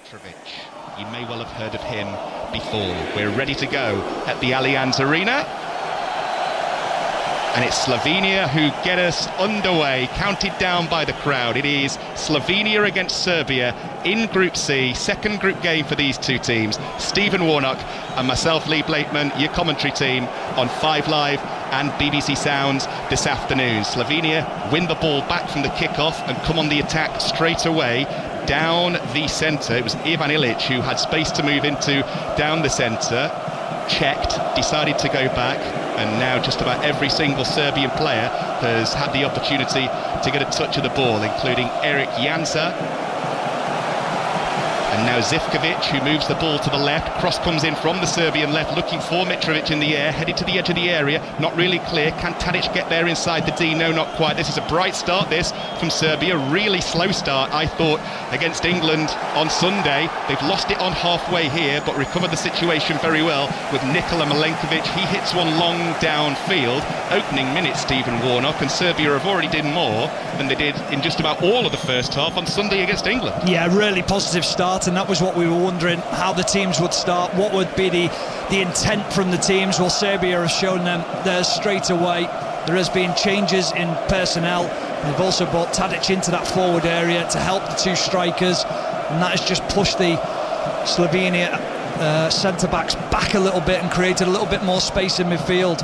Mitrovic. You may well have heard of him before. We're ready to go at the Allianz Arena. And it's Slovenia who get us underway, counted down by the crowd. It is Slovenia against Serbia in Group C, second group game for these two teams. Stephen Warnock and myself, Lee Blakeman, your commentary team on 5 Live and BBC Sounds this afternoon. Slovenia win the ball back from the kickoff and come on the attack straight away down the centre. It was Ivan Ilic who had space to move into down the centre, checked, decided to go back, and now just about every single Serbian player has had the opportunity to get a touch of the ball, including Erik Jansa. And now Zivkovic, who moves the ball to the left. Cross comes in from the Serbian left, looking for Mitrovic in the air, headed to the edge of the area, not really clear. Can Tadic get there inside the D? No, not quite. This is a bright start, this, from Serbia. Really slow start, I thought, against England on Sunday. They've lost it on halfway here, but recovered the situation very well with Nikola Milenkovic. He hits one long downfield. Opening minutes, Stephen Warnock, and Serbia have already done more than they did in just about all of the first half on Sunday against England. Yeah, really positive start, and that was what we were wondering, how the teams would start, what would be the intent from the teams. Well, Serbia has shown them theirs straight away. There has been changes in personnel. They've also brought Tadic into that forward area to help the two strikers, and that has just pushed the Slovenia centre-backs back a little bit and created a little bit more space in midfield.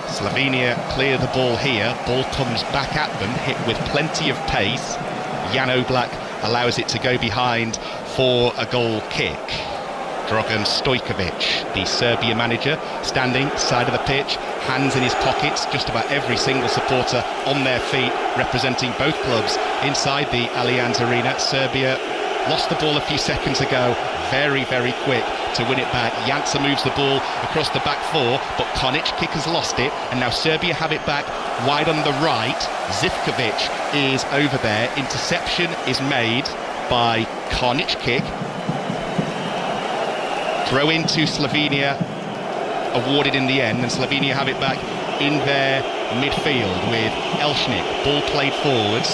Slovenia clear the ball here. Ball comes back at them, hit with plenty of pace. Jan Oblak allows it to go behind for a goal kick. Dragan Stojkovic, the Serbia manager, standing side of the pitch, hands in his pockets. Just about every single supporter on their feet, representing both clubs inside the Allianz Arena. Serbia lost the ball a few seconds ago, very, very quick to win it back. Jansa moves the ball across the back 4, but Konic kick has lost it, and now Serbia have it back wide on the right. Zivkovic is over there. Interception is made by Konic kick. Throw into Slovenia, awarded in the end, and Slovenia have it back in their midfield with Elshnik. Ball played forwards,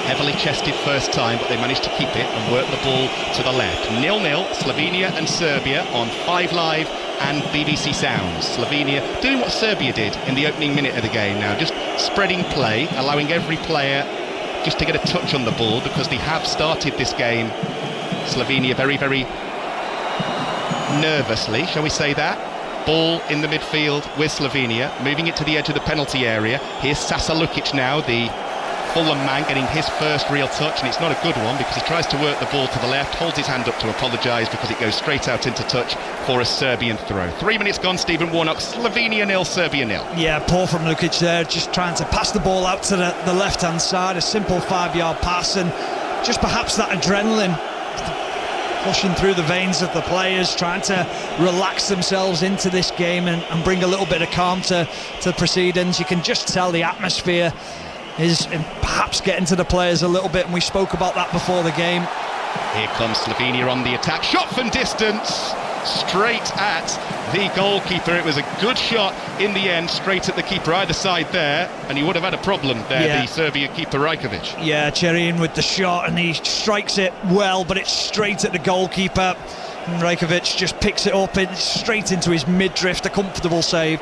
heavily chested first time, but they managed to keep it and work the ball to the left. 0-0, Slovenia and Serbia on 5 Live and BBC Sounds. Slovenia doing what Serbia did in the opening minute of the game now, just spreading play, allowing every player just to get a touch on the ball, because they have started this game, Slovenia, very, very nervously, shall we say that. Ball in the midfield with Slovenia, moving it to the edge of the penalty area. Here's Sasa Lukic now, the Fulham man, getting his first real touch, and it's not a good one because he tries to work the ball to the left, holds his hand up to apologise because it goes straight out into touch for a Serbian throw. 3 minutes gone, Stephen Warnock. Slovenia 0, Serbia 0. Yeah, poor from Lukic there, just trying to pass the ball out to the left-hand side, a simple 5-yard pass, and just perhaps that adrenaline pushing through the veins of the players, trying to relax themselves into this game and bring a little bit of calm to the proceedings. You can just tell the atmosphere is perhaps getting to the players a little bit, and we spoke about that before the game. Here comes Slovenia on the attack, shot from distance, straight at the goalkeeper. It was a good shot in the end, straight at the keeper either side there, and he would have had a problem there, yeah. The Serbian keeper Rajkovic. Yeah, Cherin with the shot, and he strikes it well, but it's straight at the goalkeeper, and Rajkovic just picks it up and straight into his mid-drift. A comfortable save.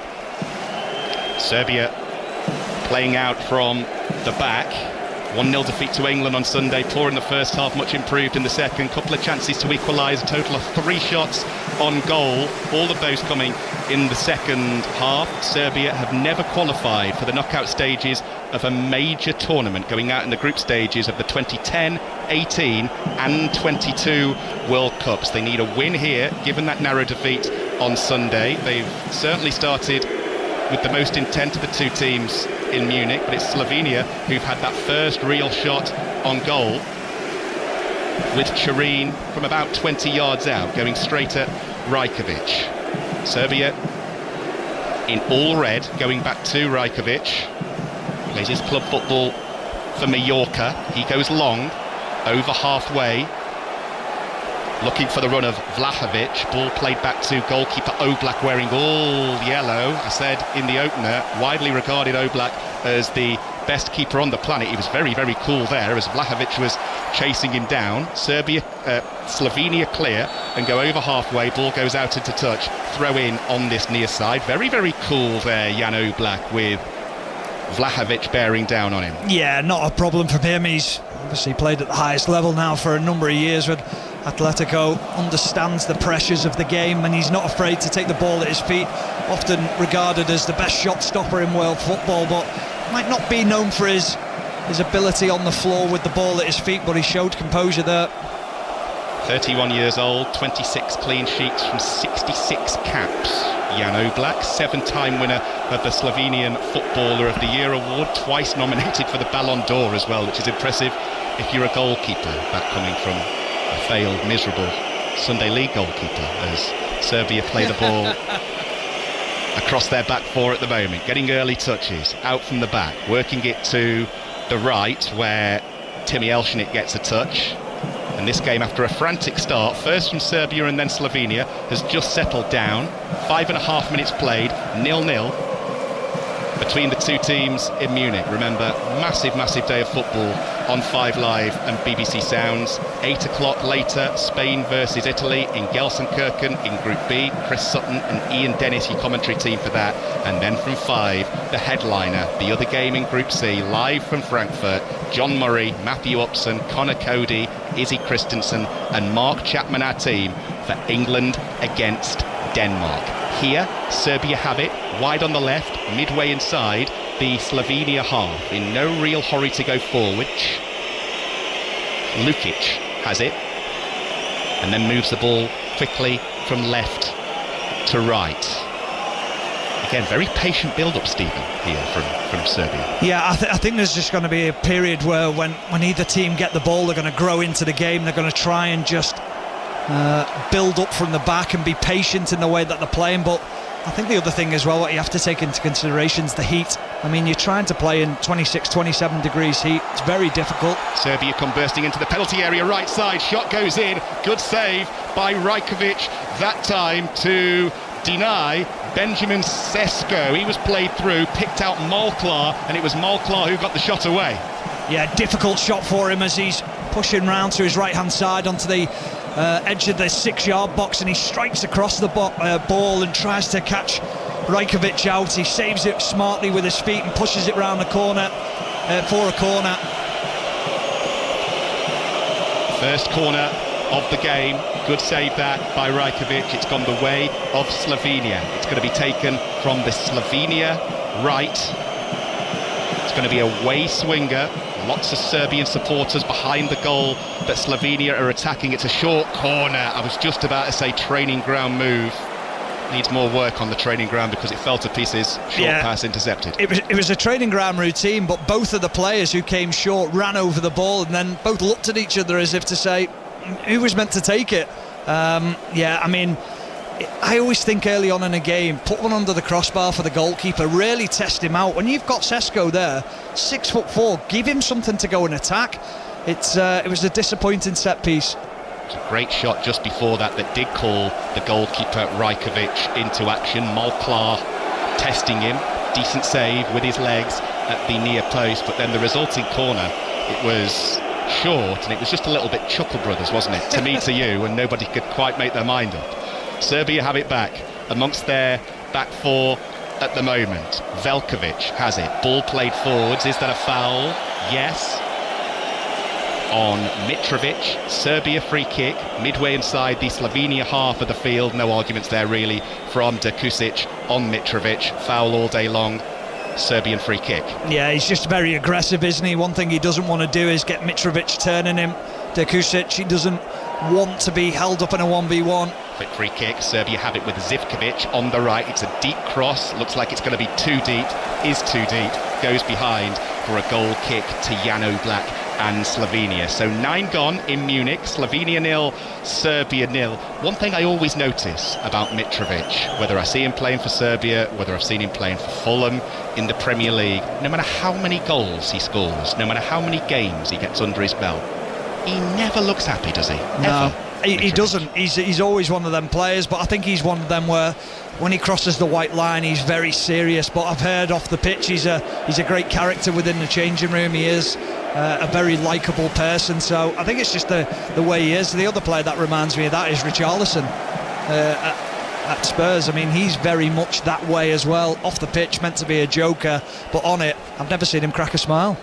Serbia playing out from the back. 1-0 defeat to England on Sunday. Poor in the first half, much improved in the second. Couple of chances to equalise, a total of 3 shots on goal, all of those coming in the second half. Serbia have never qualified for the knockout stages of a major tournament, going out in the group stages of the 2010, 18 and 22 World Cups. They need a win here, given that narrow defeat on Sunday. They've certainly started with the most intent of the two teams in Munich, but it's Slovenia who've had that first real shot on goal, with Cherin from about 20 yards out, going straight at Rajkovic. Serbia in all red, going back to Rajkovic. Plays his club football for Mallorca. He goes long, over halfway, looking for the run of Vlahovic. Ball played back to goalkeeper Oblak, wearing all yellow. I said in the opener, widely regarded Oblak as the best keeper on the planet. He was very, very cool there as Vlahovic was chasing him down. Slovenia clear and go over halfway. Ball goes out into touch. Throw in on this near side. Very, very cool there, Jan Oblak, with Vlahovic bearing down on him. Yeah, not a problem for him. He's obviously played at the highest level now for a number of years with Atletico, understands the pressures of the game, and he's not afraid to take the ball at his feet. Often regarded as the best shot stopper in world football, but might not be known for his ability on the floor with the ball at his feet, but he showed composure there. 31 years old, 26 clean sheets from 66 caps. Jan Oblak, 7-time winner of the Slovenian Footballer of the Year award, twice nominated for the Ballon d'Or as well, which is impressive if you're a goalkeeper, that coming from a failed, miserable Sunday League goalkeeper, as Serbia play the ball across their back four at the moment, getting early touches, out from the back, working it to the right where Timi Elshnik gets a touch. And this game, after a frantic start, first from Serbia and then Slovenia, has just settled down. 5.5 minutes played, 0-0 between the two teams in Munich. Remember, massive day of football on 5 Live and BBC Sounds. 8 o'clock later, Spain versus Italy in Gelsenkirchen in Group B. Chris Sutton and Ian Dennis, your commentary team for that. And then from 5, the headliner, the other game in Group C, live from Frankfurt. John Murray, Matthew Upson, Connor Cody, Izzy Christensen and Mark Chapman, our team, for England against Denmark. Here, Serbia have it, wide on the left, midway inside the Slovenia half, in no real hurry to go forward. Lukic has it, and then moves the ball quickly from left to right. Again, very patient build-up, Stephen, here from Serbia. Yeah, I think there's just going to be a period where when either team get the ball, they're going to grow into the game. They're going to try and just build up from the back and be patient in the way that they're playing. But I think the other thing as well, what you have to take into consideration is the heat. I mean, you're trying to play in 26, 27 degrees heat. It's very difficult. Serbia come bursting into the penalty area, right side. Shot goes in. Good save by Rajkovic that time to deny Benjamin Sesko. He was played through, picked out Malklar, and it was Malklar who got the shot away. Yeah, difficult shot for him as he's pushing round to his right-hand side onto the edge of the 6-yard box, and he strikes across the ball and tries to catch Rajkovic out. He saves it smartly with his feet and pushes it round the corner for a corner. First corner of the game. Good save that by Rajkovic. It's gone the way of Slovenia. It's going to be taken from the Slovenia right. It's going to be a way swinger. Lots of Serbian supporters behind the goal that Slovenia are attacking. It's a short corner. I was just about to say training ground move. Needs more work on the training ground because it fell to pieces. Short pass intercepted. It was a training ground routine, but both of the players who came short ran over the ball and then both looked at each other as if to say, who was meant to take it? I mean, I always think early on in a game, put one under the crossbar for the goalkeeper, really test him out. When you've got Sesko there, 6'4", give him something to go and attack. It was a disappointing set piece. It's a great shot just before that did call the goalkeeper Rajkovic into action. Malklar testing him, decent save with his legs at the near post, but then the resulting corner, it was short, and it was just a little bit Chuckle Brothers, wasn't it? To me, to you, and nobody could quite make their mind up. Serbia have it back amongst their back four at the moment. Veljkovic has it. Ball played forwards. Is that a foul? Yes. On Mitrovic. Serbia free kick midway inside the Slovenia half of the field. No arguments there really from Dekusic on Mitrovic. Foul all day long. Serbian free kick. Yeah, he's just very aggressive, isn't he? One thing he doesn't want to do is get Mitrovic turning him. Dekusic, he doesn't want to be held up in a 1v1. Quick free kick. Serbia have it with Zivkovic on the right. It's a deep cross. Looks like it's going to be too deep. Is too deep. Goes behind for a goal kick to Jan Oblak and Slovenia. So 9 gone in Munich. Slovenia 0, Serbia 0. One thing I always notice about Mitrovic, whether I see him playing for Serbia, whether I've seen him playing for Fulham in the Premier League, no matter how many goals he scores, no matter how many games he gets under his belt, he never looks happy, does he? No. Ever. He doesn't. He's always one of them players, but I think he's one of them where when he crosses the white line, he's very serious. But I've heard off the pitch, he's a great character within the changing room. He is a very likeable person. So I think it's just the way he is. The other player that reminds me of that is Richarlison at Spurs. I mean, he's very much that way as well. Off the pitch, meant to be a joker, but on it, I've never seen him crack a smile.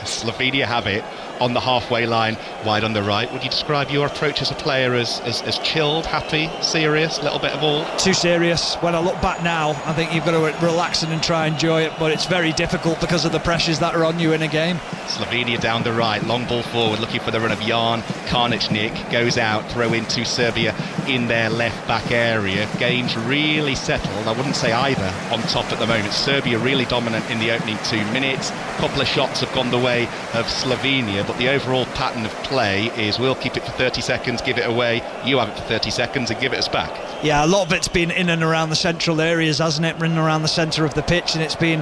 Slovenia have it on the halfway line, wide on the right. Would you describe your approach as a player as chilled, happy, serious, a little bit of all? Too serious. When I look back now, I think you've got to relax and try and enjoy it, but it's very difficult because of the pressures that are on you in a game. Slovenia down the right, long ball forward, looking for the run of Jan Karničnik, goes out, throw into Serbia in their left back area. Game's really settled. I wouldn't say either on top at the moment. Serbia really dominant in the opening 2 minutes. A couple of shots have gone the way of Slovenia, but the overall pattern of play is we'll keep it for 30 seconds, give it away, you have it for 30 seconds and give it us back. Yeah, a lot of it's been in and around the central areas, hasn't it? In and around the centre of the pitch, and it's been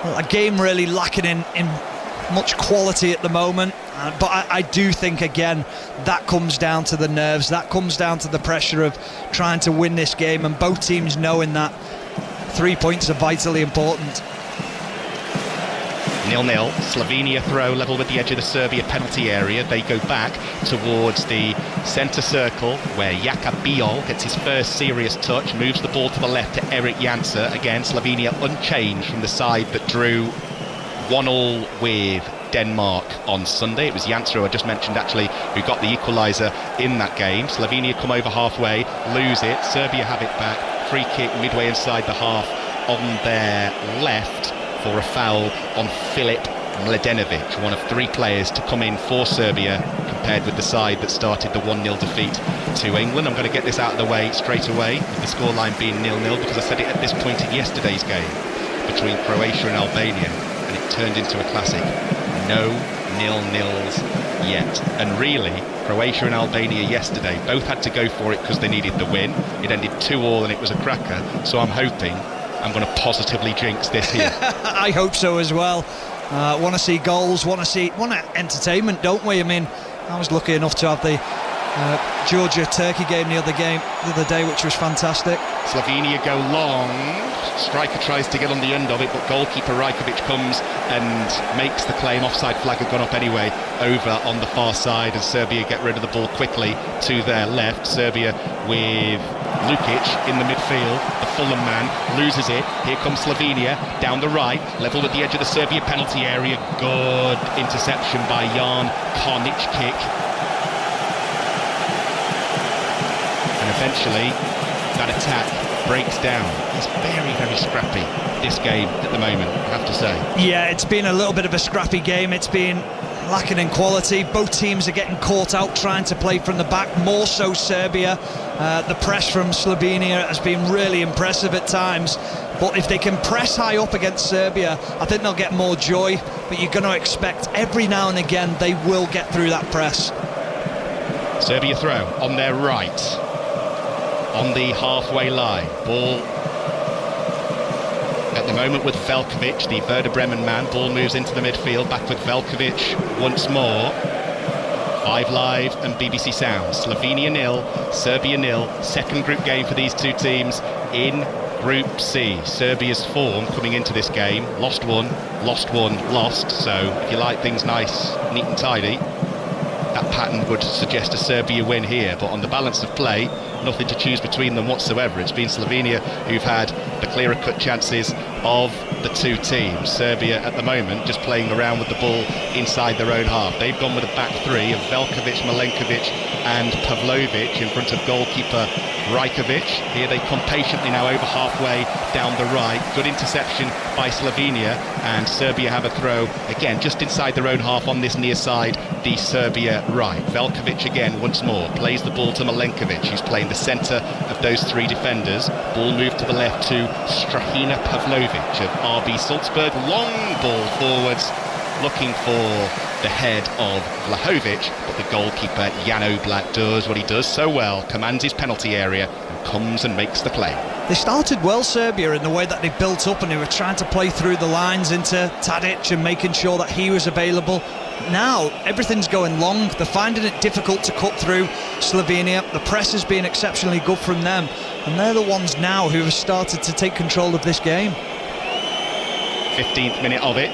a game really lacking in much quality at the moment. But I do think, again, that comes down to the nerves, that comes down to the pressure of trying to win this game, and both teams knowing that 3 points are vitally important. 0-0, Slovenia throw level with the edge of the Serbia penalty area. They go back towards the centre circle where Jaka Biol gets his first serious touch, moves the ball to the left to Erik Janser. Again, Slovenia unchanged from the side that drew 1-1 with Denmark on Sunday. It was Janser, who I just mentioned actually, who got the equaliser in that game. Slovenia come over halfway, lose it. Serbia have it back. Free kick midway inside the half on their left for a foul on Filip Mladenovic, one of 3 players to come in for Serbia, compared with the side that started the 1-0 defeat to England. I'm going to get this out of the way straight away, with the scoreline being 0-0, because I said it at this point in yesterday's game between Croatia and Albania, and it turned into a classic. No 0-0s yet. And really, Croatia and Albania yesterday both had to go for it because they needed the win. It ended 2-2 and it was a cracker, so I'm hoping I'm going to positively jinx this here. I hope so as well. Want to see goals, want entertainment, don't we? I mean, I was lucky enough to have the Georgia-Turkey game the other day, which was fantastic. Slovenia go long. Striker tries to get on the end of it, but goalkeeper Rajkovic comes and makes the claim. Offside flag had gone up anyway over on the far side, and Serbia get rid of the ball quickly to their left. Serbia with Lukic in the midfield, the Fulham man loses it. Here comes Slovenia down the right, level with the edge of the Serbia penalty area. Good interception by Jan Karničnik, and eventually that attack breaks down. It's very, very scrappy, this game at the moment, I have to say. Yeah, it's been a little bit of a scrappy game. It's been lacking in quality. Both teams are getting caught out trying to play from the back, more so Serbia. The press from Slovenia has been really impressive at times, but if they can press high up against Serbia, I think they'll get more joy. But you're going to expect every now and again they will get through that press. Serbia throw on their right, on the halfway line. Ball at the moment with Veljkovic, the Werder Bremen man. Ball moves into the midfield, back with Veljkovic once more. 5 Live and BBC Sound. Slovenia 0, Serbia 0. Second group game for these two teams in Group C. Serbia's form coming into this game: lost one, lost. So if you like things nice, neat and tidy, that pattern would suggest a Serbia win here. But on the balance of play, nothing to choose between them whatsoever. It's been Slovenia who've had the clearer cut chances of the two teams. Serbia at the moment just playing around with the ball inside their own half. They've gone with a back 3 of Veljkovic, Milenkovic and Pavlovic in front of goalkeeper Rajkovic. Here they come patiently now over halfway down the right. Good interception by Slovenia, and Serbia have a throw again just inside their own half on this near side, the Serbia right. Veljkovic again once more plays the ball to Milenkovic, who's playing the centre of those 3 defenders. Ball moved to the left to Strahina Pavlovic of RB Salzburg. Long ball forwards, looking for the head of Vlahovic, but the goalkeeper Jan Oblak does what he does so well, commands his penalty area and comes and makes the play. They started well, Serbia, in the way that they built up, and they were trying to play through the lines into Tadic and making sure that he was available. now everything's going long. They're finding it difficult to cut through Slovenia. The press has been exceptionally good from them, and they're the ones now who have started to take control of this game. 15th minute of it.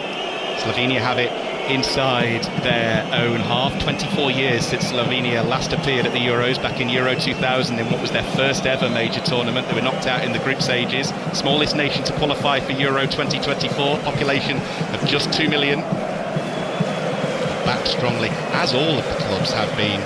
Slovenia have it inside their own half. 24 years since Slovenia last appeared at the Euros, back in Euro 2000, in what was their first ever major tournament. They were knocked out in the group stages. Smallest nation to qualify for Euro 2024, population of just 2 million. Back strongly, as all of the clubs have been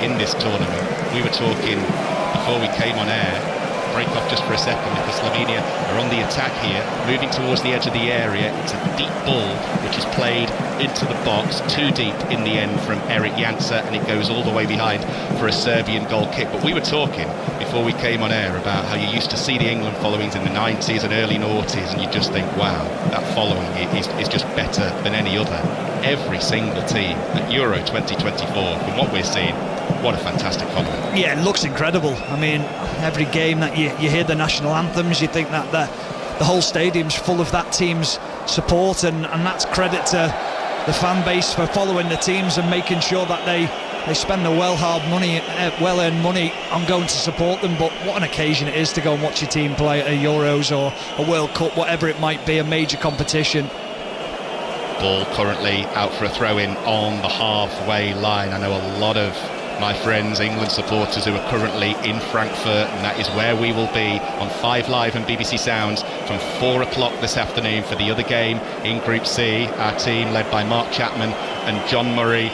in this tournament. We were talking before we came on air. Break off just for a second, because Slovenia are on the attack here, moving towards the edge of the area. It's a deep ball which is played into the box, too deep in the end from Eric Jansa, and it goes all the way behind for a Serbian goal kick. But we were talking before we came on air about how you used to see the England followings in the 90s and early noughties, and you just think, wow, that following is just better than any other. Every single team at Euro 2024, from what we're seeing, what a fantastic following. Yeah, it looks incredible. I mean, every game that you hear the national anthems, you think that the whole stadium's full of that team's support, and that's credit to the fan base for following the teams and making sure that they spend the well-earned money on going to support them. But what an occasion it is to go and watch your team play at a Euros or a World Cup, whatever it might be, a major competition. Ball currently out for a throw-in on the halfway line. I know a lot of my friends, England supporters, who are currently in Frankfurt, and that is where we will be on 5 Live and BBC Sounds from 4 o'clock this afternoon for the other game in Group C. Our team, led by Mark Chapman and John Murray,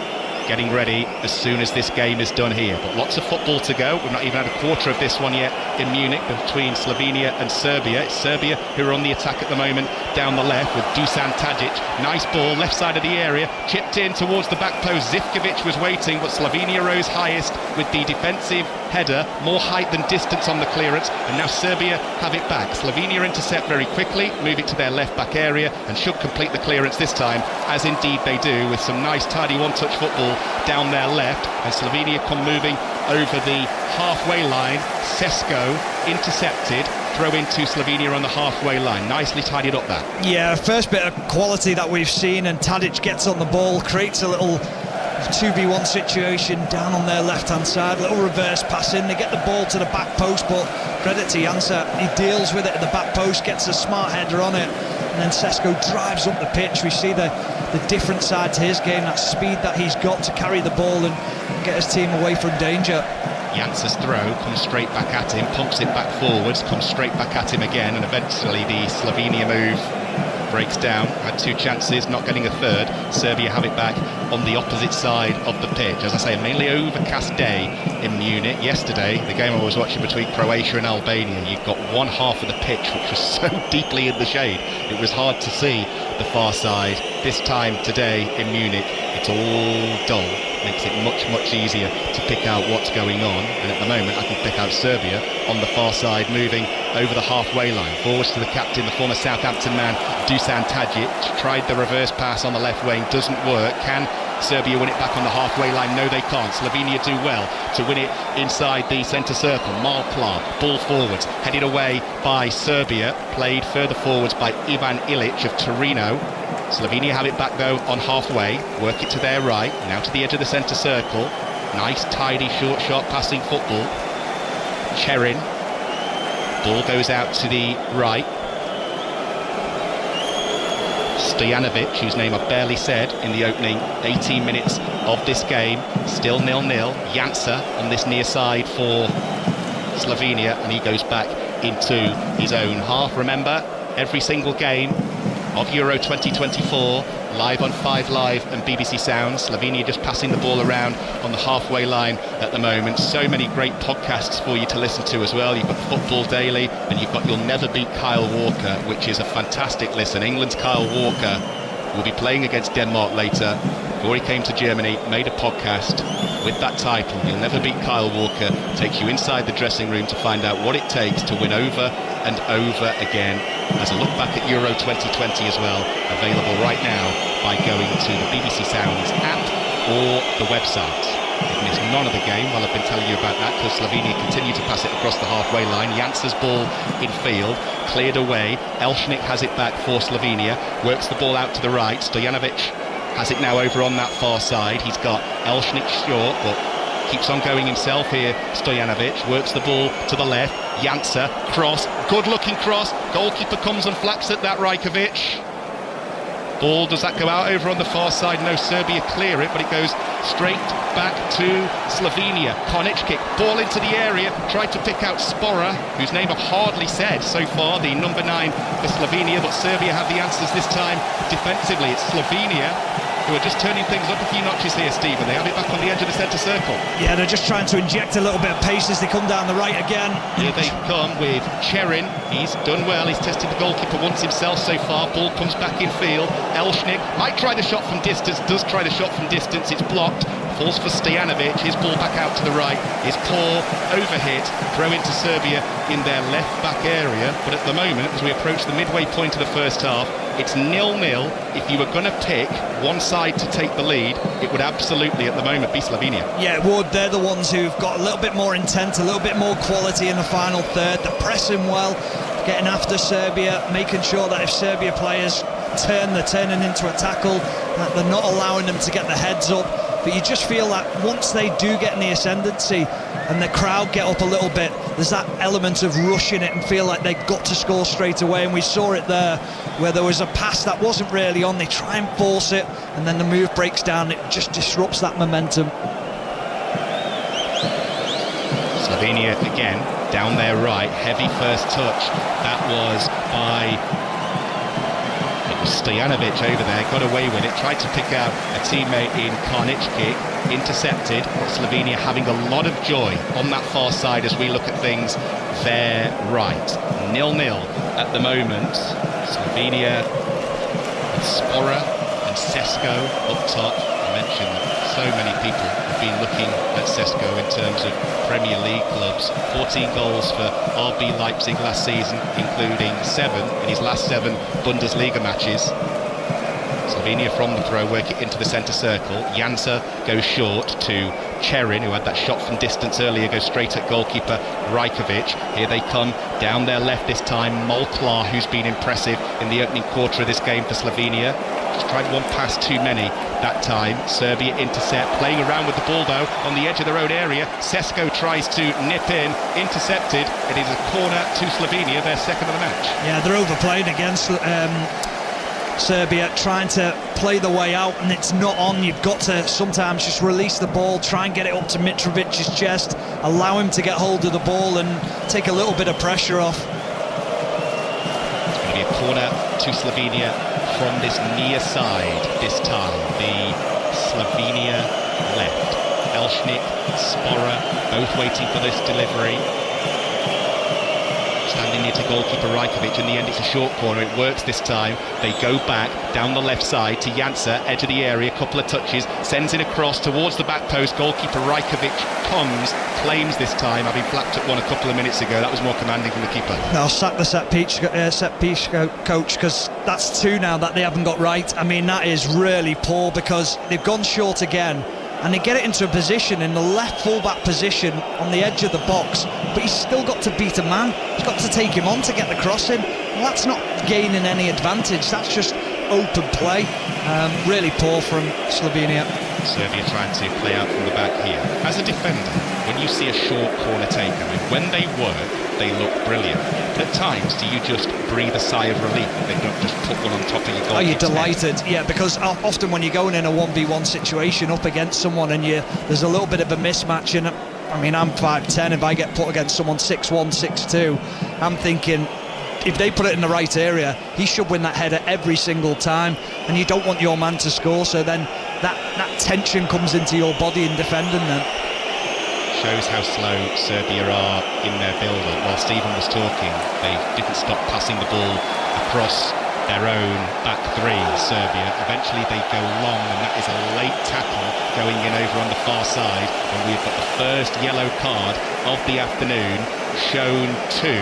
getting ready as soon as this game is done here. But lots of football to go. We've not even had a quarter of this one yet in Munich between Slovenia and Serbia. It's Serbia who are on the attack at the moment down the left with Dusan Tadic. Nice ball, left side of the area, chipped in towards the back post. Zivkovic was waiting, but Slovenia rose highest with the defensive header, more height than distance on the clearance, and now Serbia have it back. Slovenia intercept very quickly, move it to their left back area, and should complete the clearance this time, as indeed they do, with some nice tidy one-touch football down their left, and Slovenia come moving over the halfway line. Sesko intercepted, throw into Slovenia on the halfway line. Nicely tidied up that. Yeah, first bit of quality that we've seen, and Tadic gets on the ball, creates a little 2v1 situation down on their left-hand side, little reverse pass in, they get the ball to the back post, but credit to Jansa, he deals with it at the back post, gets a smart header on it, and then Sesko drives up the pitch. We see the different side to his game, that speed that he's got to carry the ball and get his team away from danger. Jansa's throw comes straight back at him, pumps it back forwards, comes straight back at him again, and eventually the Slovenia move breaks down. Had 2 chances, not getting a third. Serbia have it back on the opposite side of the pitch. As I say, a mainly overcast day in Munich. Yesterday, the game I was watching between Croatia and Albania, you've got one half of the pitch which was so deeply in the shade, it was hard to see the far side. This time today in Munich, it's all dull. Makes it much easier to pick out what's going on, and at the moment I can pick out Serbia on the far side, moving over the halfway line, forwards to the captain, the former Southampton man Dusan Tadic. Tried the reverse pass on the left wing, doesn't work. Can Serbia win it back on the halfway line? No, they can't. Slovenia do well to win it inside the centre circle. Marpla, ball forwards, headed away by Serbia, played further forwards by Ivan Ilic of Torino. Slovenia have it back though on halfway, work it to their right, now to the edge of the centre circle. Nice, tidy, short, sharp passing football. Cherin, ball goes out to the right. Stojanovic, whose name I barely said in the opening 18 minutes of this game, still 0-0. Jansa on this near side for Slovenia, and he goes back into his own half. Remember, every single game of Euro 2024 live on 5 Live and BBC Sounds. Slovenia just passing the ball around on the halfway line at the moment. So many great podcasts for you to listen to as well. You've got Football Daily, and you've got You'll Never Beat Kyle Walker, which is a fantastic listen. England's Kyle Walker will be playing against Denmark later. Before he came to Germany, made a podcast with that title, You'll Never Beat Kyle Walker. Takes you inside the dressing room to find out what it takes to win over and over again. As a look back at Euro 2020 as well, available right now by going to the BBC Sounds app or the website. You've missed none of the game, well, I've been telling you about that, because Slovenia continue to pass it across the halfway line. Jansa's ball in field, cleared away. Elshnik has it back for Slovenia, works the ball out to the right. Stojanovic has it now over on that far side. He's got Elshnik short, but keeps on going himself here. Stojanovic works the ball to the left. Jansa, cross, good looking cross. Goalkeeper comes and flaps at that, Rajkovic. Ball, does that go out over on the far side? No, Serbia clear it, but it goes straight back to Slovenia. Konic kick, ball into the area, tried to pick out Spora, whose name I've hardly said so far, the number 9 for Slovenia, but Serbia have the answers this time defensively. It's Slovenia who are just turning things up a few notches here, Stephen. They have it back on the edge of the centre circle. Yeah, they're just trying to inject a little bit of pace as they come down the right again. Here they come with Cherin. He's done well. He's tested the goalkeeper once himself so far. Ball comes back in field. Elshnik might try the shot from distance, does try the shot from distance. It's blocked. Falls for Stojanovic. His ball back out to the right. His poor overhit. Throw into Serbia in their left back area. But at the moment, as we approach the midway point of the first half, it's 0-0. If you were going to pick one side to take the lead, it would absolutely, at the moment, be Slovenia. Yeah, it would. They're the ones who've got a little bit more intent, a little bit more quality in the final third. They're pressing well, getting after Serbia, making sure that if Serbia players they're turning into a tackle, that they're not allowing them to get the heads up. But you just feel that once they do get in the ascendancy and the crowd get up a little bit, there's that element of rushing it and feel like they've got to score straight away. And we saw it there, where there was a pass that wasn't really on. They try and force it, and then the move breaks down. It just disrupts that momentum. Slovenia again, down their right, heavy first touch. That was by Stojanovic over there, got away with it, tried to pick out a teammate in Konic kick, intercepted. Slovenia having a lot of joy on that far side as we look at things there right. 0-0 at the moment. Slovenia with Spora and Sesko up top. I mentioned that so many people have been looking at Sesko in terms of Premier League clubs. 14 goals for RB Leipzig last season, including 7 in his last 7 Bundesliga matches. Slovenia from the throw, work it into the centre circle. Jansa goes short to Cherin, who had that shot from distance earlier, goes straight at goalkeeper Rajkovic. Here they come down their left this time. Molklar, who's been impressive in the opening quarter of this game for Slovenia. Just tried one pass too many that time. Serbia intercept, playing around with the ball though on the edge of their own area. Sesko tries to nip in, intercepted. It is a corner to Slovenia, their second of the match. Yeah, they're overplaying against Serbia, trying to play the way out, and it's not on. You've got to sometimes just release the ball, try and get it up to Mitrovic's chest, allow him to get hold of the ball and take a little bit of pressure off. It's going to be a corner to Slovenia from this near side this time. The Slovenia left. Elshnik, Spora, both waiting for this delivery. Standing near to goalkeeper Rajkovic. In the end, it's a short corner. It works this time. They go back down the left side to Jansa, edge of the area, couple of touches, sends it across towards the back post. Goalkeeper Rajkovic comes, claims this time, having flapped at one a couple of minutes ago. That was more commanding from the keeper. I'll sack the set piece coach, because that's 2 now that they haven't got right. I mean, that is really poor, because they've gone short again. And they get it into a position in the left full-back position on the edge of the box, but he's still got to beat a man. He's got to take him on to get the cross in. Well, that's not gaining any advantage. That's just open play. Really poor from Slovenia. Serbia trying to play out from the back here. As a defender, when you see a short corner taken, I mean, when they work, they look brilliant. But at times, do you just breathe a sigh of relief that they don't just put one on top of your goal? Oh, you're delighted, yeah, because often when you're going in a 1v1 situation up against someone and there's a little bit of a mismatch, and I mean, I'm 5'10", if I get put against someone 6'1", 6'2", I'm thinking, if they put it in the right area, he should win that header every single time, and you don't want your man to score, so then that tension comes into your body in defending them. Shows how slow Serbia are in their build-up. While Stephen was talking, they didn't stop passing the ball across their own back 3, Serbia. Eventually they go long, and that is a late tackle going in over on the far side, and we've got the first yellow card of the afternoon shown to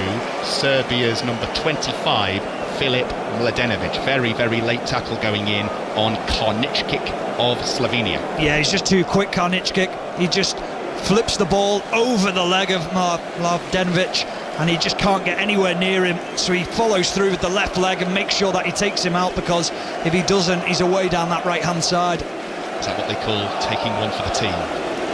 Serbia's number 25, Filip Mladenovic. Very, very late tackle going in on Konic kick of Slovenia. Yeah, he's just too quick, Konic kick. He just flips the ball over the leg of Mladenovic, and he just can't get anywhere near him, so he follows through with the left leg and makes sure that he takes him out, because if he doesn't, he's away down that right hand side. Is that what they call taking one for the team?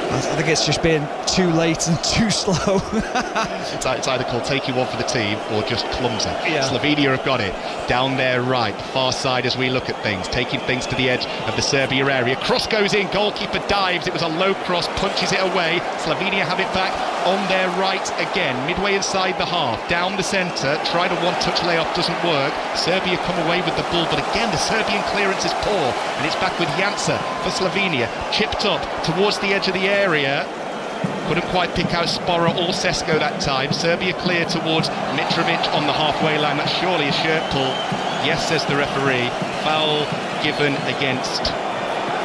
I think it's just being too late and too slow. It's either called taking one for the team or just clumsy. Yeah. Slovenia have got it down their right, far side as we look at things, taking things to the edge of the Serbia area. Cross goes in, goalkeeper dives, it was a low cross, punches it away. Slovenia have it back on their right again, midway inside the half, down the centre, tried a one-touch layoff, doesn't work. Serbia come away with the ball, but again the Serbian clearance is poor, and it's back with Jansa for Slovenia, chipped up towards the edge of the area. Couldn't quite pick out Spora or Sesko that time. Serbia clear towards Mitrovic on the halfway line. That's surely a shirt pull. Yes, says the referee. Foul given against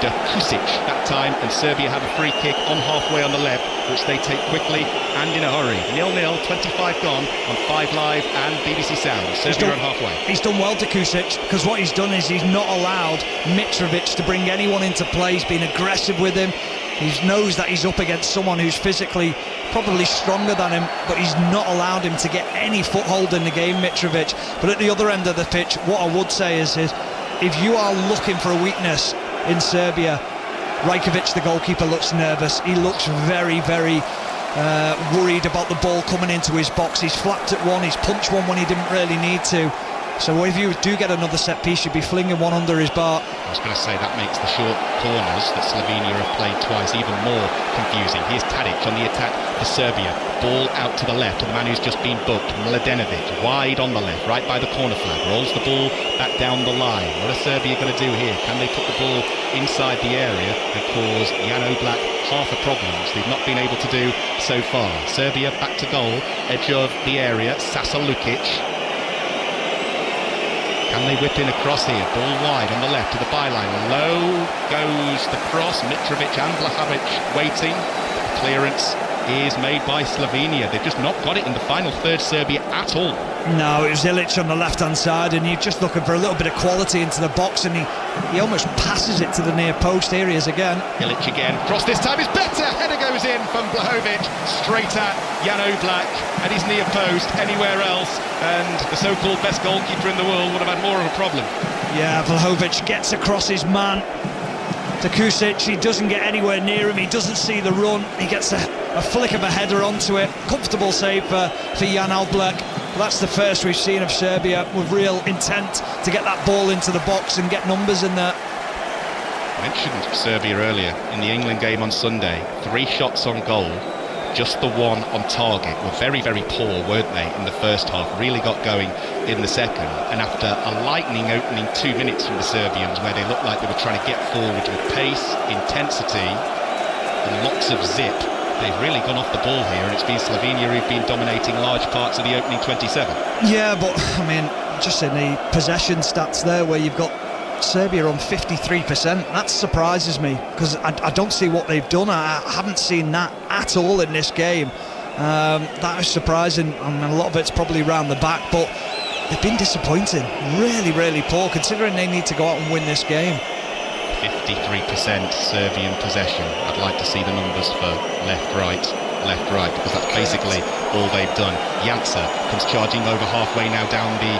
Kusic that time, and Serbia have a free kick on halfway on the left, which they take quickly and in a hurry. 0-0, 25 gone on 5 Live and BBC Sound. Serbia on halfway. He's done well to Kusic, because what he's done is he's not allowed Mitrovic to bring anyone into play. He's been aggressive with him. He knows that he's up against someone who's physically probably stronger than him, but he's not allowed him to get any foothold in the game, Mitrovic. But at the other end of the pitch, what I would say is if you are looking for a weakness in Serbia, Rajkovic, the goalkeeper, looks nervous. He looks very, very worried about the ball coming into his box. He's flapped at one, he's punched one when he didn't really need to. So if you do get another set piece, you'd be flinging one under his bar. I was going to say that makes the short corners that Slovenia have played twice even more confusing. Here's Tadic on the attack for Serbia. Ball out to the left, and the man who's just been booked, Mladenovic, wide on the left, right by the corner flag. Rolls the ball back down the line. What are Serbia going to do here? Can they put the ball inside the area and cause Jan Oblak half the problems they've not been able to do so far? Serbia back to goal, edge of the area, Sasa Lukic. Can they whip in across here? Ball wide on the left to the byline. Low goes the cross. Mitrovic and Vlahovic waiting. The clearance is made by Slovenia. They've just not got it in the final third, Serbia, at all. No, it was Ilic on the left-hand side, and you're just looking for a little bit of quality into the box, and he almost passes it to the near post. Here he is again. Ilic again. Cross this time is better. Header goes in from Vlahovic, straight at Jan Oblak at his near post. Anywhere else, and the so-called best goalkeeper in the world would have had more of a problem. Yeah, Vlahovic gets across his man to Kusic. He doesn't get anywhere near him. He doesn't see the run. He gets a flick of a header onto it. Comfortable save for Jan Oblak. That's the first we've seen of Serbia with real intent to get that ball into the box and get numbers in there. I mentioned Serbia earlier in the England game on Sunday. 3 shots on goal, just the one on target. Were very, very poor, weren't they, in the first half? Really got going in the second. And after a lightning opening 2 minutes from the Serbians, where they looked like they were trying to get forward with pace, intensity and lots of zip, they've really gone off the ball here, and it's been Slovenia who've been dominating large parts of the opening 27. Yeah, but I mean, just in the possession stats there, where you've got Serbia on 53%, that surprises me, because I don't see what they've done. I haven't seen that at all in this game. That is surprising. I mean, a lot of it's probably around the back, but they've been disappointing. Really, really poor, considering they need to go out and win this game. 53% Serbian possession. I'd like to see the numbers for left-right, because that's basically all they've done. Jansa comes charging over halfway now down the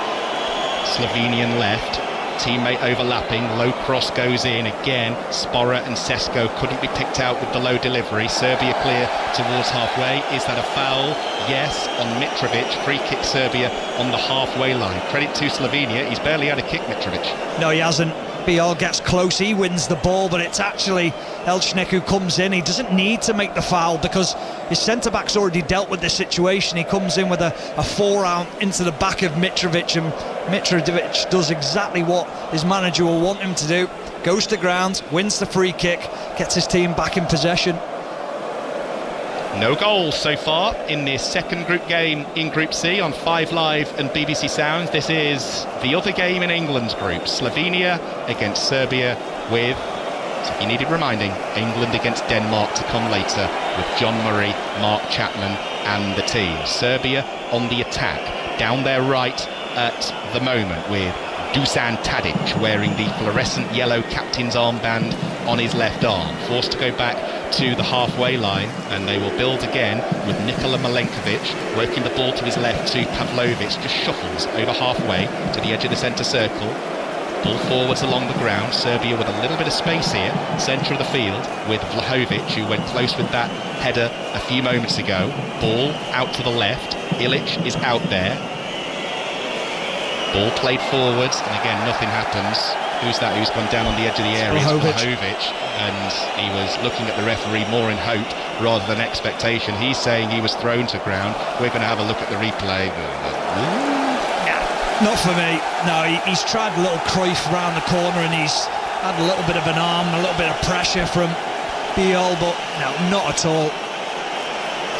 Slovenian left. Teammate overlapping, low cross goes in again. Spora and Sesko couldn't be picked out with the low delivery. Serbia clear towards halfway. Is that a foul? Yes, on Mitrovic. Free kick Serbia on the halfway line. Credit to Slovenia, he's barely had a kick, Mitrovic. No, he hasn't. Bial gets close, he wins the ball, but it's actually Elchnik who comes in. He doesn't need to make the foul because his centre-back's already dealt with this situation. He comes in with a forearm into the back of Mitrovic, and Mitrovic does exactly what his manager will want him to do. Goes to ground, wins the free kick, gets his team back in possession. No goals so far in this second group game in Group C on 5 Live and BBC Sounds. This is the other game in England's group, Slovenia against Serbia, with, so if you needed reminding, England against Denmark to come later, with John Murray, Mark Chapman and the team. Serbia on the attack, down their right at the moment, with Dusan Tadic wearing the fluorescent yellow captain's armband on his left arm, forced to go back to the halfway line, and they will build again with Nikola Milenkovic working the ball to his left to Pavlovic, just shuffles over halfway to the edge of the centre circle. Ball forwards along the ground. Serbia with a little bit of space here, centre of the field, with Vlahovic, who went close with that header a few moments ago. Ball out to the left. Ilic is out there. Ball played forwards, and again nothing happens. Who's that who's gone down on the edge of the area? Vlahovic, and he was looking at the referee more in hope rather than expectation. He's saying he was thrown to ground. We're going to have a look at the replay. Not for me. No, he's tried a little Cruyff round the corner, and he's had a little bit of an arm, a little bit of pressure from Biol, but no, not at all.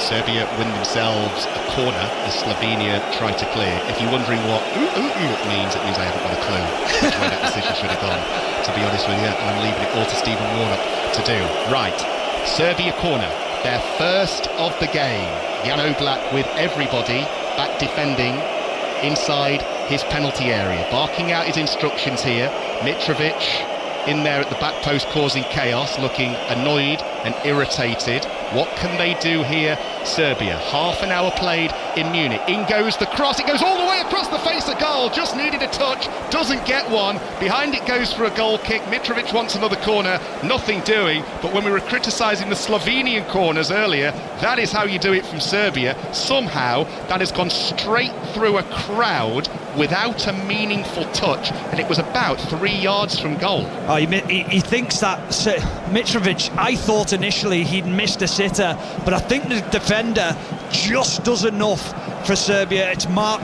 Serbia win themselves a corner as Slovenia try to clear. If you're wondering what it means I haven't got a clue which way that decision should have gone, to be honest with you. I'm leaving it all to Stephen Warnock to do. Right, Serbia corner, their first of the game. Jan Oblak with everybody back defending inside his penalty area, barking out his instructions here. Mitrovic in there at the back post causing chaos, looking annoyed and irritated. What can they do here, Serbia? Half an hour played in Munich. In goes the cross, it goes all the way across the face of goal, just needed a touch, doesn't get one. Behind it goes for a goal kick. Mitrovic wants another corner, nothing doing. But when we were criticising the Slovenian corners earlier, that is how you do it from Serbia. Somehow that has gone straight through a crowd without a meaningful touch, and it was about 3 yards from goal. Oh, he thinks that Mitrovic, I thought initially he'd missed a sitter, but I think the defender just does enough for Serbia. It's Mark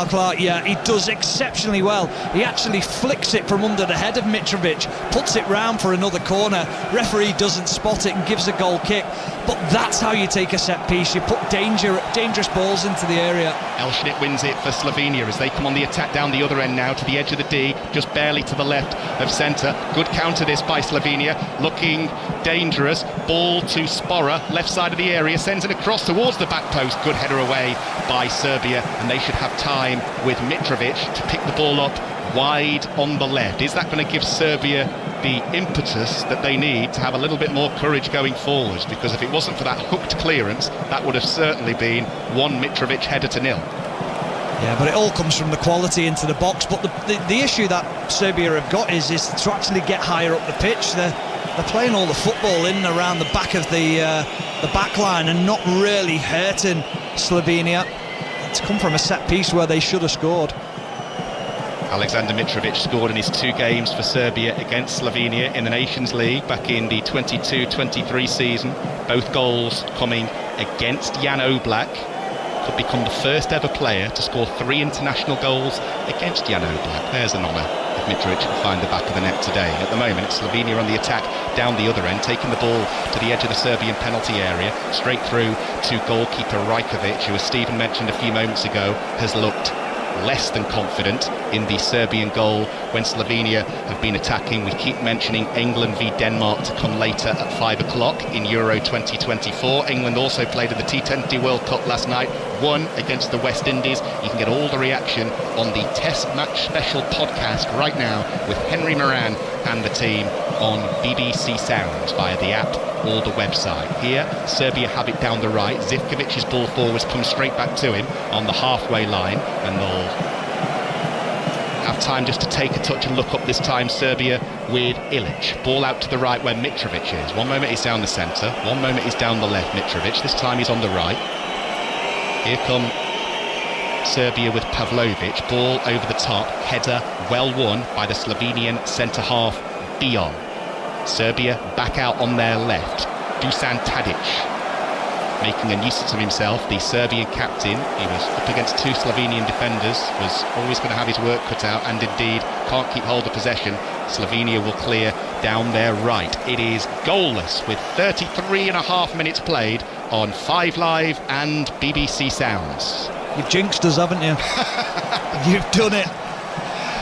Clark. Yeah, he does exceptionally well. He actually flicks it from under the head of Mitrovic, puts it round for another corner. Referee doesn't spot it and gives a goal kick. But that's how you take a set piece. You put dangerous balls into the area. Elschnitt wins it for Slovenia as they come on the attack down the other end now to the edge of the D, just barely to the left of centre. Good counter this by Slovenia, looking dangerous. Ball to Spora, left side of the area, sends it across towards the back post. Good header away by Serbia, and they should have time with Mitrovic to pick the ball up wide on the left. Is that going to give Serbia the impetus that they need to have a little bit more courage going forwards? Because if it wasn't for that hooked clearance, that would have certainly been one Mitrovic header to nil. Yeah, but it all comes from the quality into the box. But the issue that Serbia have got is to actually get higher up the pitch. They're playing all the football in and around the back of the back line and not really hurting Slovenia. It's come from a set piece where they should have scored. Alexander Mitrovic scored in his 2 games for Serbia against Slovenia in the Nations League back in the 22-23 season. Both goals coming against Jan Oblak. Could become the first ever player to score 3 international goals against Jan Oblak. There's an honour if Mitrovic can find the back of the net today. At the moment, it's Slovenia on the attack down the other end, taking the ball to the edge of the Serbian penalty area, straight through to goalkeeper Rajkovic, who, as Stephen mentioned a few moments ago, has looked less than confident in the Serbian goal when Slovenia have been attacking. We keep mentioning England v Denmark to come later at 5 o'clock in Euro 2024. England also played in the T20 World Cup last night, won against the West Indies. You can get all the reaction on the Test Match Special podcast right now with Henry Moran and the team on BBC Sounds via the app or the website. Here, Serbia have it down the right. Zivkovic's ball forwards come straight back to him on the halfway line, and they'll have time just to take a touch and look up this time. Serbia with Ilic. Ball out to the right where Mitrovic is. One moment he's down the centre, one moment he's down the left, Mitrovic. This time he's on the right. Here come Serbia with Pavlovic. Ball over the top, header well won by the Slovenian centre-half Biol. Serbia back out on their left. Dusan Tadic making a nuisance of himself, the Serbian captain. He was up against 2 Slovenian defenders, was always going to have his work cut out, and indeed can't keep hold of possession. Slovenia will clear down their right. It is goalless with 33.5 minutes played on 5 Live and BBC Sounds. You've jinxed us, haven't you? You've done it.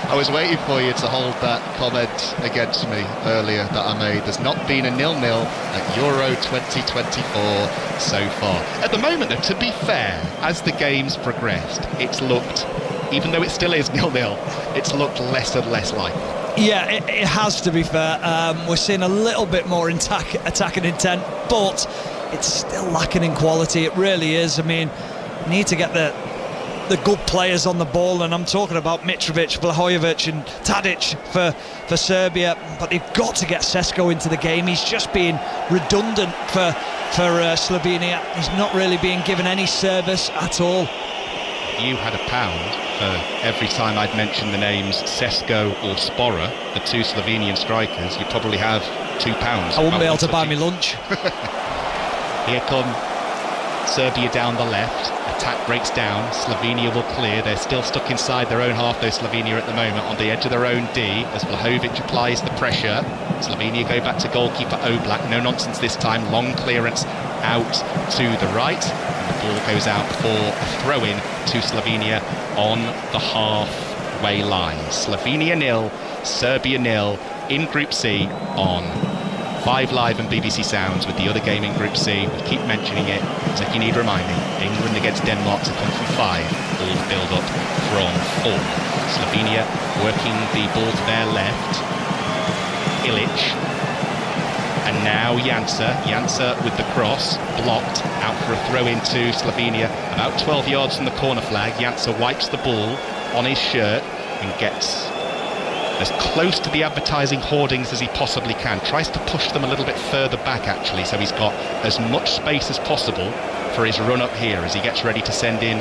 I was waiting for you to hold that comment against me earlier that I made. There's not been a 0-0 at Euro 2024 so far. At the moment, though, to be fair, as the game's progressed, it's looked, even though it still is 0-0, it's looked less and less likely. Yeah, it has to be fair. We're seeing a little bit more attacking intent, but it's still lacking in quality. It really is. I mean, you need to get the good players on the ball, and I'm talking about Mitrovic, Blahojevic and Tadic for Serbia, but they've got to get Sesko into the game. He's just being redundant for Slovenia. He's not really being given any service at all. You had £1 for every time I'd mentioned the names Sesko or Spora, the two Slovenian strikers. You probably have £2. I wouldn't be able to buy me lunch. Here come Serbia down the left. Attack breaks down. Slovenia will clear. They're still stuck inside their own half, though, Slovenia at the moment, on the edge of their own D, as Vlahovic applies the pressure. Slovenia go back to goalkeeper Oblak. No nonsense this time. Long clearance out to the right. And the ball goes out for a throw-in to Slovenia on the halfway line. Slovenia 0, Serbia 0 in Group C on 5 Live and BBC Sounds, with the other game in Group C. We keep mentioning it, so you need reminding. England against Denmark to come from 5. Ball build up from 4. Slovenia working the ball to their left. Ilic. And now Jansa. Jansa with the cross, blocked, out for a throw into Slovenia. About 12 yards from the corner flag. Jansa wipes the ball on his shirt and gets as close to the advertising hoardings as he possibly can. Tries to push them a little bit further back, actually, so he's got as much space as possible for his run up here as he gets ready to send in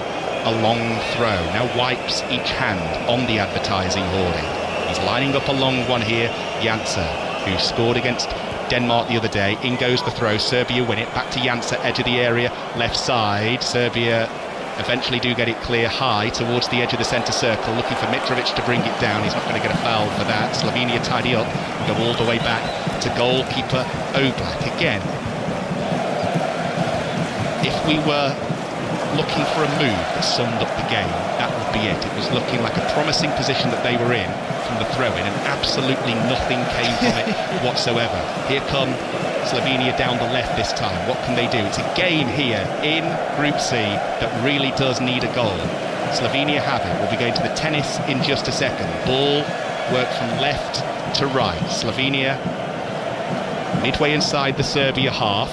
a long throw. Now wipes each hand on the advertising hoarding. He's lining up a long one here. Jansa, who scored against Denmark the other day. In goes the throw. Serbia win it. Back to Jansa, edge of the area, left side. Serbia eventually do get it clear high towards the edge of the centre circle, looking for Mitrovic to bring it down. He's not going to get a foul for that. Slovenia tidy up and go all the way back to goalkeeper Oblak. Again, if we were looking for a move that summed up the game, that would be it. It was looking like a promising position that they were in from the throw-in, and absolutely nothing came from it whatsoever. Here come Slovenia down the left this time. What can they do? It's a game here in Group C that really does need a goal. Slovenia have it. We'll be going to the tennis in just a second. Ball work from left to right. Slovenia midway inside the Serbia half,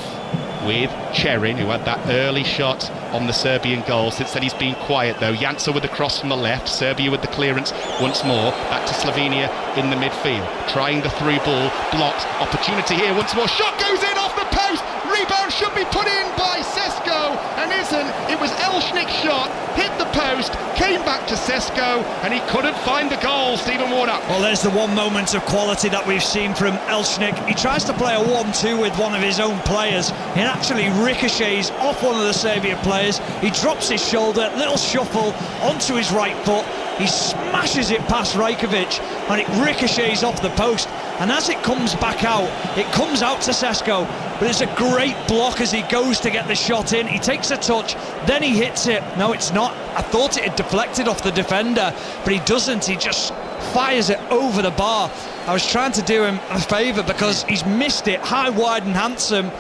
with Cherin, who had that early shot on the Serbian goal. Since then he's been quiet though. Jansa with the cross from the left. Serbia with the clearance once more. Back to Slovenia in the midfield. Trying the through ball. Blocked. Opportunity here once more. Shot goes in off the post. Rebound should be put in by Sesko, and isn't. It was Elshnik's shot. Hit the post. Came back to Sesko, and he couldn't find the goal. Stephen Warnock. Well, there's the one moment of quality that we've seen from Elshnik. He tries to play a 1-2 with one of his own players. It actually ricochets off one of the Serbia players. He drops his shoulder, little shuffle onto his right foot. He smashes it past Rajkovic, and it ricochets off the post. And as it comes back out, it comes out to Sesko, but it's a great block as he goes to get the shot in. He takes a touch, then he hits it. No, it's not. I thought it had deflected off the defender, but he doesn't. He just fires it over the bar. I was trying to do him a favour because he's missed it high, wide and handsome.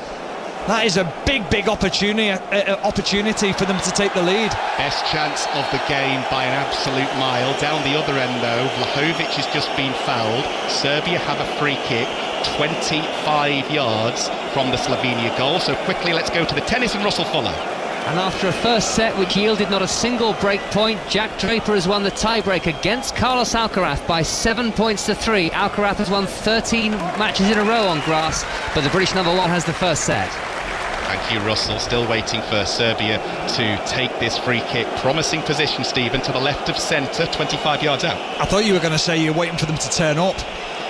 That is a big opportunity for them to take the lead. Best chance of the game by an absolute mile. Down the other end though, Vlahovic has just been fouled. Serbia have a free kick 25 yards from the Slovenia goal. So quickly let's go to the tennis and Russell Fuller. And after a first set which yielded not a single break point, Jack Draper has won the tiebreak against Carlos Alcaraz by 7 points to 3. Alcaraz has won 13 matches in a row on grass, but the British number one has the first set. Thank you, Russell. Still waiting for Serbia to take this free kick. Promising position, Stephen, to the left of centre, 25 yards out. I thought you were going to say you're waiting for them to turn up.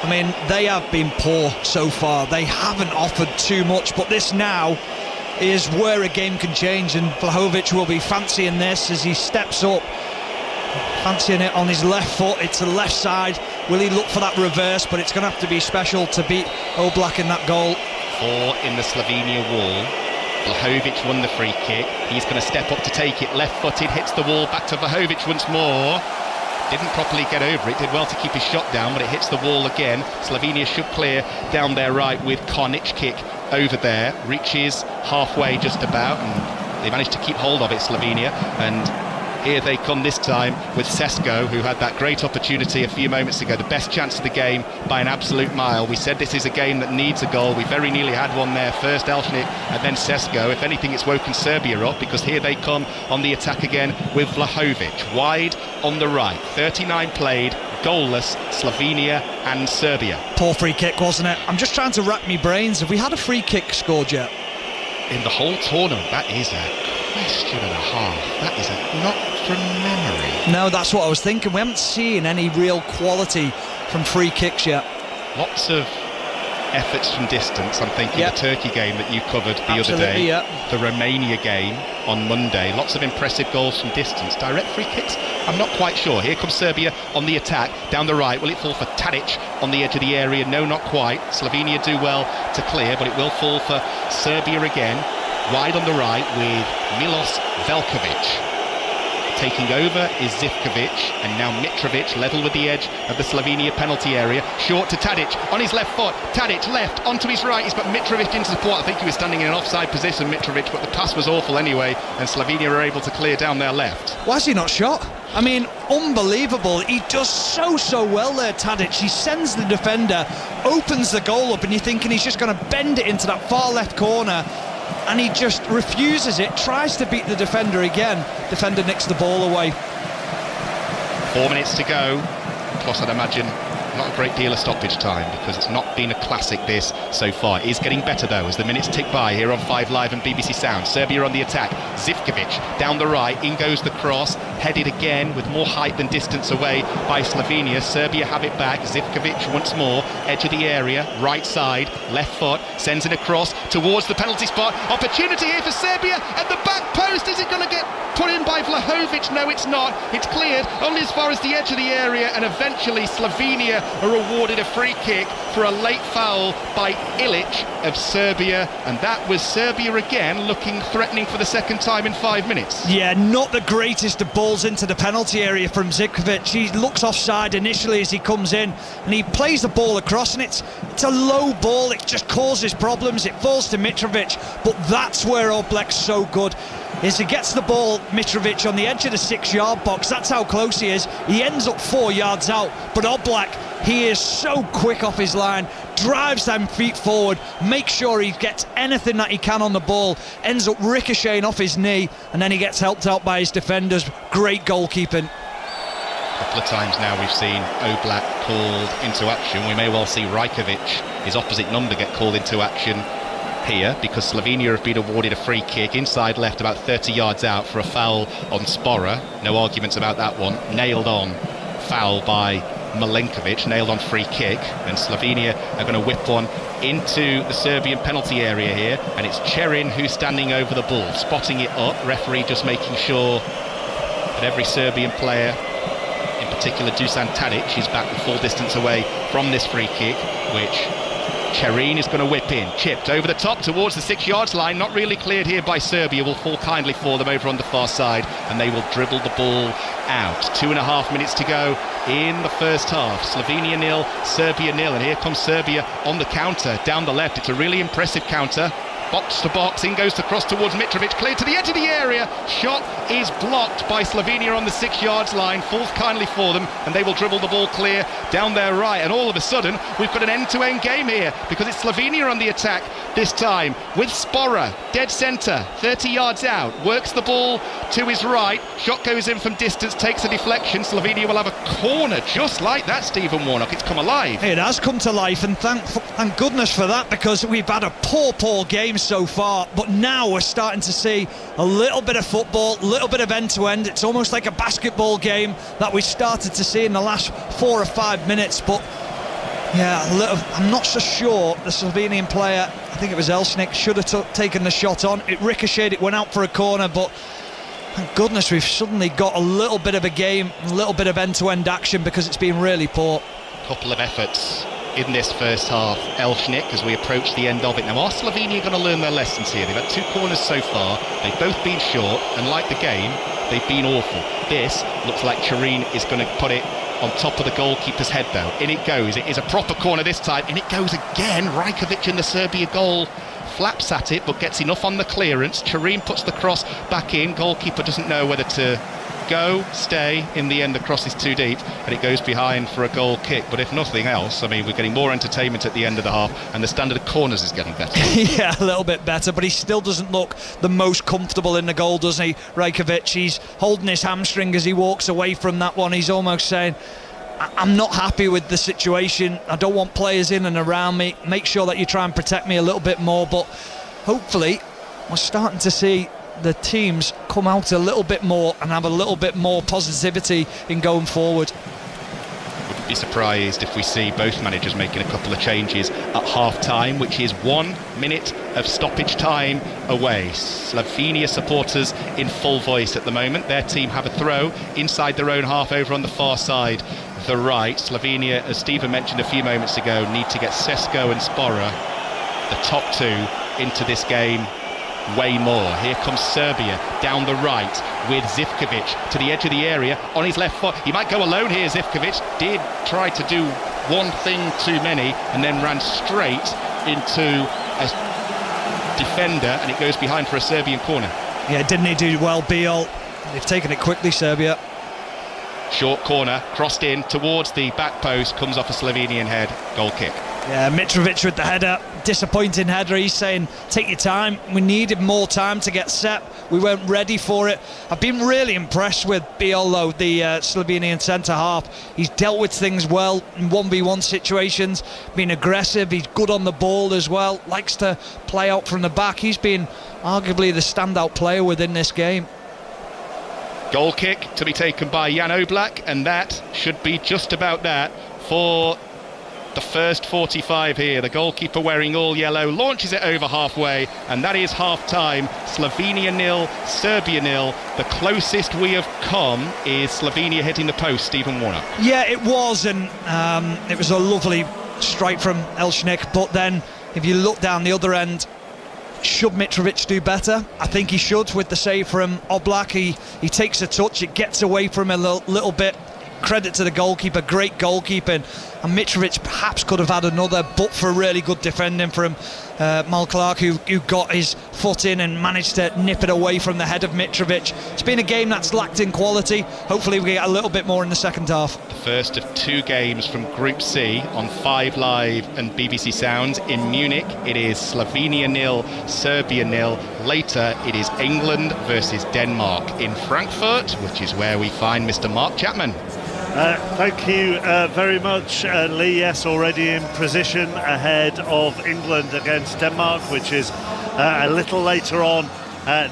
I mean, they have been poor so far. They haven't offered too much, but this now is where a game can change, and Vlahovic will be fancying this as he steps up. Fancying it on his left foot. It's the left side. Will he look for that reverse? But it's going to have to be special to beat Oblak in that goal. 4 in the Slovenia wall. Vlahovic won the free kick. He's going to step up to take it. Left-footed, hits the wall. Back to Vlahovic once more. Didn't properly get over it. Did well to keep his shot down, but it hits the wall again. Slovenia should clear down their right with Kornic kick over there. Reaches halfway just about, and they managed to keep hold of it, Slovenia. And Here they come this time with Sesko, who had that great opportunity a few moments ago, the best chance of the game by an absolute mile. We said this is a game that needs a goal. We very nearly had one there. First Elshnik and then Sesko. If anything, it's woken Serbia up, because here they come on the attack again with Vlahovic. Wide on the right. 39 played, goalless, Slovenia and Serbia. Poor free kick, wasn't it? I'm just trying to rack my brains. Have we had a free kick scored yet? In the whole tournament, that is a question and a half. That is not from memory. No, that's what I was thinking. We haven't seen any real quality from free kicks yet. Lots of efforts from distance. I'm thinking the Turkey game that you covered the other day, the Romania game on Monday. Lots of impressive goals from distance. Direct free kicks? I'm not quite sure. Here comes Serbia on the attack down the right. Will it fall for Tadic on the edge of the area? No, not quite. Slovenia do well to clear, but it will fall for Serbia again. Wide on the right with Milos Velkovic. Taking over is Zivkovic, and now Mitrovic level with the edge of the Slovenia penalty area. Short to Tadic on his left foot. Tadic left onto his right. He's got Mitrovic into support. I think he was standing in an offside position, Mitrovic, but the pass was awful anyway, and Slovenia were able to clear down their left. Why is he not shot? I mean, unbelievable. He does so well there, Tadic. He sends the defender, opens the goal up, and you're thinking he's just going to bend it into that far left corner, and he just refuses it, tries to beat the defender again. Defender nicks the ball away. 4 minutes to go. Plus, I'd imagine not a great deal of stoppage time, because it's not been a classic this so far. It is getting better though as the minutes tick by here on 5 Live and BBC Sound. Serbia on the attack. Zivkovic down the right. In goes the cross. Headed again with more height than distance away by Slovenia. Serbia have it back. Zivkovic once more. Edge of the area. Right side. Left foot. Sends it across towards the penalty spot. Opportunity here for Serbia at the back post. Is it going to get put in by Vlahovic? No, it's not. It's cleared only as far as the edge of the area, and eventually Slovenia are awarded a free kick for a late foul by Ilic of Serbia, and that was Serbia again looking threatening for the second time in 5 minutes. Yeah, not the greatest of balls into the penalty area from Zivkovic. He looks offside initially as he comes in, and he plays the ball across, and it's a low ball. It just causes problems. It falls to Mitrovic, but that's where Oblak's so good. Is he gets the ball, Mitrovic, on the edge of the 6-yard box. That's how close he is. He ends up 4 yards out, but Oblak, he is so quick off his line, drives them feet forward, makes sure he gets anything that he can on the ball, ends up ricocheting off his knee, and then he gets helped out by his defenders. Great goalkeeping. A couple of times now we've seen Oblak called into action. We may well see Rajkovic, his opposite number, get called into action here, because Slovenia have been awarded a free kick inside left about 30 yards out for a foul on Spora. No arguments about that one. Nailed on foul by Milenkovic, nailed on free kick, and Slovenia are going to whip one into the Serbian penalty area here, and it's Cherin who's standing over the ball, spotting it up. Referee just making sure that every Serbian player, in particular Dusan Tadic, is back the full distance away from this free kick, which Cherin is going to whip in. Chipped over the top towards the 6-yard line. Not really cleared here by Serbia. Will fall kindly for them over on the far side, and they will dribble the ball out. 2.5 minutes to go in the first half. Slovenia 0, Serbia 0, and here comes Serbia on the counter down the left. It's a really impressive counter. Box to box, in goes the cross towards Mitrovic, cleared to the edge of the area. Shot is blocked by Slovenia on the 6-yard line, falls kindly for them, and they will dribble the ball clear down their right. And all of a sudden, we've got an end-to-end game here, because it's Slovenia on the attack this time, with Spora, dead centre, 30 yards out, works the ball to his right, shot goes in from distance, takes a deflection. Slovenia will have a corner just like that, Stephen Warnock. It's come alive. It has come to life, and thank goodness for that, because we've had a poor game so far, but now we're starting to see a little bit of football, a little bit of end-to-end. It's almost like a basketball game that we started to see in the last 4 or 5 minutes. But yeah, I'm not so sure the Slovenian player, I think it was Elshnik, should have taken the shot on. It ricocheted, it went out for a corner, but thank goodness we've suddenly got a little bit of a game, a little bit of end-to-end action, because it's been really poor. Couple of efforts in this first half. Elshnik, as we approach the end of it now. Are Slovenia going to learn their lessons here? They've had 2 corners so far. They've both been short, and like the game, they've been awful. This looks like Cherin is going to put it on top of the goalkeeper's head though. In it goes. It is a proper corner this time, and it goes again. Rajkovic in the Serbia goal flaps at it, but gets enough on the clearance. Cherin puts the cross back in. Goalkeeper doesn't know whether to go, stay. In the end, the cross is too deep and it goes behind for a goal kick. But if nothing else, I mean, we're getting more entertainment at the end of the half, and the standard of corners is getting better. Yeah, a little bit better, but he still doesn't look the most comfortable in the goal, doesn't he, Rajkovic? He's holding his hamstring as he walks away from that one. He's almost saying, I'm not happy with the situation. I don't want players in and around me. Make sure that you try and protect me a little bit more. But hopefully we're starting to see the teams come out a little bit more and have a little bit more positivity in going forward. Wouldn't be surprised if we see both managers making a couple of changes at half-time, which is 1 minute of stoppage time away. Slovenia supporters in full voice at the moment. Their team have a throw inside their own half over on the far side, the right. Slovenia, as Stephen mentioned a few moments ago, need to get Sesko and Spora, the top two, into this game way more. Here comes Serbia down the right with Zivkovic to the edge of the area on his left foot. He might go alone here. Zivkovic did try to do one thing too many and then ran straight into a defender, and it goes behind for a Serbian corner. Yeah, didn't he do well, Biel? They've taken it quickly, Serbia. Short corner, crossed in towards the back post, comes off a Slovenian head, goal kick. Yeah, Mitrovic with the header, disappointing header. He's saying, take your time. We needed more time to get set. We weren't ready for it. I've been really impressed with Biel, though, the Slovenian centre-half. He's dealt with things well in 1v1 situations, been aggressive. He's good on the ball as well, likes to play out from the back. He's been arguably the standout player within this game. Goal kick to be taken by Jan Oblak, and that should be just about that for the first 45 here. The goalkeeper, wearing all yellow, launches it over halfway, and that is half-time. Slovenia 0, Serbia 0. The closest we have come is Slovenia hitting the post, Stephen Warnock. Yeah, it was, and it was a lovely strike from Elshnik, but then if you look down the other end, should Mitrovic do better? I think he should, with the save from Oblak. He takes a touch, it gets away from him a little bit. Credit to the goalkeeper, great goalkeeping, and Mitrovic perhaps could have had another, but for really good defending from Mal Clark, who got his foot in and managed to nip it away from the head of Mitrovic. It's been a game that's lacked in quality. Hopefully we get a little bit more in the second half. The first of two games from Group C on 5 Live and BBC Sounds. In Munich it is Slovenia 0, Serbia 0. Later it is England versus Denmark in Frankfurt, which is where we find Mr. Mark Chapman. Thank you very much, Lee. Yes, already in position ahead of England against Denmark, which is a little later on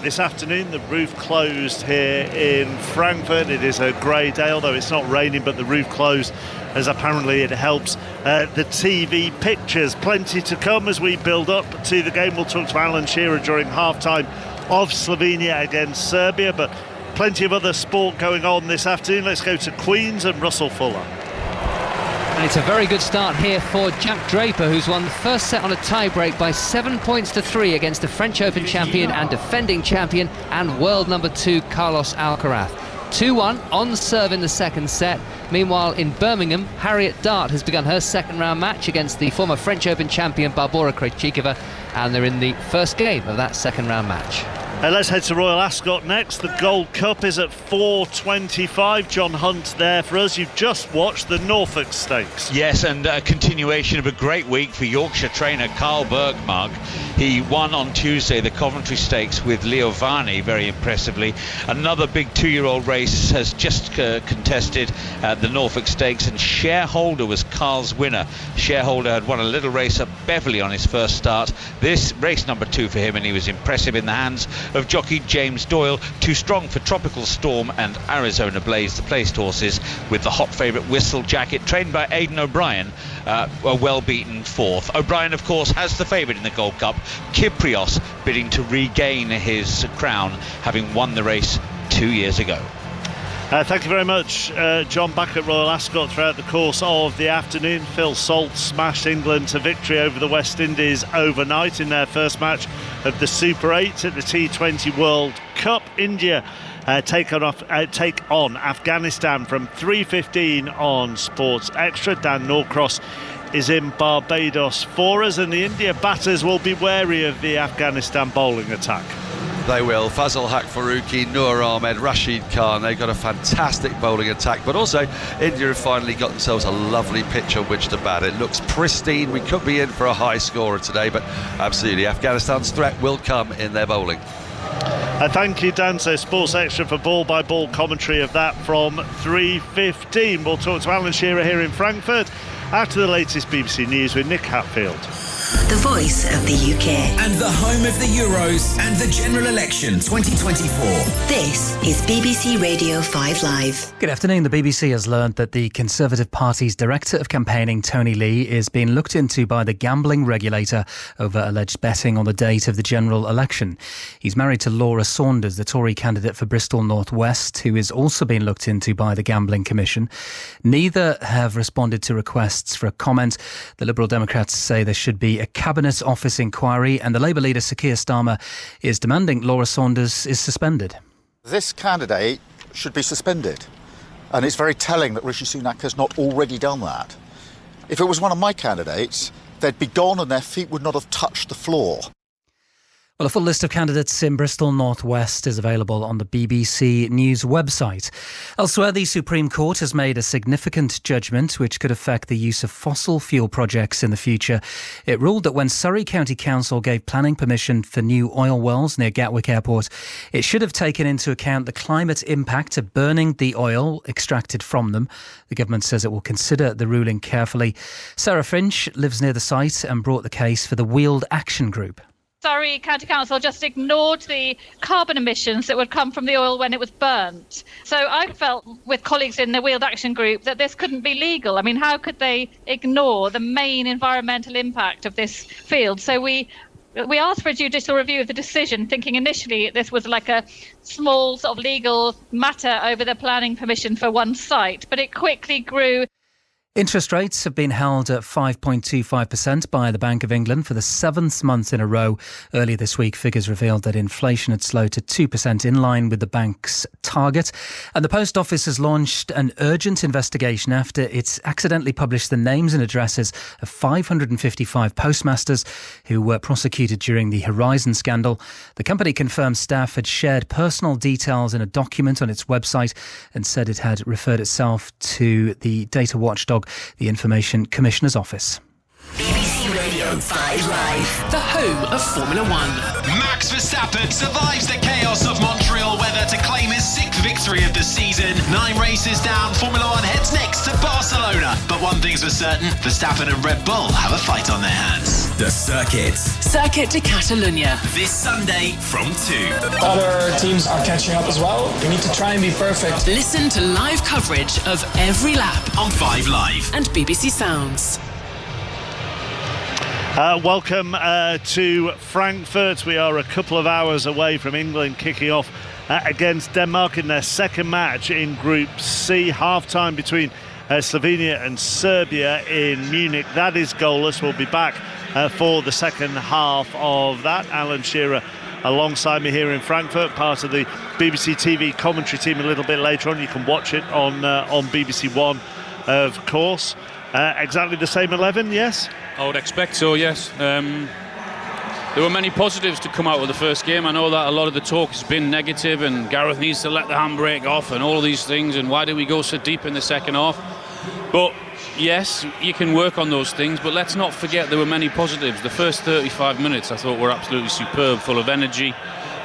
this afternoon. The roof closed here in Frankfurt. It is a grey day, although it's not raining, but the roof closed as apparently it helps the TV pictures. Plenty to come as we build up to the game. We'll talk to Alan Shearer during half-time of Slovenia against Serbia, but plenty of other sport going on this afternoon. Let's go to Queens and Russell Fuller. And it's a very good start here for Jack Draper, who's won the first set on a tie-break by 7 points to 3 against the French Open champion and defending champion and world number 2 Carlos Alcaraz. 2-1 on serve in the second set. Meanwhile, in Birmingham, Harriet Dart has begun her second round match against the former French Open champion Barbora Krejcikova, and they're in the first game of that second round match. Let's head to Royal Ascot next. The Gold Cup is at 4:25. John Hunt there for us. You've just watched the Norfolk Stakes. Yes, and a continuation of a great week for Yorkshire trainer Carl Bergmark. He won on Tuesday the Coventry Stakes with Leo Varney very impressively. Another big 2-year-old race has just contested the Norfolk Stakes, and Shareholder was Carl's winner. Shareholder had won a little race at Beverley on his first start. This race number 2 for him, and he was impressive in the hands of jockey James Doyle. Too strong for Tropical Storm and Arizona Blaze, the placed horses, with the hot favourite Whistle Jacket, trained by Aidan O'Brien, a well-beaten fourth. O'Brien, of course, has the favourite in the Gold Cup, Kyprios, bidding to regain his crown, having won the race 2 years ago. Thank you very much, John. Back at Royal Ascot throughout the course of the afternoon. Phil Salt smashed England to victory over the West Indies overnight in their first match of the Super 8 at the T20 World Cup. India take on Afghanistan from 3:15 on Sports Extra. Dan Norcross is in Barbados for us, and the India batters will be wary of the Afghanistan bowling attack. They will. Fazal Haq Faruqi, Noor Ahmed, Rashid Khan, they've got a fantastic bowling attack, but also India have finally got themselves a lovely pitch on which to bat. It looks pristine. We could be in for a high scorer today, but absolutely Afghanistan's threat will come in their bowling. Thank you, Dan. So Sports Extra for ball-by-ball commentary of that from 3:15. We'll talk to Alan Shearer here in Frankfurt after the latest BBC News with Nick Hatfield. The voice of the UK. And the home of the Euros and the general election 2024. This is BBC Radio 5 Live. Good afternoon. The BBC has learned that the Conservative Party's Director of Campaigning, Tony Lee, is being looked into by the gambling regulator over alleged betting on the date of the general election. He's married to Laura Saunders, the Tory candidate for Bristol North West, who is also being looked into by the Gambling Commission. Neither have responded to requests for a comment. The Liberal Democrats say there should be a Cabinet Office inquiry, and the Labour leader Sir Keir Starmer is demanding Laura Saunders is suspended. This candidate should be suspended, and it's very telling that Rishi Sunak has not already done that. If it was one of my candidates, they'd be gone and their feet would not have touched the floor. Well, a full list of candidates in Bristol North West is available on the BBC News website. Elsewhere, the Supreme Court has made a significant judgment which could affect the use of fossil fuel projects in the future. It ruled that when Surrey County Council gave planning permission for new oil wells near Gatwick Airport, it should have taken into account the climate impact of burning the oil extracted from them. The government says it will consider the ruling carefully. Sarah Finch lives near the site and brought the case for the Weald Action Group. Surrey County Council just ignored the carbon emissions that would come from the oil when it was burnt. So I felt with colleagues in the Weald Action Group that this couldn't be legal. I mean, how could they ignore the main environmental impact of this field? So we asked for a judicial review of the decision, thinking initially this was like a small sort of legal matter over the planning permission for one site, but it quickly grew. Interest rates have been held at 5.25% by the Bank of England for the seventh month in a row. Earlier this week, figures revealed that inflation had slowed to 2%, in line with the bank's target. And the Post Office has launched an urgent investigation after it's accidentally published the names and addresses of 555 postmasters who were prosecuted during the Horizon scandal. The company confirmed staff had shared personal details in a document on its website and said it had referred itself to the data watchdog, the Information Commissioner's Office. BBC Radio 5 Live. The home of Formula One. Max Verstappen survives the chaos of Montreal weather to claim his 6th victory of the season. 9 races down, Formula One heads next to Barcelona. But one thing's for certain, Verstappen and Red Bull have a fight on their hands. The Circuit. Circuit de Catalunya. This Sunday from 2. Other teams are catching up as well. We need to try and be perfect. Listen to live coverage of every lap on 5 Live and BBC Sounds. Welcome to Frankfurt. We are a couple of hours away from England kicking off against Denmark in their second match in Group C. Half-time between Slovenia and Serbia in Munich. That is goalless. We'll be back for the second half of that. Alan Shearer alongside me here in Frankfurt, part of the BBC TV commentary team a little bit later on. You can watch it on BBC One, of course. Exactly the same 11, yes? I would expect so, yes. There were many positives to come out of the first game. I know that a lot of the talk has been negative and Gareth needs to let the handbrake off and all of these things, and why did we go so deep in the second half? But yes, you can work on those things, but let's not forget there were many positives. The first 35 minutes I thought were absolutely superb, full of energy,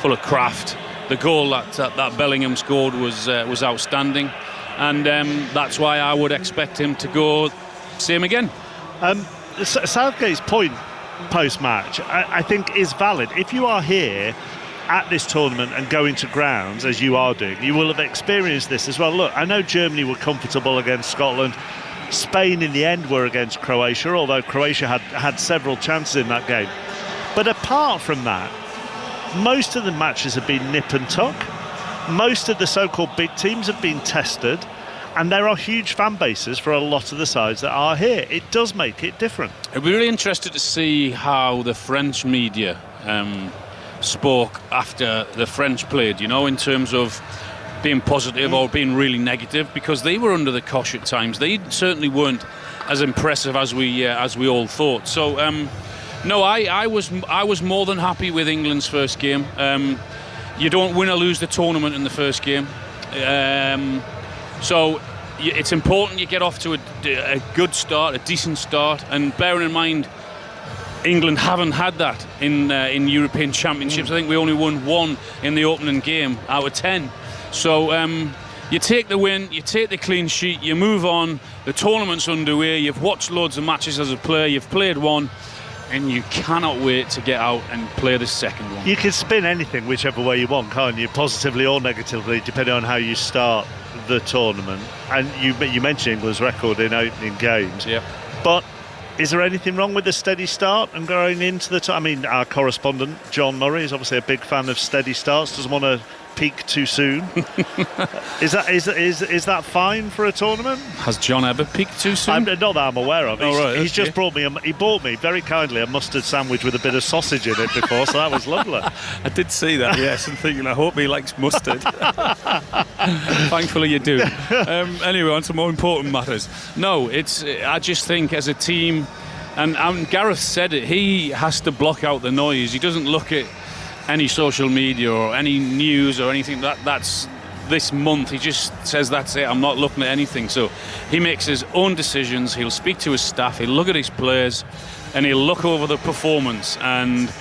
full of craft. The goal that Bellingham scored was outstanding, and that's why I would expect him to go same again. Southgate's point post-match, I think, is valid. If you are here at this tournament and going to grounds, as you are doing, you will have experienced this as well. Look, I know Germany were comfortable against Scotland. Spain, in the end, were against Croatia, although Croatia had several chances in that game. But apart from that, most of the matches have been nip and tuck. Most of the so-called big teams have been tested. And there are huge fan bases for a lot of the sides that are here. It does make it different. I'd be really interested to see how the French media spoke after the French played, you know, in terms of being positive or being really negative, because they were under the cosh at times. They certainly weren't as impressive as we all thought. So, no, I was more than happy with England's first game. you don't win or lose the tournament in the first game. So it's important you get off to a good start, a decent start, and bearing in mind England haven't had that in European Championships. I think we only won 1 in the opening game out of 10. So you take the win, you take the clean sheet, you move on, the tournament's underway, you've watched loads of matches as a player, you've played one, and you cannot wait to get out and play the second one. You can spin anything whichever way you want, can't you? Positively or negatively, depending on how you start the tournament. And you mentioned England's record in opening games. Yeah. But is there anything wrong with the steady start and going into the I mean, our correspondent, John Murray, is obviously a big fan of steady starts, doesn't want to peak too soon. Is that fine for a tournament? Has John ever peaked too soon? Not that I'm aware of. He's just okay. he bought me very kindly a mustard sandwich with a bit of sausage in it before, so that was lovely. I did see that, yes, and thinking, I hope he likes mustard. Thankfully you do. Anyway, on to more important matters. No, I just think as a team, and Gareth said it, he has to block out the noise. He doesn't look at any social media or any news or anything that's this month. He just says, that's it, I'm not looking at anything. So he makes his own decisions. He'll speak to his staff, he'll look at his players, and he'll look over the performance, and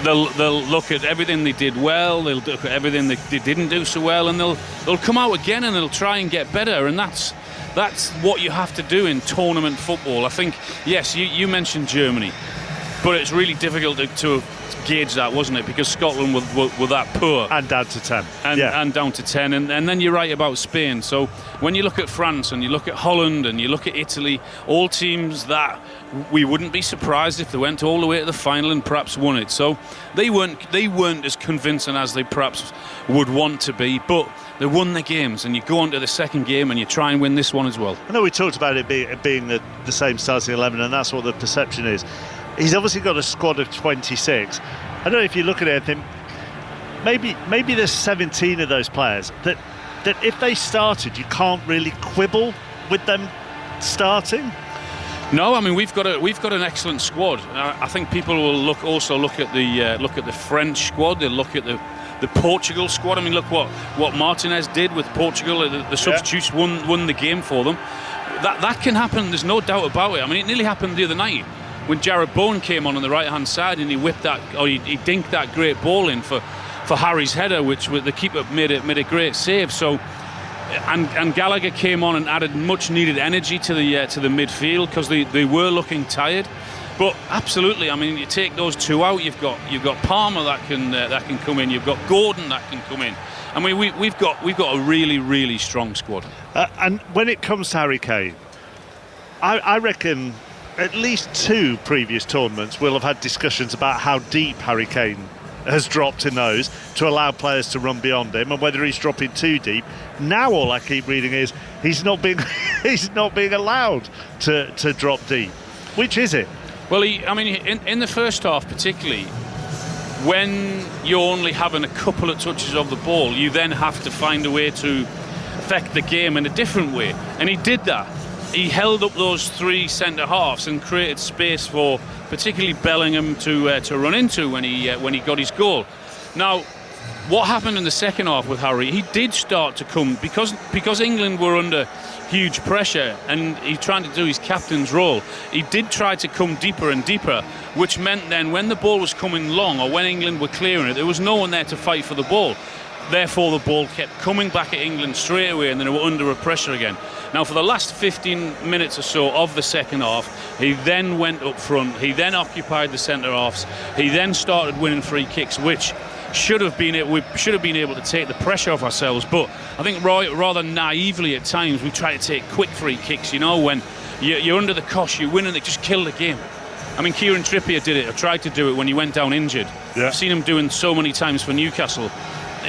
they'll look at everything they did well, they'll look at everything they didn't do so well, and they'll come out again and they'll try and get better. And that's what you have to do in tournament football. I think, yes, you mentioned Germany, but it's really difficult to gauge that, wasn't it? Because Scotland were that poor. And down to 10. And down to 10. And then you're right about Spain. So when you look at France and you look at Holland and you look at Italy, all teams that we wouldn't be surprised if they went all the way to the final and perhaps won it. So they weren't as convincing as they perhaps would want to be, but they won the games, and you go on to the second game and you try and win this one as well. I know we talked about it being the same starting 11, and that's what the perception is. He's obviously got a squad of 26. I don't know if you look at it and think maybe there's 17 of those players that if they started, you can't really quibble with them starting. No, I mean we've got an excellent squad. I think people will also look at the French squad. They'll look at the Portugal squad. I mean, look what Martinez did with Portugal. The substitutes won the game for them. That can happen. There's no doubt about it. I mean, it nearly happened the other night when Jared Bowen came on the right-hand side and he whipped that, or he dinked that great ball in for Harry's header, which the keeper made a great save. So, and Gallagher came on and added much-needed energy to the midfield because they were looking tired. But absolutely, I mean, you take those two out, you've got Palmer that can come in, you've got Gordon that can come in. I mean, we've got a really, really strong squad. And when it comes to Harry Kane, I reckon at least 2 previous tournaments we'll have had discussions about how deep Harry Kane has dropped in those to allow players to run beyond him, and whether he's dropping too deep. Now all I keep reading is he's not being allowed to drop deep. Which is it? Well, in the first half particularly, when you're only having a couple of touches of the ball, you then have to find a way to affect the game in a different way, and he did that. He held up those 3 centre halves and created space for particularly Bellingham to run into when he got his goal. Now, what happened in the second half with Harry? He did start to come because England were under huge pressure and he's trying to do his captain's role. He did try to come deeper and deeper, which meant then when the ball was coming long or when England were clearing it, there was no one there to fight for the ball. Therefore, the ball kept coming back at England straight away, and then they were under a pressure again. Now, for the last 15 minutes or so of the second half, he then went up front. He then occupied the centre halves. He then started winning free kicks, which should have been able to take the pressure off ourselves. But I think rather naively at times we try to take quick free kicks. You know, when you're under the cosh, you win and they just kill the game. I mean, Kieran Trippier did it, or tried to do it when he went down injured. Yeah. I've seen him doing so many times for Newcastle.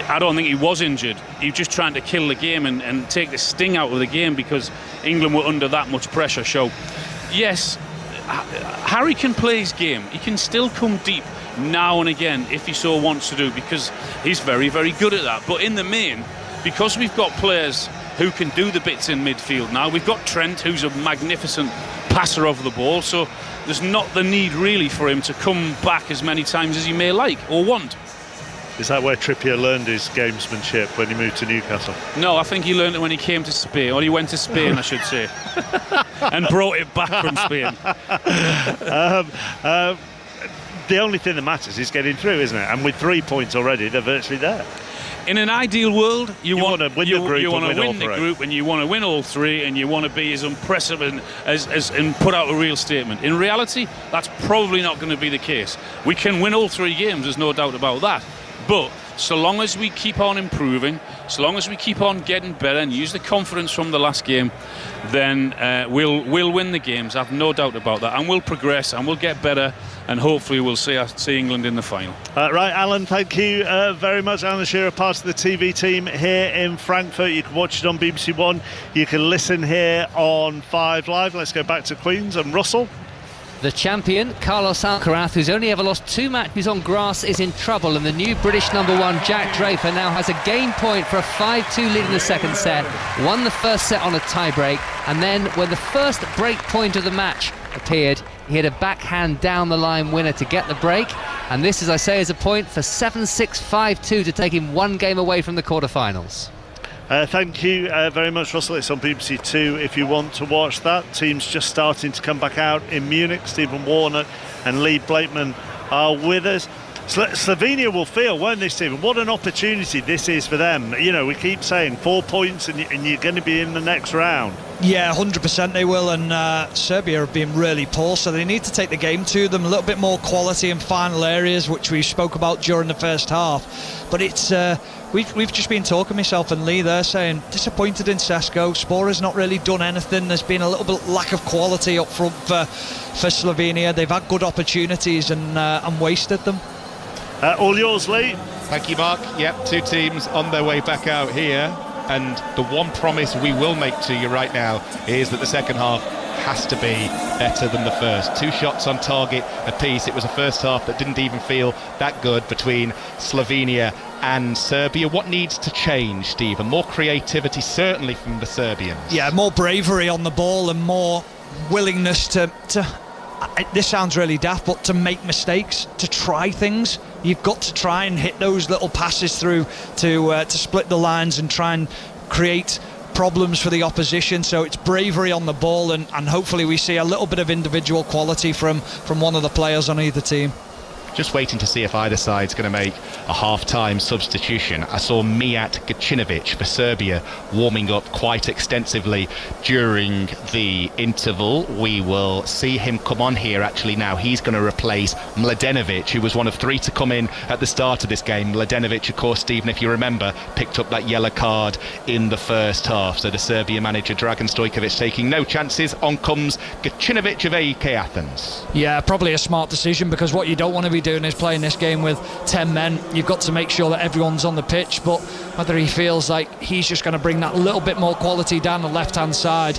I don't think he was injured. He was just trying to kill the game and take the sting out of the game because England were under that much pressure. So, yes, Harry can play his game. He can still come deep now and again if he so wants to do, because he's very, very good at that. But in the main, because we've got players who can do the bits in midfield now, we've got Trent, who's a magnificent passer of the ball, so there's not the need really for him to come back as many times as he may like or want. Is that where Trippier learned his gamesmanship when he moved to Newcastle? No, I think he learned it when he came to Spain, or he went to Spain, I should say, and brought it back from Spain. The only thing that matters is getting through, isn't it? And with 3 points already, they're virtually there. In an ideal world, you want to win the group, you want to win the group, and you want to win all three, and you want to be as impressive and put out a real statement. In reality, that's probably not going to be the case. We can win all 3 games, there's no doubt about that. But so long as we keep on improving, so long as we keep on getting better and use the confidence from the last game, then we'll win the games. I've no doubt about that, and we'll progress and we'll get better, and hopefully we'll see England in the final. Right, Alan, thank you very much. Alan Shearer, part of the TV team here in Frankfurt. You can watch it on BBC One. You can listen here on 5 Live. Let's go back to Queens and Russell. The champion, Carlos Alcaraz, who's only ever lost 2 matches on grass, is in trouble, and the new British number 1, Jack Draper, now has a game point for a 5-2 lead in the second set, won the first set on a tie-break, and then when the first break point of the match appeared, he hit a backhand down the line winner to get the break, and this, as I say, is a point for 7-6, 5-2 to take him 1 game away from the quarterfinals. Thank you very much, Russell. It's on BBC Two if you want to watch that. Teams just starting to come back out in Munich. Stephen Warnock and Lee Blakeman are with us. Slovenia will feel, won't they, Stephen? What an opportunity this is for them. You know, we keep saying 4 points and you're going to be in the next round. Yeah, 100% they will, and Serbia have been really poor, so they need to take the game to them. A little bit more quality in final areas, which we spoke about during the first half. But it's we've just been talking, myself and Lee there, saying disappointed in Sesko. Spora's not really done anything. There's been a little bit lack of quality up front for Slovenia. They've had good opportunities and wasted them. All yours, Lee. Thank you, Mark. Yep, 2 teams on their way back out here. And the one promise we will make to you right now is that the second half has to be better than the first. 2 shots on target apiece. It was a first half that didn't even feel that good between Slovenia and Serbia. What needs to change, Stephen? More creativity, certainly from the Serbians. Yeah, more bravery on the ball and more willingness to this sounds really daft, but to make mistakes, to try things. You've got to try and hit those little passes through to split the lines and try and create problems for the opposition. So it's bravery on the ball, and hopefully we see a little bit of individual quality from one of the players on either team. Just waiting to see if either side's going to make a half-time substitution. I saw Mijat Gacinovic for Serbia warming up quite extensively during the interval. We will see him come on here actually now. He's going to replace Mladenovic, who was one of 3 to come in at the start of this game. Mladenovic, of course, Stephen, if you remember, picked up that yellow card in the first half. So the Serbia manager, Dragan Stojkovic, taking no chances. On comes Gacinovic of AEK Athens. Yeah, probably a smart decision, because what you don't want to be doing is playing this game with 10 men. You've got to make sure that everyone's on the pitch, but whether he feels like he's just going to bring that little bit more quality down the left-hand side,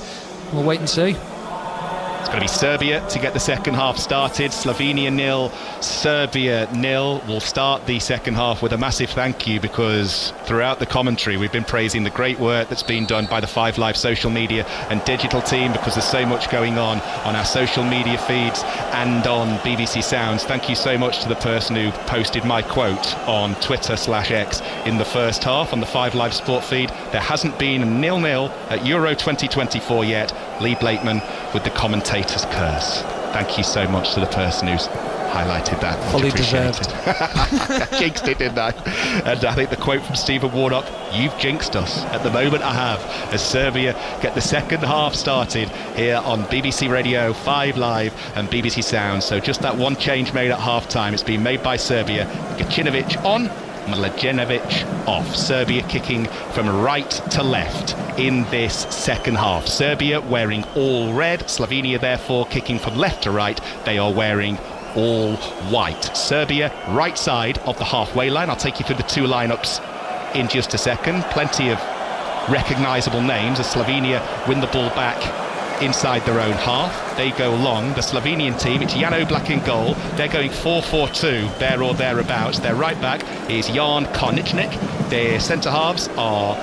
we'll wait and see. It's going to be Serbia to get the second half started. Slovenia 0, Serbia 0. We'll start the second half with a massive thank you, because throughout the commentary we've been praising the great work that's been done by the 5 Live social media and digital team, because there's so much going on our social media feeds and on BBC Sounds. Thank you so much to the person who posted my quote on Twitter/X in the first half on the 5 Live sport feed. There hasn't been a 0-0 at Euro 2024 yet. Lee Blakeman with the commentator's curse. Thank you so much to the person who's highlighted that. Fully deserved. I jinxed it, didn't I? And I think the quote from Stephen Warnock, "You've jinxed us." At the moment I have, as Serbia get the second half started here on BBC Radio 5 Live and BBC Sounds. So just that one change made at half time. It's been made by Serbia. Gacinovic on, Mladenovic off. Serbia kicking from right to left in this second half. Serbia wearing all red. Slovenia therefore kicking from left to right. They are wearing all white. Serbia right side of the halfway line. I'll take you through the 2 lineups in just a second. Plenty of recognisable names as Slovenia win the ball back inside their own half. They go long. The Slovenian team, it's Jan Oblak in goal. They're going 4-4-2 there or thereabouts. Their right back is Jan Karničnik. Their centre halves are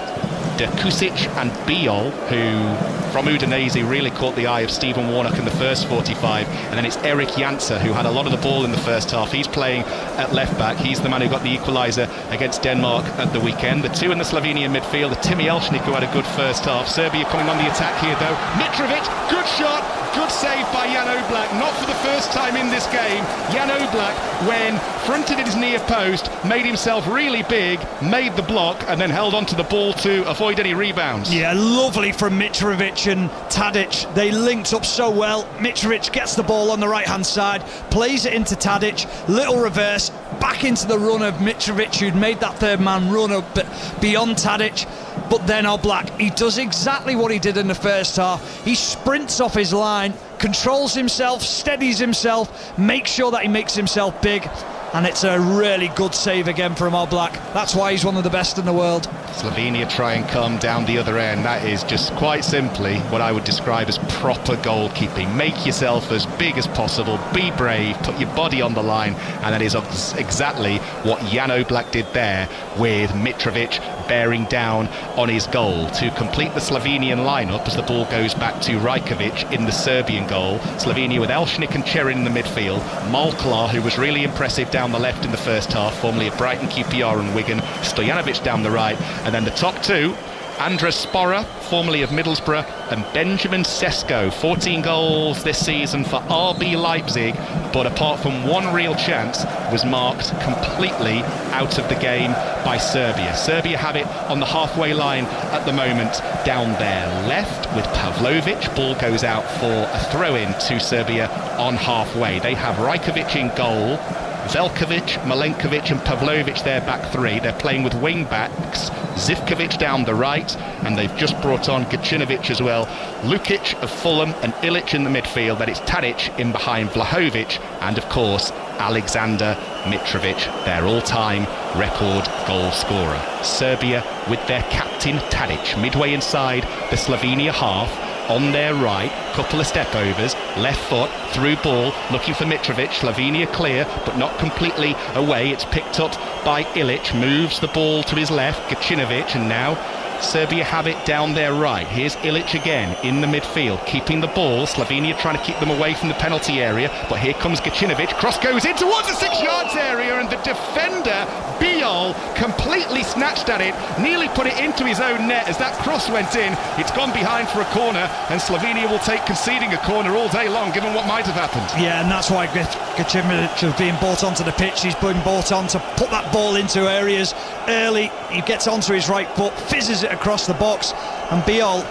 Kusic and Biol, who from Udinese really caught the eye of Stephen Warnock in the first 45, and then it's Erik Janser, who had a lot of the ball in the first half. He's playing at left back. He's the man who got the equaliser against Denmark at the weekend. The two in the Slovenian midfield, the Timi Elshnik, who had a good first half. Serbia coming on the attack here though. Mitrovic, good shot, good save by Jan Oblak. Not for the first time in this game. Jan Oblak, when fronted at his near post, made himself really big, made the block, and then held onto the ball to avoid any rebounds. Yeah, lovely from Mitrovic and Tadic. They linked up so well. Mitrovic gets the ball on the right hand side, plays it into Tadic, little reverse, back into the run of Mitrovic, who'd made that third man run up beyond Tadic. But then Oblak, he does exactly what he did in the first half. He sprints off his line, controls himself, steadies himself, makes sure that he makes himself big, and it's a really good save again from Oblak. That's why he's one of the best in the world. Slovenia try and come down the other end. That is just quite simply what I would describe as proper goalkeeping. Make yourself as big as possible, be brave, put your body on the line, and that is exactly what Jan Oblak did there, with Mitrovic bearing down on his goal to complete the Slovenian lineup as the ball goes back to Rajkovic in the Serbian goal. Slovenia with Elshnik and Cherin in the midfield, Malklar, who was really impressive down the left in the first half, formerly at Brighton, QPR and Wigan, Stojanovic down the right, and then the top two, Andres Spora, formerly of Middlesbrough, and Benjamin Sesko. 14 goals this season for RB Leipzig, but apart from one real chance, was marked completely out of the game by Serbia. Serbia have it on the halfway line at the moment, down their left with Pavlovic. Ball goes out for a throw-in to Serbia on halfway. They have Rajkovic in goal, Velkovic, Milenkovic and Pavlovic, their back three. They're playing with wing backs, Zivkovic down the right, and they've just brought on Gacinovic as well. Lukic of Fulham and Ilic in the midfield. That is Tadic in behind Vlahovic, and of course Alexander Mitrovic, their all-time record goal scorer. Serbia with their captain Tadic midway inside the Slovenia half. On their right, couple of step overs, left foot, through ball, looking for Mitrovic. Slovenia clear, but not completely away. It's picked up by Ilic, moves the ball to his left, Gacinovic, and now Serbia have it down their right. Here's Ilic again in the midfield, keeping the ball. Slovenia trying to keep them away from the penalty area, but here comes Gacinovic. Cross goes in towards the 6 yards area, and the defender Biol completely snatched at it, nearly put it into his own net as that cross went in. It's gone behind for a corner, and Slovenia will take conceding a corner all day long, given what might have happened. Yeah, and that's why Gacinovic is being brought onto the pitch. He's been brought on to put that ball into areas early. He gets onto his right foot, fizzes it across the box, and Biol,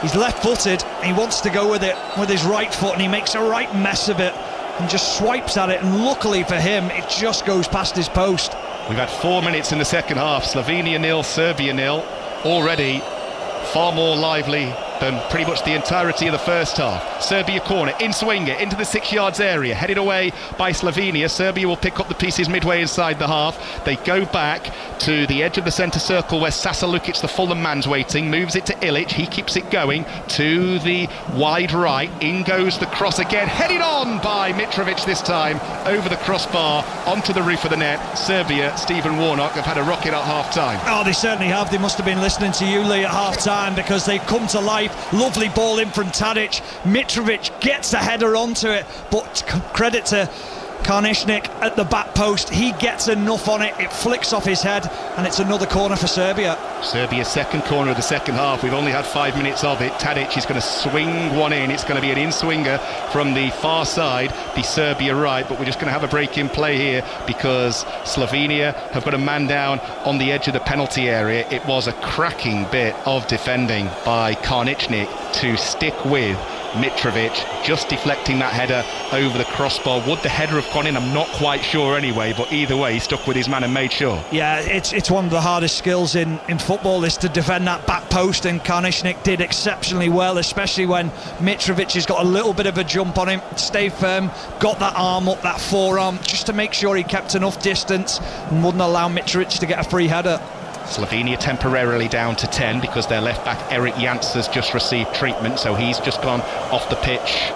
he's left-footed, he wants to go with it with his right foot, and he makes a right mess of it and just swipes at it, and luckily for him it just goes past his post. We've had 4 minutes in the second half. Slovenia 0, Serbia 0. Already far more lively than pretty much the entirety of the first half. Serbia corner, in swinger, into the 6 yards area, headed away by Slovenia. Serbia will pick up the pieces midway inside the half. They go back to the edge of the centre circle where Sasa Lukic, the Fulham man's waiting, moves it to Ilic. He keeps it going to the wide right. In goes the cross again, headed on by Mitrovic this time, over the crossbar, onto the roof of the net. Serbia, Stephen Warnock, have had a rocket at half-time. Oh, they certainly have. They must have been listening to you, Lee, at half-time, because they've come to life. Lovely ball in from Tadic. Mitrovic gets the header onto it, but credit to Karnishnik at the back post. He gets enough on it, it flicks off his head, and it's another corner for Serbia. Serbia's second corner of the second half. We've only had 5 minutes of it. Tadic is going to swing one in. It's going to be an in-swinger from the far side, the Serbia right, but we're just going to have a break in play here because Slovenia have got a man down on the edge of the penalty area. It was a cracking bit of defending by Karnishnik to stick with Mitrovic, just deflecting that header over the crossbar. Would the header have gone in? I'm not quite sure anyway, but either way he stuck with his man and made sure. Yeah, it's one of the hardest skills in football, is to defend that back post, and Karnishnik did exceptionally well, especially when Mitrovic has got a little bit of a jump on him. Stayed firm, got that arm up, that forearm, just to make sure he kept enough distance and wouldn't allow Mitrovic to get a free header. Slovenia temporarily down to 10 because their left back Erik Janser's just received treatment, so he's just gone off the pitch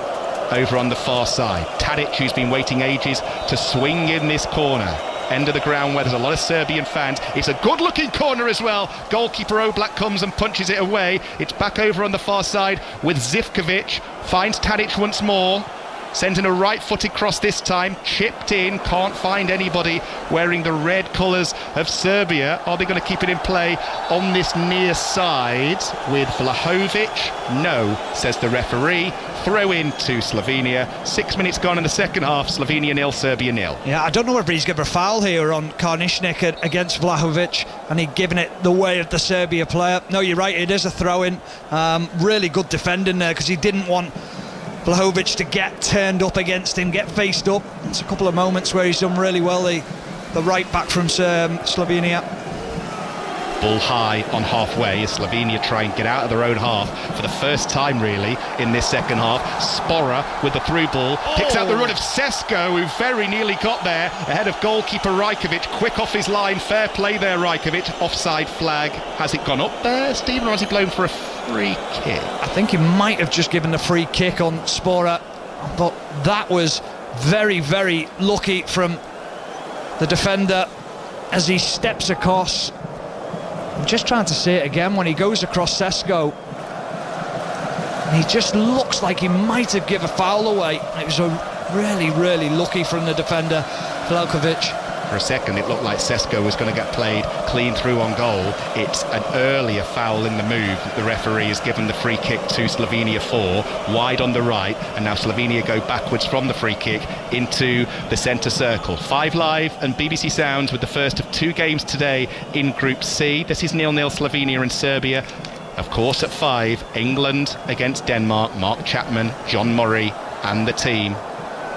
over on the far side. Tadic, who's been waiting ages to swing in this corner. end of the ground where there's a lot of Serbian fans. It's a good looking corner as well. Goalkeeper Oblak comes and punches it away. It's back over on the far side with Zivkovic, finds Tadic once more, sends in a right-footed cross this time, chipped in, can't find anybody wearing the red colours of Serbia. Are they going to keep it in play on this near side with Vlahovic? No, says the referee. Throw in to Slovenia. 6 minutes gone in the second half. Slovenia 0, Serbia 0. Yeah, I don't know whether he's given a foul here on Karnišnik against Vlahovic and he's given it the way of the Serbia player. No, you're right, it is a throw-in. Really good defending there because he didn't want Vlahovic to get turned up against him, get faced up. It's a couple of moments where he's done really well, the right back from Slovenia. Ball high on halfway as Slovenia try and get out of their own half for the first time really in this second half. Spora with the through ball, picks out the run of Sesko, who very nearly got there ahead of goalkeeper Rajkovic. Quick off his line, fair play there Rajkovic. Offside flag. Has it gone up there, Stephen, or has he blown for a free kick? I think he might have just given the free kick on Spora, but that was very, very lucky from the defender as he steps across. I'm just trying to see it again when he goes across Sesko. And he just looks like he might have given a foul away. It was really, really lucky from the defender, Vlahovic. For a second it looked like Sesko was going to get played clean through on goal. It's an earlier foul in the move. The referee has given the free kick to Slovenia for, wide on the right, and now Slovenia go backwards from the free kick into the centre circle. 5 Live and BBC Sounds with the first of 2 games today in Group C. This is 0-0 Slovenia and Serbia. Of course at 5, England against Denmark, Mark Chapman, John Murray and the team.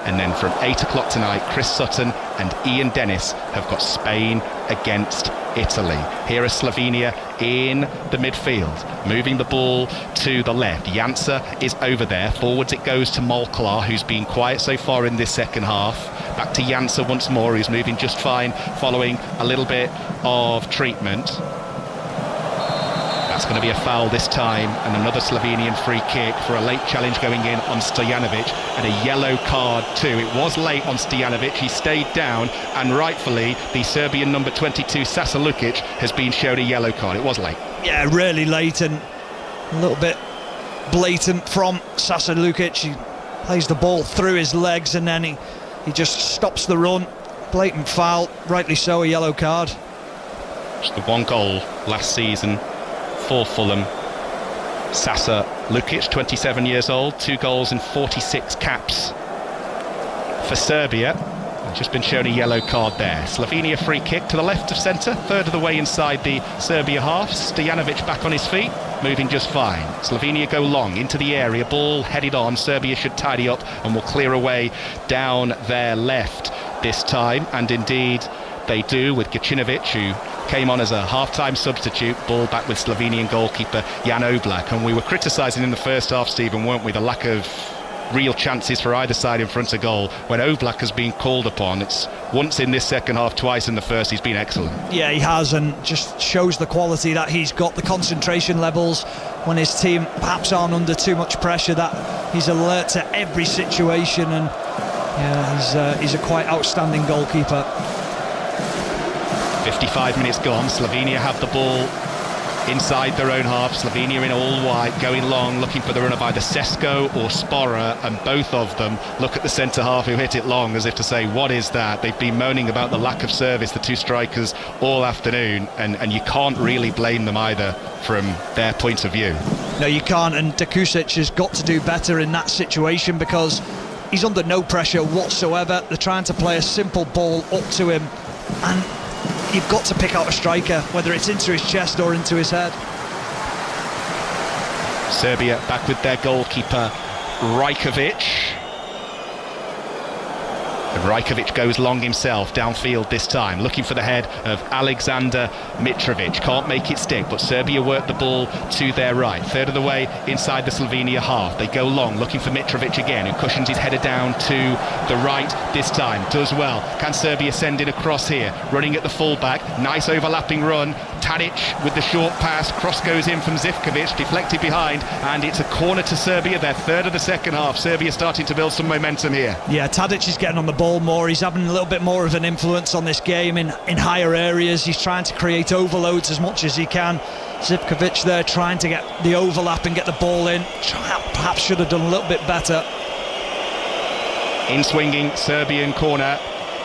And then from 8 o'clock tonight, Chris Sutton and Ian Dennis have got Spain against Italy. Here is Slovenia in the midfield, moving the ball to the left. Jansa is over there. Forwards it goes to Molklar, who's been quiet so far in this second half. Back to Jansa once more, who's moving just fine, following a little bit of treatment. That's going to be a foul this time, and another Slovenian free kick for a late challenge going in on Stojanovic, and a yellow card too. It was late on Stojanovic, he stayed down, and rightfully the Serbian number 22 Sasa Lukic has been shown a yellow card. It was late. Yeah, really late and a little bit blatant from Sasa Lukic. He plays the ball through his legs and then he just stops the run. Blatant foul, rightly so, a yellow card. Just the 1 goal last season for Fulham. Sasa Lukic, 27 years old, 2 goals and 46 caps for Serbia. Just been shown a yellow card there. Slovenia free kick to the left of centre, third of the way inside the Serbia half. Stojanovic back on his feet, moving just fine. Slovenia go long into the area, ball headed on. Serbia should tidy up and will clear away down their left this time, and indeed they do, with Gacinovic, who came on as a half-time substitute. Ball back with Slovenian goalkeeper Jan Oblak, and we were criticising in the first half, Stephen, weren't we, the lack of real chances for either side in front of goal. When Oblak has been called upon, it's once in this second half, twice in the first. He's been excellent. Yeah, he has, and just shows the quality that he's got, the concentration levels when his team perhaps aren't under too much pressure, that he's alert to every situation, and yeah, he's a quite outstanding goalkeeper. 55 minutes gone. Slovenia have the ball inside their own half. Slovenia in all white, going long, looking for the runner by the Sesko or Spora, and both of them look at the centre half who hit it long as if to say, what is that? They've been moaning about the lack of service, the 2 strikers, all afternoon, and you can't really blame them either from their point of view. No, you can't, and Dakusic has got to do better in that situation because he's under no pressure whatsoever. They're trying to play a simple ball up to him, and you've got to pick out a striker, whether it's into his chest or into his head. Serbia back with their goalkeeper Rajkovic. And Rajkovic goes long himself, downfield this time, looking for the head of Aleksandar Mitrovic. Can't make it stick, but Serbia work the ball to their right. Third of the way inside the Slovenia half. They go long, looking for Mitrovic again, who cushions his header down to the right this time. Does well. Can Serbia send it across here? Running at the fullback. Nice overlapping run. Tadic with the short pass. Cross goes in from Zivkovic, deflected behind, and it's a corner to Serbia. Their third of the second half. Serbia starting to build some momentum here. Yeah, Tadic is getting on the ball ball more. He's having a little bit more of an influence on this game in higher areas. He's trying to create overloads as much as he can. Zivkovic there trying to get the overlap and get the ball in. Perhaps should have done a little bit better. In swinging Serbian corner.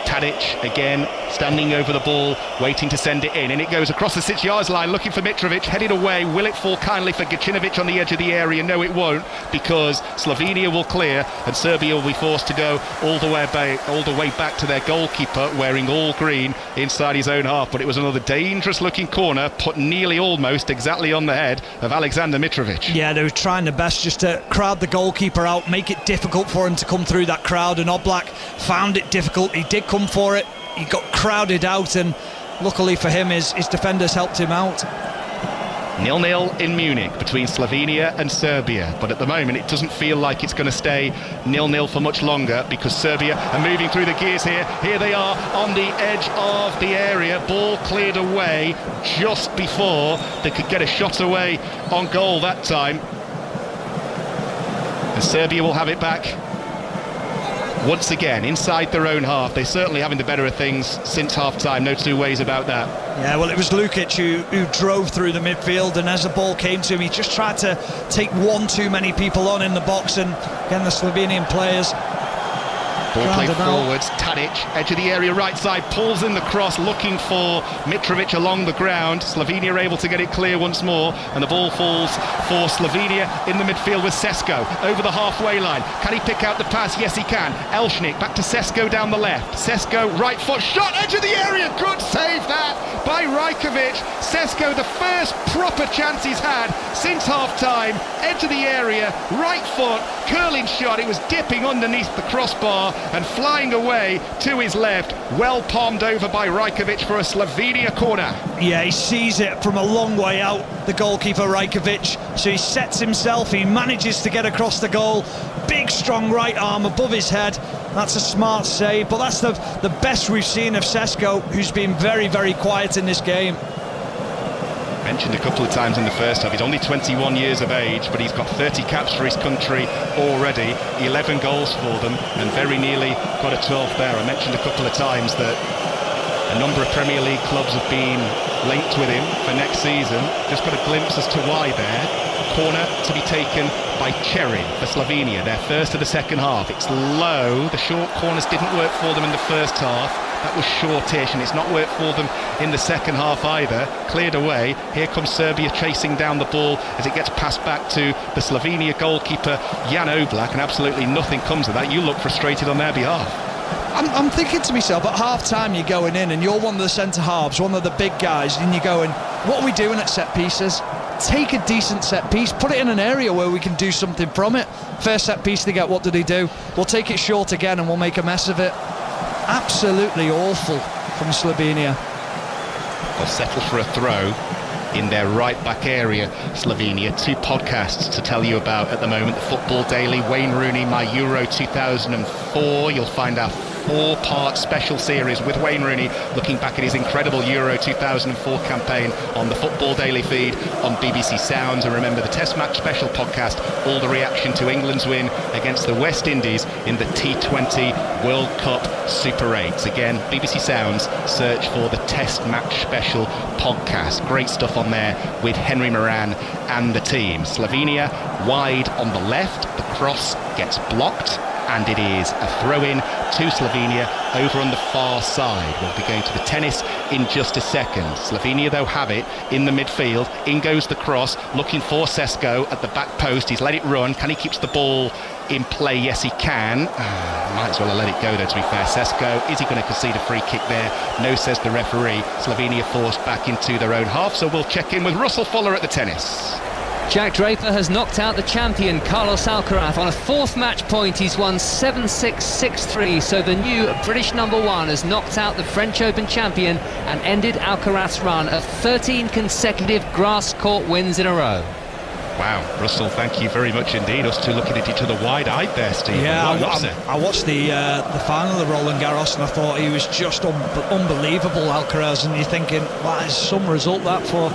Tadic again standing over the ball, waiting to send it in, and it goes across the 6 yards line, looking for Mitrovic, headed away. Will it fall kindly for Gacinovic on the edge of the area? No, it won't, because Slovenia will clear and Serbia will be forced to go all the way back to their goalkeeper, wearing all green, inside his own half. But it was another dangerous looking corner, put nearly almost exactly on the head of Alexander Mitrovic. Yeah, they were trying their best just to crowd the goalkeeper out, make it difficult for him to come through that crowd, and Oblak found it difficult. He did come for it, he got crowded out, and luckily for him his defenders helped him out. 0-0 in Munich between Slovenia and Serbia, but at the moment it doesn't feel like it's going to stay 0-0 for much longer, because Serbia are moving through the gears here. Here they are on the edge of the area, ball cleared away just before they could get a shot away on goal that time, and Serbia will have it back once again inside their own half. They're certainly having the better of things since half-time, no two ways about that. Yeah, well, it was Lukic who drove through the midfield, and as the ball came to him, he just tried to take one too many people on in the box, and again the Slovenian players ball played forwards. Tadic, edge of the area, right side, pulls in the cross, looking for Mitrovic along the ground. Slovenia are able to get it clear once more, and the ball falls for Slovenia in the midfield with Sesko over the halfway line. Can he pick out the pass? Yes, he can. Elshnik back to Sesko down the left. Sesko, right foot, shot, edge of the area. Good save that by Rajkovic. Sesko, the first proper chance he's had since half-time. Edge of the area, right foot, curling shot. It was dipping underneath the crossbar and flying away to his left. Well palmed over by Rajkovic for a Slovenia corner. Yeah, he sees it from a long way out, the goalkeeper Rajkovic, so he sets himself, he manages to get across the goal. Big strong right arm above his head. That's a smart save, but that's the best we've seen of Sesko, who's been very, very quiet in this game. Mentioned a couple of times in the first half, he's only 21 years of age, but he's got 30 caps for his country already, 11 goals for them, and very nearly got a 12th there. I mentioned a couple of times that a number of Premier League clubs have been linked with him for next season. Just got a glimpse as to why there. Corner to be taken by Cherry for Slovenia, their first of the second half. It's low, the short corners didn't work for them in the first half. That was shortish, and it's not worked for them in the second half either. Cleared away. Here comes Serbia chasing down the ball as it gets passed back to the Slovenia goalkeeper Jan Oblak, and absolutely nothing comes of that. You look frustrated on their behalf. I'm thinking to myself, at half-time you're going in and you're one of the centre-halves, one of the big guys, and you're going, what are we doing at set pieces? Take a decent set piece, put it in an area where we can do something from it. First set piece they get, what do they do? We'll take it short again and we'll make a mess of it. Absolutely awful from Slovenia. They'll settle for a throw in their right back area, Slovenia. Two podcasts to tell you about at the moment. The Football Daily, Wayne Rooney, My Euro 2004. You'll find our 4-part special series with Wayne Rooney looking back at his incredible Euro 2004 campaign on the Football Daily feed on BBC Sounds. And remember the Test Match special podcast, all the reaction to England's win against the West Indies in the T20 World Cup Super 8s. Again, BBC Sounds, search for the Test Match special podcast. Great stuff on there with Henry Moran and the team. Slovenia wide on the left, the cross gets blocked, and it is a throw-in to Slovenia over on the far side. We'll be going to the tennis in just a second. Slovenia, though, have it in the midfield. In goes the cross, looking for Sesko at the back post. He's let it run. Can he keep the ball in play? Yes, he can. Might as well have let it go, though, to be fair. Sesko, is he going to concede a free kick there? No, says the referee. Slovenia forced back into their own half, so we'll check in with Russell Fuller at the tennis. Jack Draper has knocked out the champion Carlos Alcaraz on a 4th match point. He's won 7-6, 6-3, so the new British number 1 has knocked out the French Open champion and ended Alcaraz's run of 13 consecutive grass court wins in a row. Wow, Russell, thank you very much indeed. Us two looking at each other wide-eyed there, Steve. Yeah, I watched the final of Roland Garros, and I thought he was just unbelievable, Alcaraz, and you're thinking, wow, is some result that for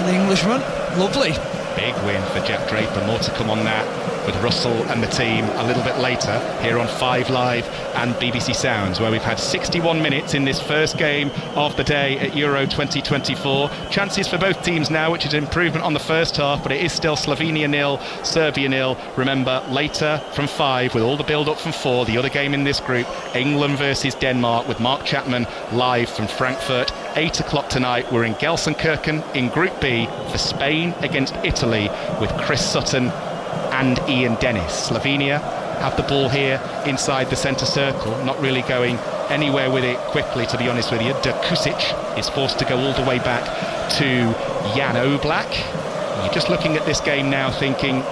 the Englishman? Lovely. Big win for Jack Draper. More to come on that with Russell and the team a little bit later here on 5 Live and BBC Sounds, where we've had 61 minutes in this first game of the day at Euro 2024. Chances for both teams now, which is an improvement on the first half, but it is still Slovenia 0, Serbia 0. Remember, later from 5, with all the build-up from 4, the other game in this group, England versus Denmark, with Mark Chapman live from Frankfurt. 8 o'clock tonight, we're in Gelsenkirchen in Group B for Spain against Italy, with Chris Sutton and Ian Dennis. Slovenia have the ball here inside the centre circle, not really going anywhere with it quickly, to be honest with you. De Kusic is forced to go all the way back to Jan Oblak. You're just looking at this game now thinking,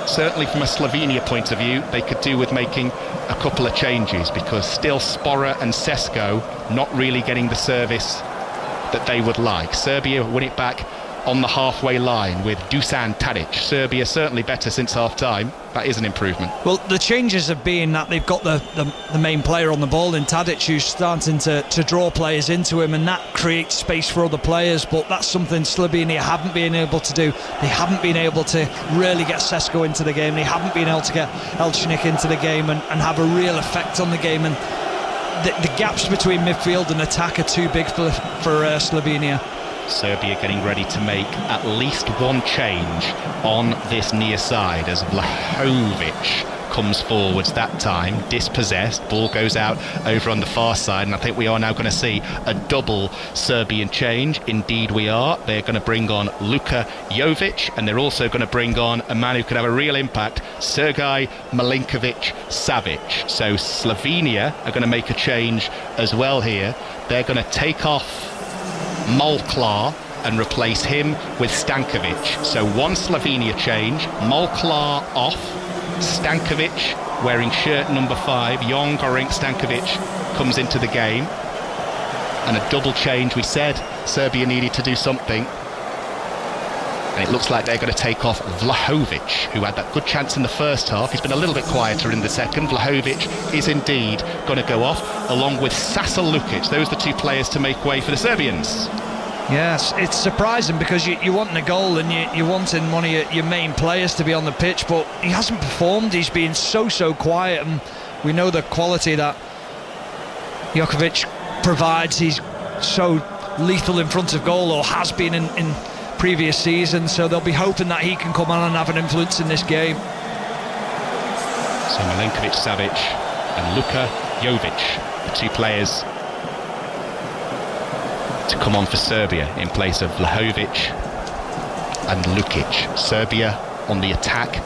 certainly from a Slovenia point of view, they could do with making a couple of changes, because still Spora and Sesko not really getting the service that they would like. Serbia win it back on the halfway line with Dusan Tadic. Serbia certainly better since half-time. That is an improvement. Well, the changes have been that they've got the main player on the ball in Tadic, who's starting to draw players into him, and that creates space for other players, but that's something Slovenia haven't been able to do. They haven't been able to really get Sesko into the game. They haven't been able to get Elchnik into the game and have a real effect on the game, and the gaps between midfield and attack are too big for Slovenia. Serbia getting ready to make at least one change on this near side as Vlahovic comes forwards that time, dispossessed, ball goes out over on the far side, and I think we are now going to see a double Serbian change. Indeed we are. They're going to bring on Luka Jovic, and they're also going to bring on a man who could have a real impact, Sergej Milinkovic-Savic. So Slovenia are going to make a change as well here. They're going to take off Molklar and replace him with Stankovic. So one Slovenia change, Molklar off, Stankovic wearing shirt number 5, Jon Goring Stankovic comes into the game. And a double change. We said Serbia needed to do something, and it looks like they're going to take off Vlahovic, who had that good chance in the first half. He's been a little bit quieter in the second. Vlahovic is indeed going to go off, along with Sasa Lukic. Those are the two players to make way for the Serbians. Yes, it's surprising, because you want a goal and you're wanting one of your main players to be on the pitch, but he hasn't performed. He's been so quiet, and we know the quality that Jokovic provides. He's so lethal in front of goal, or has been in previous seasons, so they'll be hoping that he can come on and have an influence in this game. So Milinkovic-Savic and Luka Jovic, the two players to come on for Serbia in place of Vlahovic and Lukic. Serbia on the attack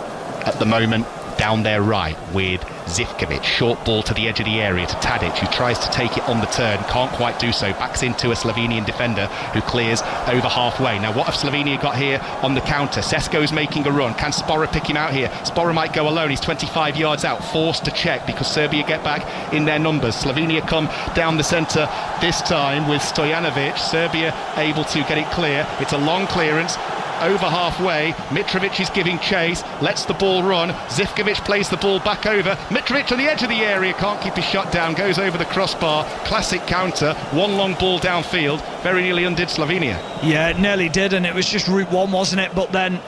at the moment down their right with Zivkovic. Short ball to the edge of the area to Tadic, who tries to take it on the turn, can't quite do so, backs into a Slovenian defender who clears over halfway. Now what have Slovenia got here on the counter? Sesko's making a run. Can Spora pick him out here? Spora might go alone. He's 25 yards out, forced to check because Serbia get back in their numbers. Slovenia come down the centre this time with Stojanovic. Serbia able to get it clear. It's a long clearance over halfway. Mitrovic is giving chase, lets the ball run. Zivkovic plays the ball back over. Mitrovic on the edge of the area, can't keep his shot down, goes over the crossbar. Classic counter, one long ball downfield, very nearly undid Slovenia. Yeah, it nearly did, and it was just route one, wasn't it? But then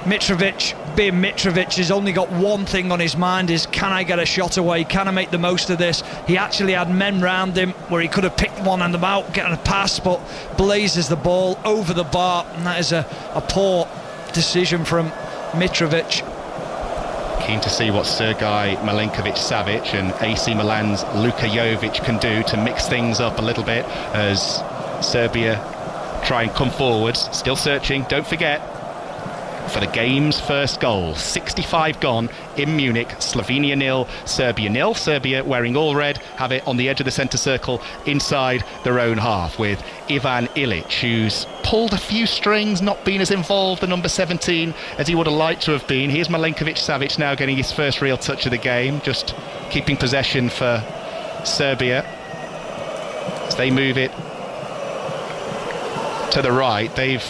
Mitrovic, being Mitrovic, has only got one thing on his mind, is can I get a shot away? Can I make the most of this? He actually had men round him where he could have picked one on them out, getting a pass, but blazes the ball over the bar, and that is a poor decision from Mitrovic. Keen to see what Sergej Milinkovic-Savic and AC Milan's Luka Jovic can do to mix things up a little bit as Serbia try and come forwards. Still searching, don't forget, for the game's first goal. 65 gone in Munich. Slovenia 0, Serbia 0. Serbia, wearing all red, have it on the edge of the centre circle inside their own half with Ivan Ilic, who's pulled a few strings, not been as involved, the number 17, as he would have liked to have been. Here's Milinkovic-Savic now getting his first real touch of the game, just keeping possession for Serbia as they move it to the right. They've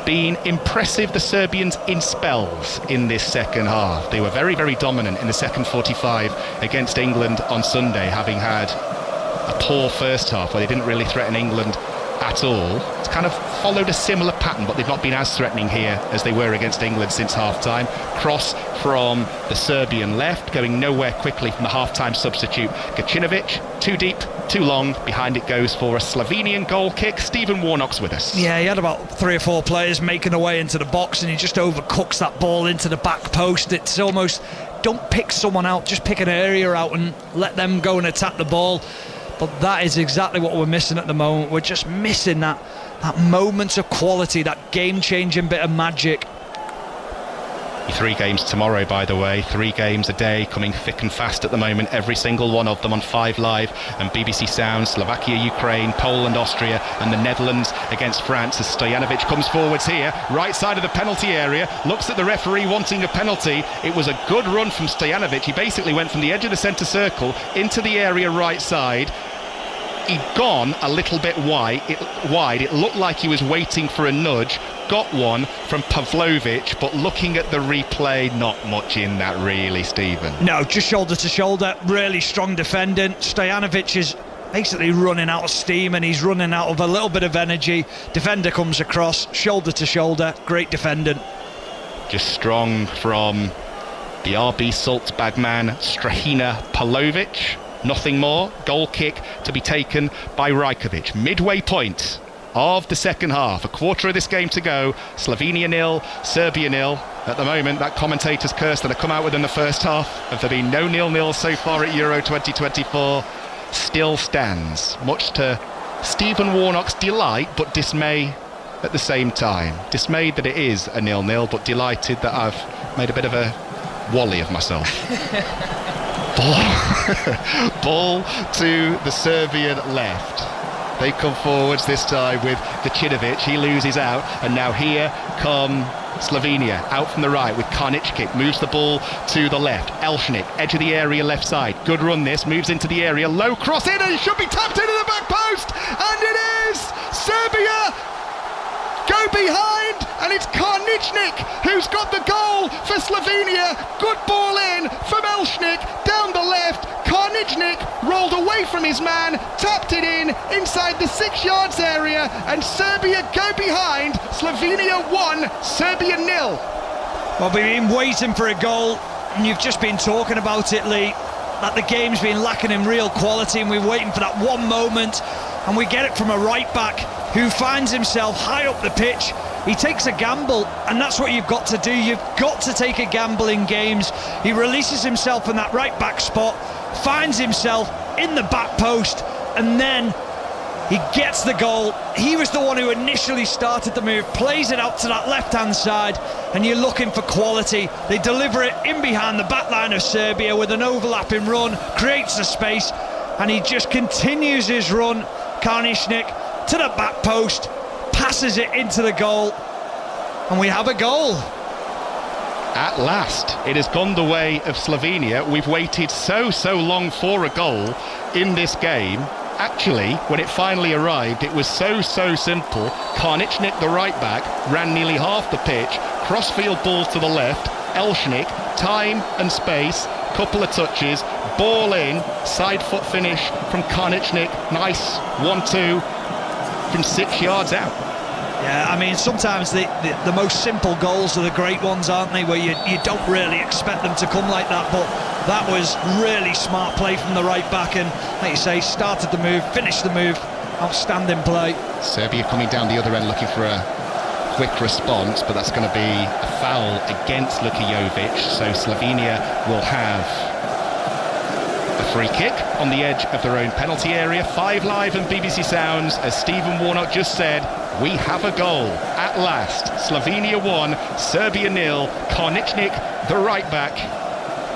been impressive, the Serbians, in spells in this second half. They were very, very dominant in the second 45 against England on Sunday, having had a poor first half where they didn't really threaten England at all. It's kind of followed a similar pattern, but they've not been as threatening here as they were against England since half-time. Cross from the Serbian left, going nowhere quickly from the half-time substitute Gacinovic. Too deep, too long. Behind it goes for a Slovenian goal kick. Stephen Warnock's with us. Yeah, he had about 3 or 4 players making their way into the box, and he just overcooks that ball into the back post. It's almost, don't pick someone out, just pick an area out and let them go and attack the ball. But that is exactly what we're missing at the moment. We're just missing that moment of quality, that game-changing bit of magic. 3 games tomorrow, by the way. 3 games a day, coming thick and fast at the moment. Every single one of them on 5 Live and BBC Sound. Slovakia, Ukraine, Poland, Austria, and the Netherlands against France. As Stojanovic comes forwards here, right side of the penalty area, looks at the referee wanting a penalty. It was a good run from Stojanovic. He basically went from the edge of the centre circle into the area right side. He'd gone a little bit wide. It looked like he was waiting for a nudge. Got one from Pavlovic, but looking at the replay, not much in that really, Stephen. No, just shoulder to shoulder. Really strong defending. Stojanovic is basically running out of steam, and he's running out of a little bit of energy. Defender comes across, shoulder to shoulder. Great defending. Just strong from the RB Salzburg man, Strahina Pavlovic. Nothing more. Goal kick to be taken by Rajkovic. Midway point of the second half. A quarter of this game to go. Slovenia 0, Serbia 0. At the moment, that commentator's curse that had come out within the first half of there being no 0-0 so far at Euro 2024 still stands. Much to Stephen Warnock's delight, but dismay at the same time. Dismayed that it is a 0-0, but delighted that I've made a bit of a wally of myself. Ball to the Serbian left. They come forwards this time with Gacinovic. He loses out, and now here come Slovenia out from the right with Karničnik. Moves the ball to the left. Elshnik, edge of the area, left side. Good run this. Moves into the area. Low cross in, and it should be tapped into the back post, and it is Serbia go behind, and it's Karničnik who's got the goal for Slovenia. Good ball in from Elshnik down the left. Karničnik rolled away from his man, tapped it in inside the 6 yards area, and Serbia go behind. Slovenia 1, Serbia 0. Well, we've been waiting for a goal, and you've just been talking about it, Lee, that the game's been lacking in real quality, and we're waiting for that one moment, and we get it from a right back who finds himself high up the pitch. He takes a gamble, and that's what you've got to do. You've got to take a gamble in games. He releases himself in that right back spot, finds himself in the back post, and then he gets the goal. He was the one who initially started the move, plays it out to that left-hand side, and you're looking for quality. They deliver it in behind the back line of Serbia with an overlapping run, creates the space, and he just continues his run. Karničnik to the back post, passes it into the goal, and we have a goal. At last, it has gone the way of Slovenia. We've waited so long for a goal in this game. Actually, when it finally arrived, it was so simple. Karničnik, the right back, ran nearly half the pitch, crossfield ball to the left. Elshnik, time and space, couple of touches, ball in, side foot finish from Karničnik. Nice 1-2 from 6 yards out. Yeah, I mean, sometimes the most simple goals are the great ones, aren't they, where you don't really expect them to come like that, but that was really smart play from the right back, and like you say, started the move, finished the move. Outstanding play. Serbia coming down the other end looking for a quick response, but that's going to be a foul against Lukajovic, so Slovenia will have a free kick on the edge of their own penalty area. 5 Live and BBC Sounds, as Stephen Warnock just said, we have a goal at last. Slovenia 1, Serbia 0. Karničnik, the right back,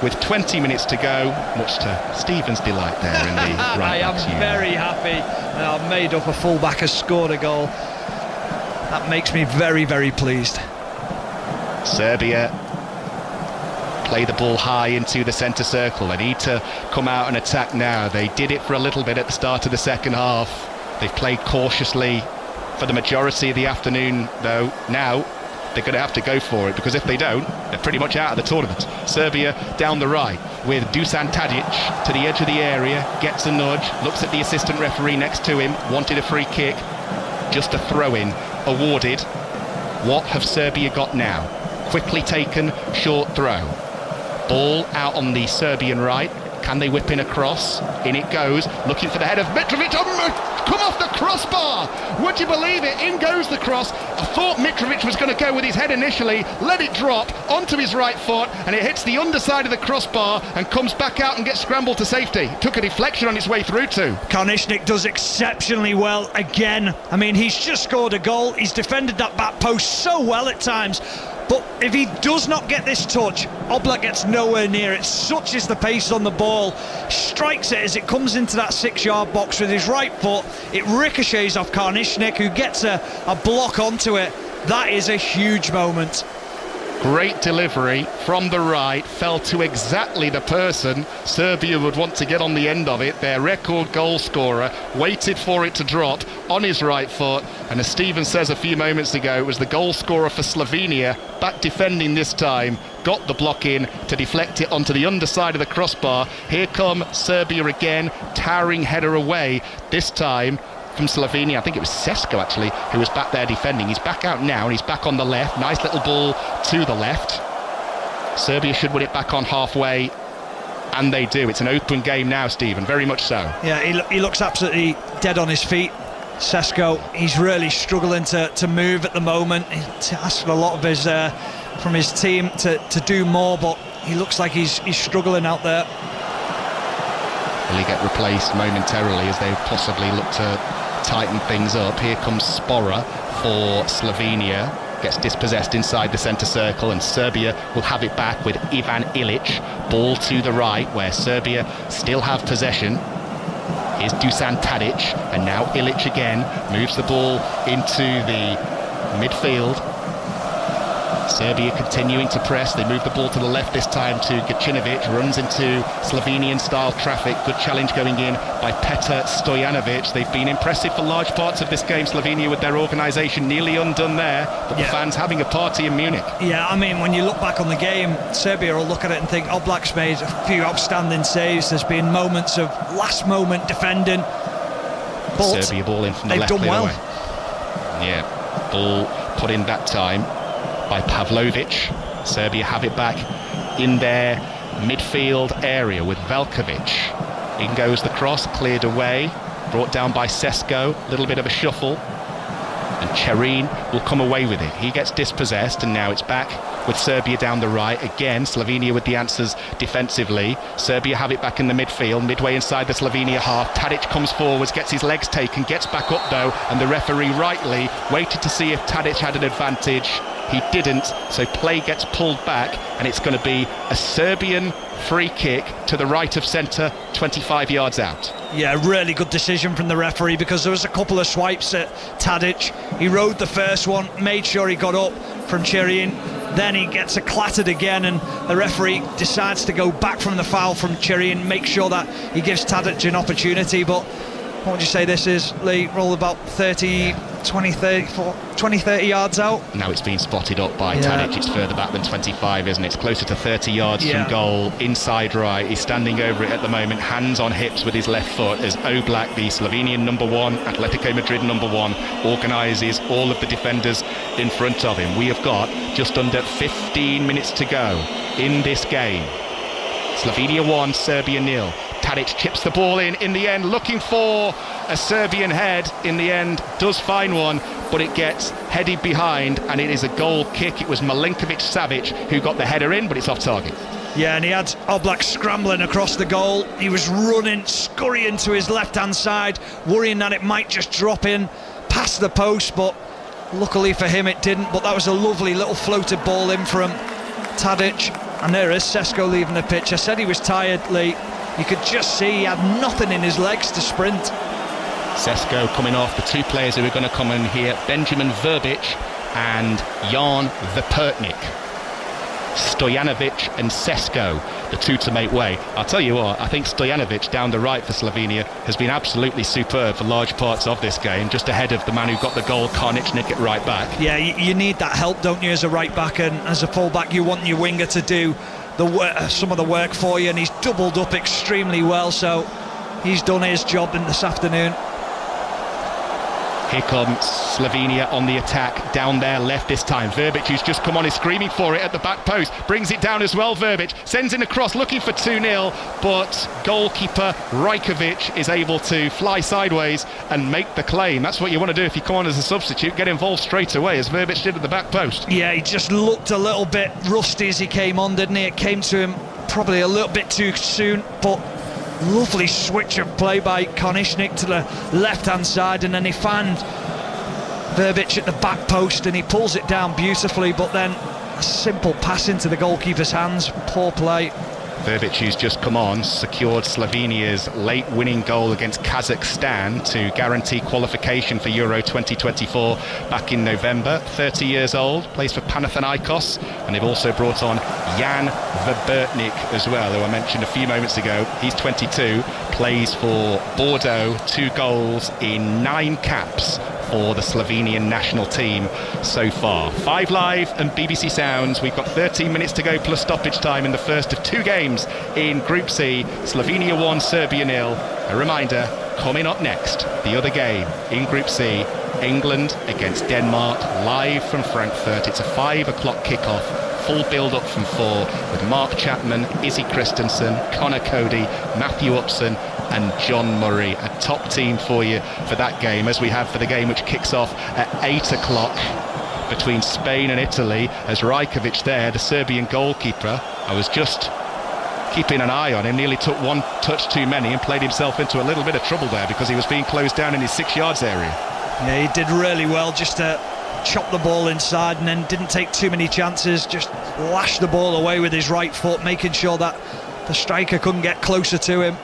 with 20 minutes to go, much to Stephen's delight there in the right back's I am very happy that I've made up a full-back has scored a goal. That makes me very pleased. Serbia play the ball high into the centre circle. They need to come out and attack now. They did it for a little bit at the start of the second half. They've played cautiously for the majority of the afternoon, though. Now they're going to have to go for it, because if they don't, they're pretty much out of the tournament. Serbia down the right with Dusan Tadic to the edge of the area, gets a nudge, looks at the assistant referee next to him, wanted a free kick. just a throw-in awarded. What have Serbia got now? Quickly taken, short throw. Ball out on the Serbian right. Can they whip in across? In it goes, looking for the head of Mitrovic. Come off the crossbar! Would you believe it? In goes the cross. I thought Mitrovic was going to go with his head initially, let it drop onto his right foot, and it hits the underside of the crossbar and comes back out and gets scrambled to safety. Took a deflection on its way through too. Karnišnik does exceptionally well again. I mean, he's just scored a goal. He's defended that back post so well at times. But if he does not get this touch, Oblak gets nowhere near it. Such is the pace on the ball. Strikes it as it comes into that 6-yard box with his right foot. It ricochets off Karnišnik, who gets a block onto it. That is a huge moment. Great delivery from the right, fell to exactly the person Serbia would want to get on the end of it. Their record goal scorer waited for it to drop on his right foot, and as Stephen says a few moments ago, it was the goal scorer for Slovenia, back defending this time, got the block in to deflect it onto the underside of the crossbar. Here come Serbia again, towering header away, this time from Slovenia. I think it was Sesko actually who was back there defending. He's back out now and he's back on the left. Nice little ball to the left. Serbia should win it back on halfway, and they do. It's an open game now, Stephen, very much so. Yeah, he looks absolutely dead on his feet. Sesko, he's really struggling to move at the moment. He's asked a lot of his from his team to do more, but he looks like he's struggling out there. Will he get replaced momentarily as they possibly look to tighten things up? Here comes Spora for Slovenia, gets dispossessed inside the centre circle, and Serbia will have it back with Ivan Ilic. Ball to the right where Serbia still have possession. Here's Dusan Tadic, and now Ilic again moves the ball into the midfield. Serbia continuing to press. They move the ball to the left this time to Gacinovic, runs into Slovenian-style traffic. Good challenge going in by Petar Stojanovic. They've been impressive for large parts of this game, Slovenia, with their organisation nearly undone there, but the fans having a party in Munich. Yeah, I mean, when you look back on the game, Serbia will look at it and think, Oblak's made a few outstanding saves. There's been moments of last-moment defending. But Serbia ball in from the left. They've done well. Away. Yeah, ball put in that time by Pavlovic. Serbia have it back in their midfield area with Veljkovic. In goes the cross, cleared away, brought down by Sesko. A little bit of a shuffle, and Cherin will come away with it. He gets dispossessed, and now it's back with Serbia down the right. Again, Slovenia with the answers defensively. Serbia have it back in the midfield, midway inside the Slovenia half. Tadic comes forwards, gets his legs taken, gets back up though, and the referee rightly waited to see if Tadic had an advantage. He didn't, so play gets pulled back, and it's going to be a Serbian free kick to the right of centre, 25 yards out. Yeah, really good decision from the referee, because there was a couple of swipes at Tadic. He rode the first one, made sure he got up from Cherin, then he gets clattered again, and the referee decides to go back from the foul from Cherin, make sure that he gives Tadic an opportunity. But what would you say this is, Lee? Roll about 30 yards out. Now it's been spotted up by Tadic. It's further back than 25, isn't it? It's closer to 30 yards from goal, inside right. He's standing over it at the moment, hands on hips with his left foot, as Oblak, the Slovenian number one, Atletico Madrid number one, organises all of the defenders in front of him. We have got just under 15 minutes to go in this game. Slovenia 1, Serbia 0. Tadic chips the ball in the end, looking for a Serbian head. In the end, does find one, but it gets headed behind, and it is a goal kick. It was Milinkovic-Savic who got the header in, but it's off target. Yeah, and he had Oblak scrambling across the goal. He was running, scurrying to his left-hand side, worrying that it might just drop in past the post, but luckily for him it didn't. But that was a lovely little floated ball in from Tadic, and there is Sesko leaving the pitch. I said he was tired, Lee. You could just see he had nothing in his legs to sprint. Sesko coming off. The two players who are going to come in here, Benjamin Verbic and Jan Vepertnik. Stojanovic and Sesko, the two to make way. I'll tell you what, I think Stojanovic down the right for Slovenia has been absolutely superb for large parts of this game, just ahead of the man who got the goal, Karnišnik, at right back. Yeah, you need that help, don't you, as a right back, and as a full back you want your winger to do some of the work for you, and he's doubled up extremely well, so he's done his job in this afternoon. Here comes Slovenia on the attack, down their left this time. Verbic, who's just come on, is screaming for it at the back post. Brings it down as well, Verbic. Sends in a cross, looking for 2-0, but goalkeeper Rajkovic is able to fly sideways and make the claim. That's what you want to do if you come on as a substitute. Get involved straight away, as Verbic did at the back post. Yeah, he just looked a little bit rusty as he came on, didn't he? It came to him probably a little bit too soon, but lovely switch of play by Konishnik to the left-hand side, and then he found Verbic at the back post and he pulls it down beautifully, but then a simple pass into the goalkeeper's hands. Poor play. Verbic, who's just come on, secured Slovenia's late winning goal against Kazakhstan to guarantee qualification for Euro 2024 back in November. 30 years old, plays for Panathinaikos, and they've also brought on Jan Verbertnik as well, who I mentioned a few moments ago. He's 22, plays for Bordeaux, 2 goals in 9 caps for the Slovenian national team so far. 5 Live and BBC Sounds. We've got 13 minutes to go plus stoppage time in the first of 2 games in Group C. Slovenia 1, Serbia 0. A reminder, coming up next, the other game in Group C, England against Denmark, live from Frankfurt. It's a 5 o'clock kickoff. Full build-up from 4 with Mark Chapman, Izzy Christensen, Connor Cody, Matthew Upson and John Murray. A top team for you for that game, as we have for the game which kicks off at 8 o'clock between Spain and Italy, as Rajkovic there, the Serbian goalkeeper. I was just keeping an eye on him, nearly took 1 touch too many and played himself into a little bit of trouble there because he was being closed down in his 6 yards area. Yeah, he did really well just to chop the ball inside and then didn't take too many chances, just lashed the ball away with his right foot, making sure that the striker couldn't get closer to him.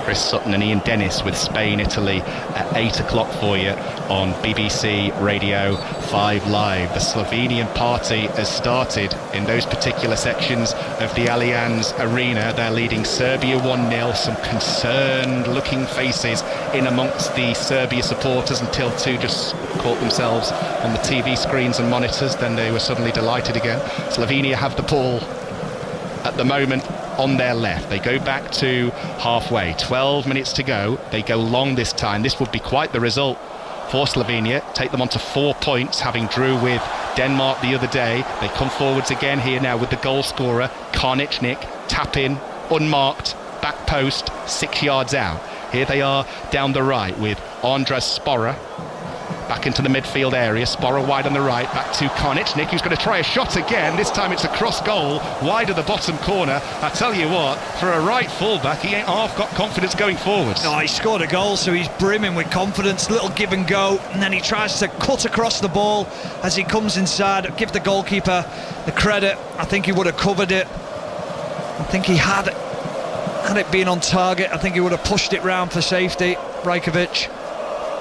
Chris Sutton and Ian Dennis with Spain, Italy at 8 o'clock for you on BBC Radio 5 Live. The Slovenian party has started in those particular sections of the Allianz Arena. They're leading Serbia 1-0. Some concerned looking faces in amongst the Serbia supporters until 2 just caught themselves on the TV screens and monitors. Then they were suddenly delighted again. Slovenia have the ball at the moment on their left. They go back to halfway, 12 minutes to go. They go long this time. This would be quite the result for Slovenia, take them on to 4 points, having drew with Denmark the other day. They come forwards again here now with the goal scorer Konishnik, tap in, unmarked, back post, 6 yards out. Here they are down the right with Andras Spora back into the midfield area. Spora wide on the right, back to Konishnik, who's going to try a shot again. This time it's a cross goal, wide of the bottom corner. I tell you what, for a right fullback, he ain't half got confidence going forwards. No, he scored a goal, so he's brimming with confidence. Little give and go, and then he tries to cut across the ball as he comes inside. Give the goalkeeper the credit. I think he would have covered it. I think he had it been on target, I think he would have pushed it round for safety. Rajkovic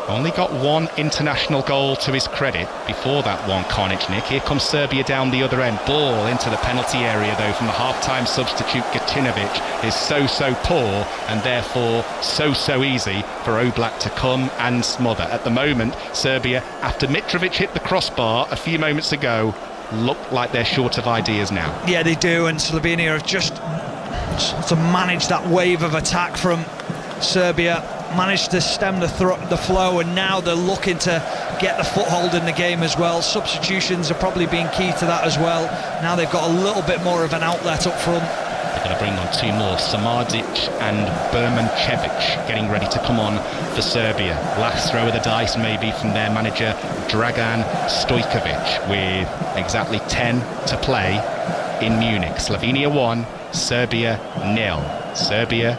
only got 1 international goal to his credit before that one, Konishnik. Here comes Serbia down the other end. Ball into the penalty area though from the half-time substitute. Gacinovic is so poor and therefore so easy for Oblak to come and smother. At the moment, Serbia, after Mitrovic hit the crossbar a few moments ago, look like they're short of ideas now. Yeah, they do, and Slovenia have just to manage that wave of attack from Serbia, managed to stem the flow, and now they're looking to get the foothold in the game as well. Substitutions are probably being key to that as well. Now they've got a little bit more of an outlet up front. They're going to bring on 2 more, Samardzic and Bermancevic, getting ready to come on for Serbia. Last throw of the dice maybe from their manager Dragan Stojkovic, with exactly 10 to play in Munich. Slovenia 1, Serbia 0. Serbia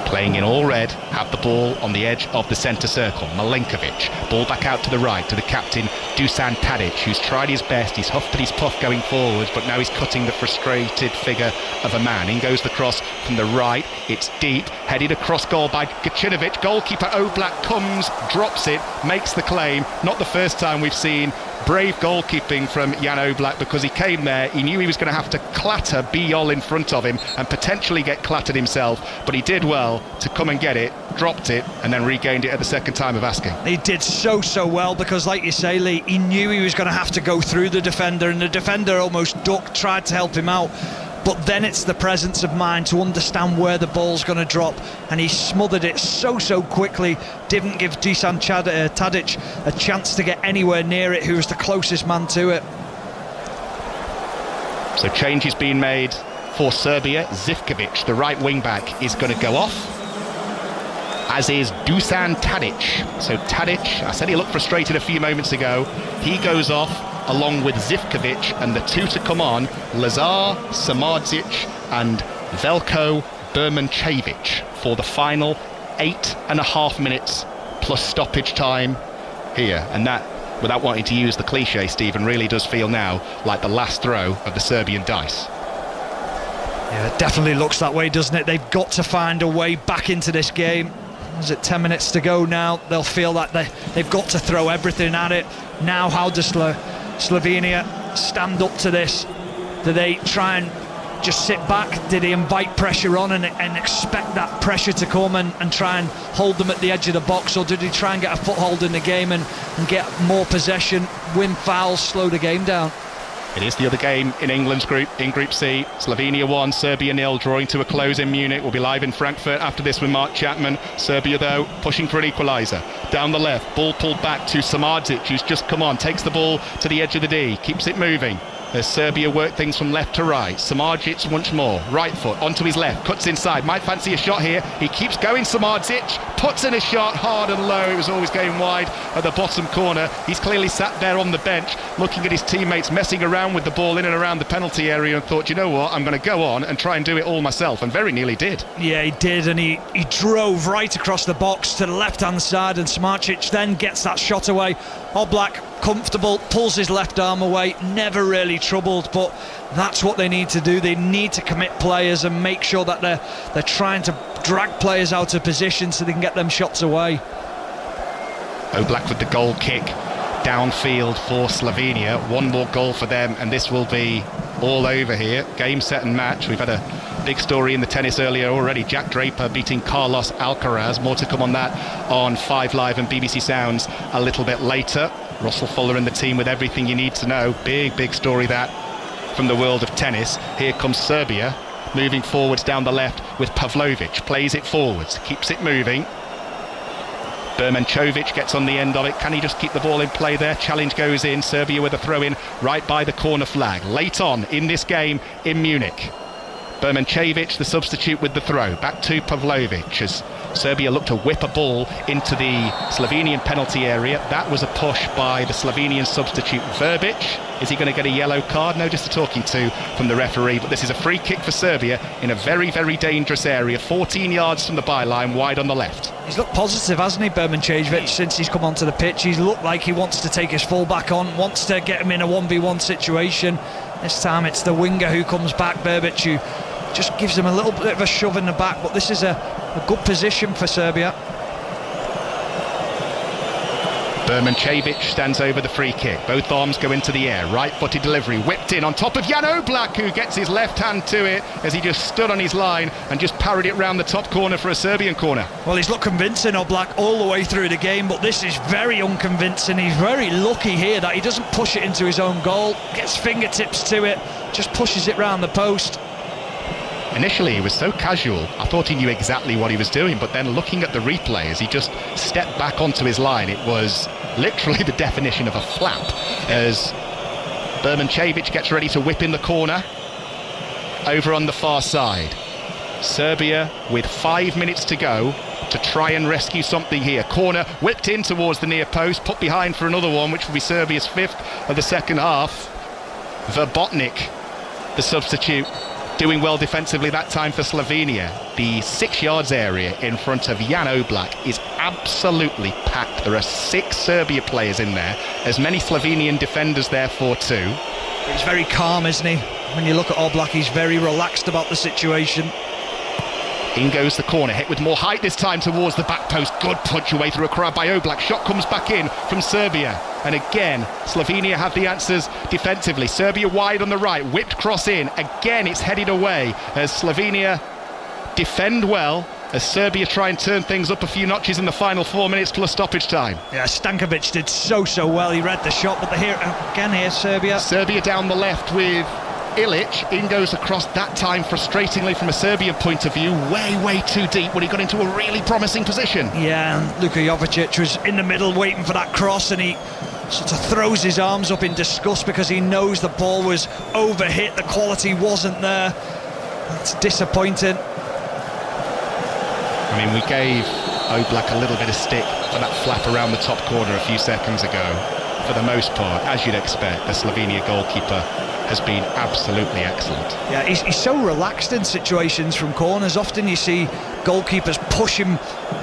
playing in all red, have the ball on the edge of the centre circle. Milenkovic, ball back out to the right to the captain Dusan Tadic, who's tried his best. He's huffed and he's puffed going forwards, but now he's cutting the frustrated figure of a man. In goes the cross from the right, it's deep, headed across goal by Gacinovic. Goalkeeper Oblak comes, drops it, makes the claim. Not the first time we've seen brave goalkeeping from Jan Oblak, because he came there, he knew he was going to have to clatter Bijol in front of him and potentially get clattered himself, but he did well to come and get it, dropped it and then regained it at the second time of asking. He did so well, because like you say, Lee, he knew he was going to have to go through the defender, and the defender almost ducked, tried to help him out, but then it's the presence of mind to understand where the ball's going to drop, and he smothered it so quickly, didn't give Dusan Tadic a chance to get anywhere near it, who was the closest man to it. So change is being made for Serbia. Zivkovic, the right wing back, is going to go off, as is Dusan Tadic. So Tadic, I said he looked frustrated a few moments ago, he goes off along with Zivkovic, and the two to come on, Lazar Samardzic and Veljko Bermancevic, for the final 8.5 minutes plus stoppage time here. And that, without wanting to use the cliche, Stephen, really does feel now like the last throw of the Serbian dice. Yeah, it definitely looks that way, doesn't it? They've got to find a way back into this game. Is it 10 minutes to go now? They'll feel that they've got to throw everything at it. Now, how does Slovenia stand up to this? Do they try and just sit back? Do they invite pressure on and expect that pressure to come and try and hold them at the edge of the box? Or do they try and get a foothold in the game and get more possession, win fouls, slow the game down? It is the other game in England's group, in Group C. Slovenia 1, Serbia 0, drawing to a close in Munich. We'll be live in Frankfurt after this with Mark Chapman. Serbia, though, pushing for an equaliser. Down the left, ball pulled back to Samardzic, who's just come on, takes the ball to the edge of the D, keeps it moving. As Serbia work things from left to right. Samardzic once more, right foot onto his left, cuts inside, might fancy a shot here. He keeps going, Samardzic, puts in a shot hard and low. It was always going wide at the bottom corner. He's clearly sat there on the bench looking at his teammates messing around with the ball in and around the penalty area and thought, you know what, I'm going to go on and try and do it all myself, and very nearly did. Yeah, he did, and he drove right across the box to the left-hand side, and Samardzic then gets that shot away. Oblak, comfortable, pulls his left arm away, never really troubled, but that's what they need to do. They need to commit players and make sure that they're trying to drag players out of position so they can get them shots away. Oblak with the goal kick downfield for Slovenia. One more goal for them and this will be all over here. Game, set and match. We've had a big story in the tennis earlier already. Jack Draper beating Carlos Alcaraz. More to come on that on 5 Live and BBC Sounds a little bit later. Russell Fuller and the team with everything you need to know. Big story that from the world of tennis. Here comes Serbia moving forwards down the left with Pavlovic. Plays it forwards, keeps it moving. Bermancevic gets on the end of it. Can he just keep the ball in play there? Challenge goes in. Serbia with a throw-in right by the corner flag. Late on in this game in Munich. Bermancevic, the substitute, with the throw. Back to Pavlovic as Serbia looked to whip a ball into the Slovenian penalty area. That was a push by the Slovenian substitute Verbic. Is he going to get a yellow card? No, just a talking to from the referee. But this is a free kick for Serbia in a very dangerous area. 14 yards from the byline, wide on the left. He's looked positive, hasn't he, Bermancevic, since he's come onto the pitch. He's looked like he wants to take his full-back on, wants to get him in a 1v1 situation. This time it's the winger who comes back, Verbic, who just gives him a little bit of a shove in the back, but this is a good position for Serbia. Bermancevic stands over the free kick. Both arms go into the air. Right-footed delivery, whipped in on top of Jan Oblak, who gets his left hand to it as he just stood on his line and just parried it round the top corner for a Serbian corner. Well, he's looked convincing, Oblak, all the way through the game, but this is very unconvincing. He's very lucky here that he doesn't push it into his own goal, gets fingertips to it, just pushes it round the post. Initially he was so casual, I thought he knew exactly what he was doing, but then looking at the replay as he just stepped back onto his line, it was literally the definition of a flap as Bermancevic gets ready to whip in the corner over on the far side. Serbia with 5 minutes to go to try and rescue something here. Corner whipped in towards the near post, put behind for another one, which will be Serbia's 5th of the second half. Verbotnik, the substitute, doing well defensively that time for Slovenia. The 6 yards area in front of Jan Oblak is absolutely packed. There are 6 Serbia players in there, as many Slovenian defenders therefore too. He's very calm, isn't he? When you look at Oblak, he's very relaxed about the situation. In goes the corner, hit with more height this time towards the back post. Good punch away through a crowd by Oblak. Shot comes back in from Serbia. And again, Slovenia have the answers defensively. Serbia wide on the right, whipped cross in. Again, it's headed away as Slovenia defend well, as Serbia try and turn things up a few notches in the final 4 minutes plus stoppage time. Yeah, Stankovic did so well. He read the shot, but here's Serbia. Serbia down the left with Ilic. In goes across, that time frustratingly from a Serbian point of view, way too deep when he got into a really promising position. Yeah, and Luka Jovic was in the middle waiting for that cross, and he sort of throws his arms up in disgust because he knows the ball was overhit, the quality wasn't there. It's disappointing. I mean, we gave Oblak a little bit of stick for that flap around the top corner a few seconds ago. For the most part, as you'd expect, the Slovenia goalkeeper has been absolutely excellent. Yeah, he's so relaxed in situations from corners. Often you see goalkeepers pushing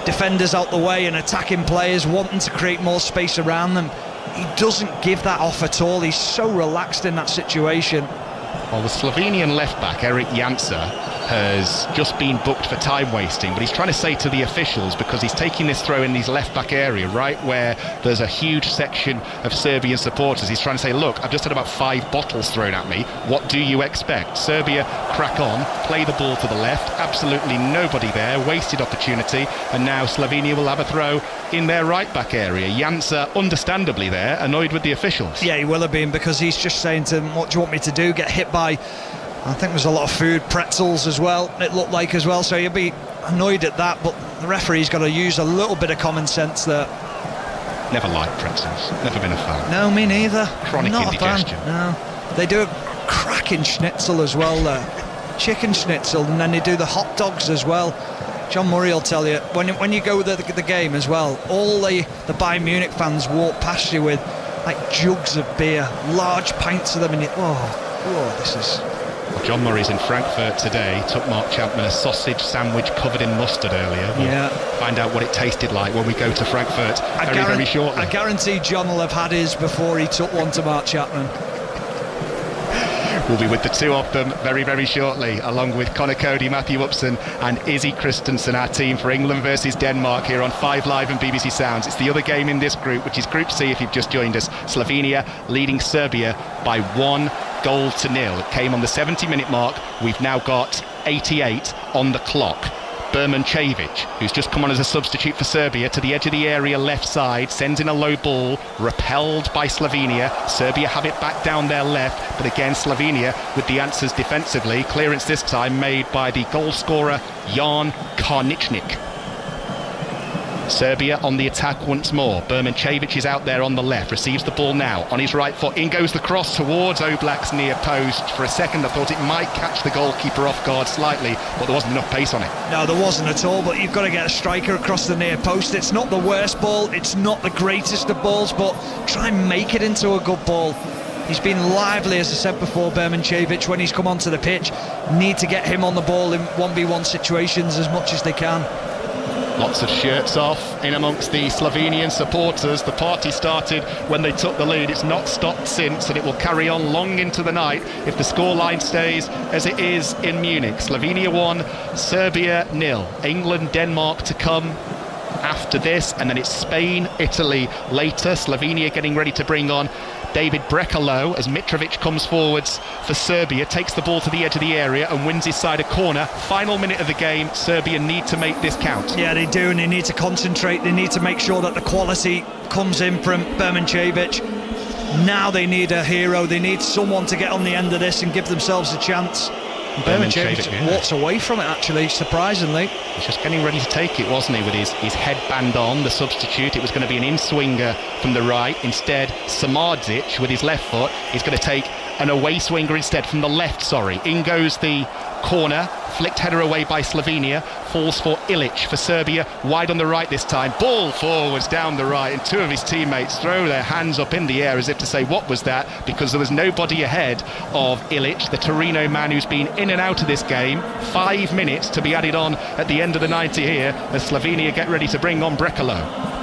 defenders out the way and attacking players, wanting to create more space around them. He doesn't give that off at all. He's so relaxed in that situation. Well, the Slovenian left-back, Erik Jansa, has just been booked for time wasting, but he's trying to say to the officials, because he's taking this throw in his left-back area, right where there's a huge section of Serbian supporters. He's trying to say, look, I've just had about 5 bottles thrown at me. What do you expect? Serbia crack on, play the ball to the left, absolutely nobody there, wasted opportunity, and now Slovenia will have a throw in their right-back area. Jansa, understandably there, annoyed with the officials. Yeah, he will have been, because he's just saying to them, what do you want me to do? Get hit by, I think there's a lot of food, pretzels as well, it looked like as well, so he'll be annoyed at that, but the referee's got to use a little bit of common sense there. Never liked pretzels, never been a fan. No, me neither. Chronic Not indigestion. A fan. No. They do a cracking schnitzel as well there, chicken schnitzel, and then they do the hot dogs as well. John Murray will tell you, when you go to the game as well, all the Bayern Munich fans walk past you with like jugs of beer, large pints of them, and this is... Well, John Murray's in Frankfurt today, took Mark Champman a sausage sandwich covered in mustard earlier. We'll find out what it tasted like when we go to Frankfurt very shortly. I guarantee John will have had his before he took one to Mark Chapman. We'll be with the two of them very shortly, along with Conor Cody, Matthew Upson and Izzy Christensen, our team for England versus Denmark here on 5 Live and BBC Sounds. It's the other game in this group, which is Group C if you've just joined us. Slovenia leading Serbia by 1-0. It came on the 70-minute mark. We've now got 88 on the clock. Berman Cevic, who's just come on as a substitute for Serbia, to the edge of the area left side, sends in a low ball, repelled by Slovenia. Serbia have it back down their left, but again Slovenia with the answers defensively. Clearance this time made by the goal scorer Jan Karničnik. Serbia on the attack once more. Berman Cevic is out there on the left, receives the ball now on his right foot. In goes the cross towards Oblak's near post. For a second I thought it might catch the goalkeeper off guard slightly, but there wasn't enough pace on it. No, there wasn't at all, but you've got to get a striker across the near post. It's not the worst ball, it's not the greatest of balls, but try and make it into a good ball. He's been lively, as I said before, Berman Cevic, when he's come onto the pitch. Need to get him on the ball in 1v1 situations as much as they can. Lots of shirts off in amongst the Slovenian supporters. The party started when they took the lead. It's not stopped since, and it will carry on long into the night if the scoreline stays as it is in Munich. Slovenia 1, Serbia 0. England, Denmark to come after this, and then it's Spain, Italy later. Slovenia getting ready to bring on David Brekalo as Mitrovic comes forwards for Serbia, takes the ball to the edge of the area and wins his side a corner. Final minute of the game, Serbia need to make this count. Yeah, they do, and they need to concentrate. They need to make sure that the quality comes in from Berman Cevic. Now they need a hero. They need someone to get on the end of this and give themselves a chance. Berman Cevic walks away from it, actually, surprisingly. He's just getting ready to take it, wasn't he, with his headband on, the substitute. It was going to be an in-swinger from the right. Instead, Samardzic, with his left foot, is going to take an away swinger instead from the left, In goes the corner, flicked header away by Slovenia, falls for Ilic for Serbia, wide on the right this time, ball forwards down the right, and two of his teammates throw their hands up in the air as if to say, what was that? Because there was nobody ahead of Ilic, the Torino man who's been in and out of this game. 5 minutes to be added on at the end of the 90 here as Slovenia get ready to bring on Brekalo.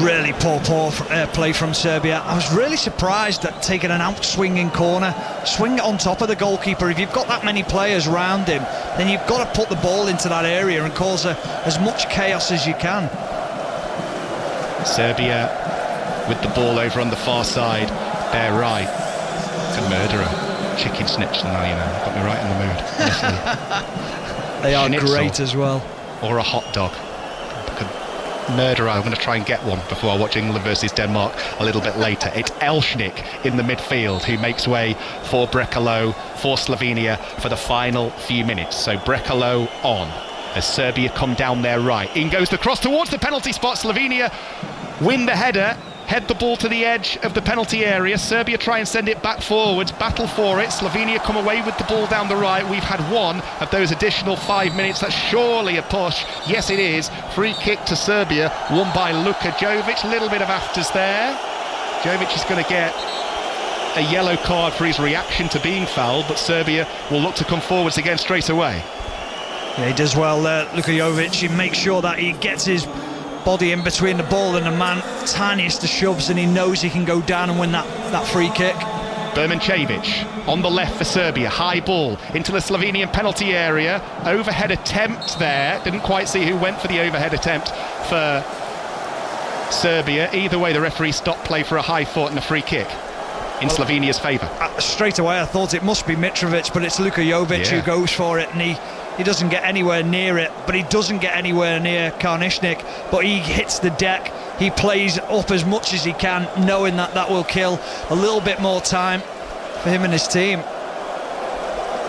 Really poor play from Serbia. I was really surprised at taking an out-swinging corner. Swing it on top of the goalkeeper. If you've got that many players around him, then you've got to put the ball into that area and cause as much chaos as you can. Serbia with the ball over on the far side, their right. Could murder a chicken schnitzel now, got me right in the mood, honestly. They are Schnitzel, great as well. or a hot dog. murderer. I'm going to try and get one before I watch England versus Denmark a little bit later. It's Elshnik in the midfield who makes way for Brekalo for Slovenia for the final few minutes. So Brekalo on as Serbia come down their right. In goes the cross towards the penalty spot. Slovenia win the header, head the ball to the edge of the penalty area. Serbia try and send it back forwards, battle for it. Slovenia come away with the ball down the right. We've had one of those additional 5 minutes. That's surely a push. Yes, it is. Free kick to Serbia, won by Luka Jovic. Little bit of afters there. Jovic is going to get a yellow card for his reaction to being fouled, but Serbia will look to come forwards again straight away. Yeah, he does well there, Luka Jovic. He makes sure that he gets his body in between the ball and the man, tiniest of shoves, and he knows he can go down and win that free kick. Bermancevic on the left for Serbia, high ball into the Slovenian penalty area. Overhead attempt there, didn't quite see who went for the overhead attempt for Serbia. Either way, the referee stopped play for a high foot and a free kick in Slovenia's favour. Straight away I thought it must be Mitrovic, but it's Luka Jovic who goes for it, and he doesn't get anywhere near it, but he doesn't get anywhere near Karnishnik, but he hits the deck. He plays up as much as he can, knowing that will kill a little bit more time for him and his team.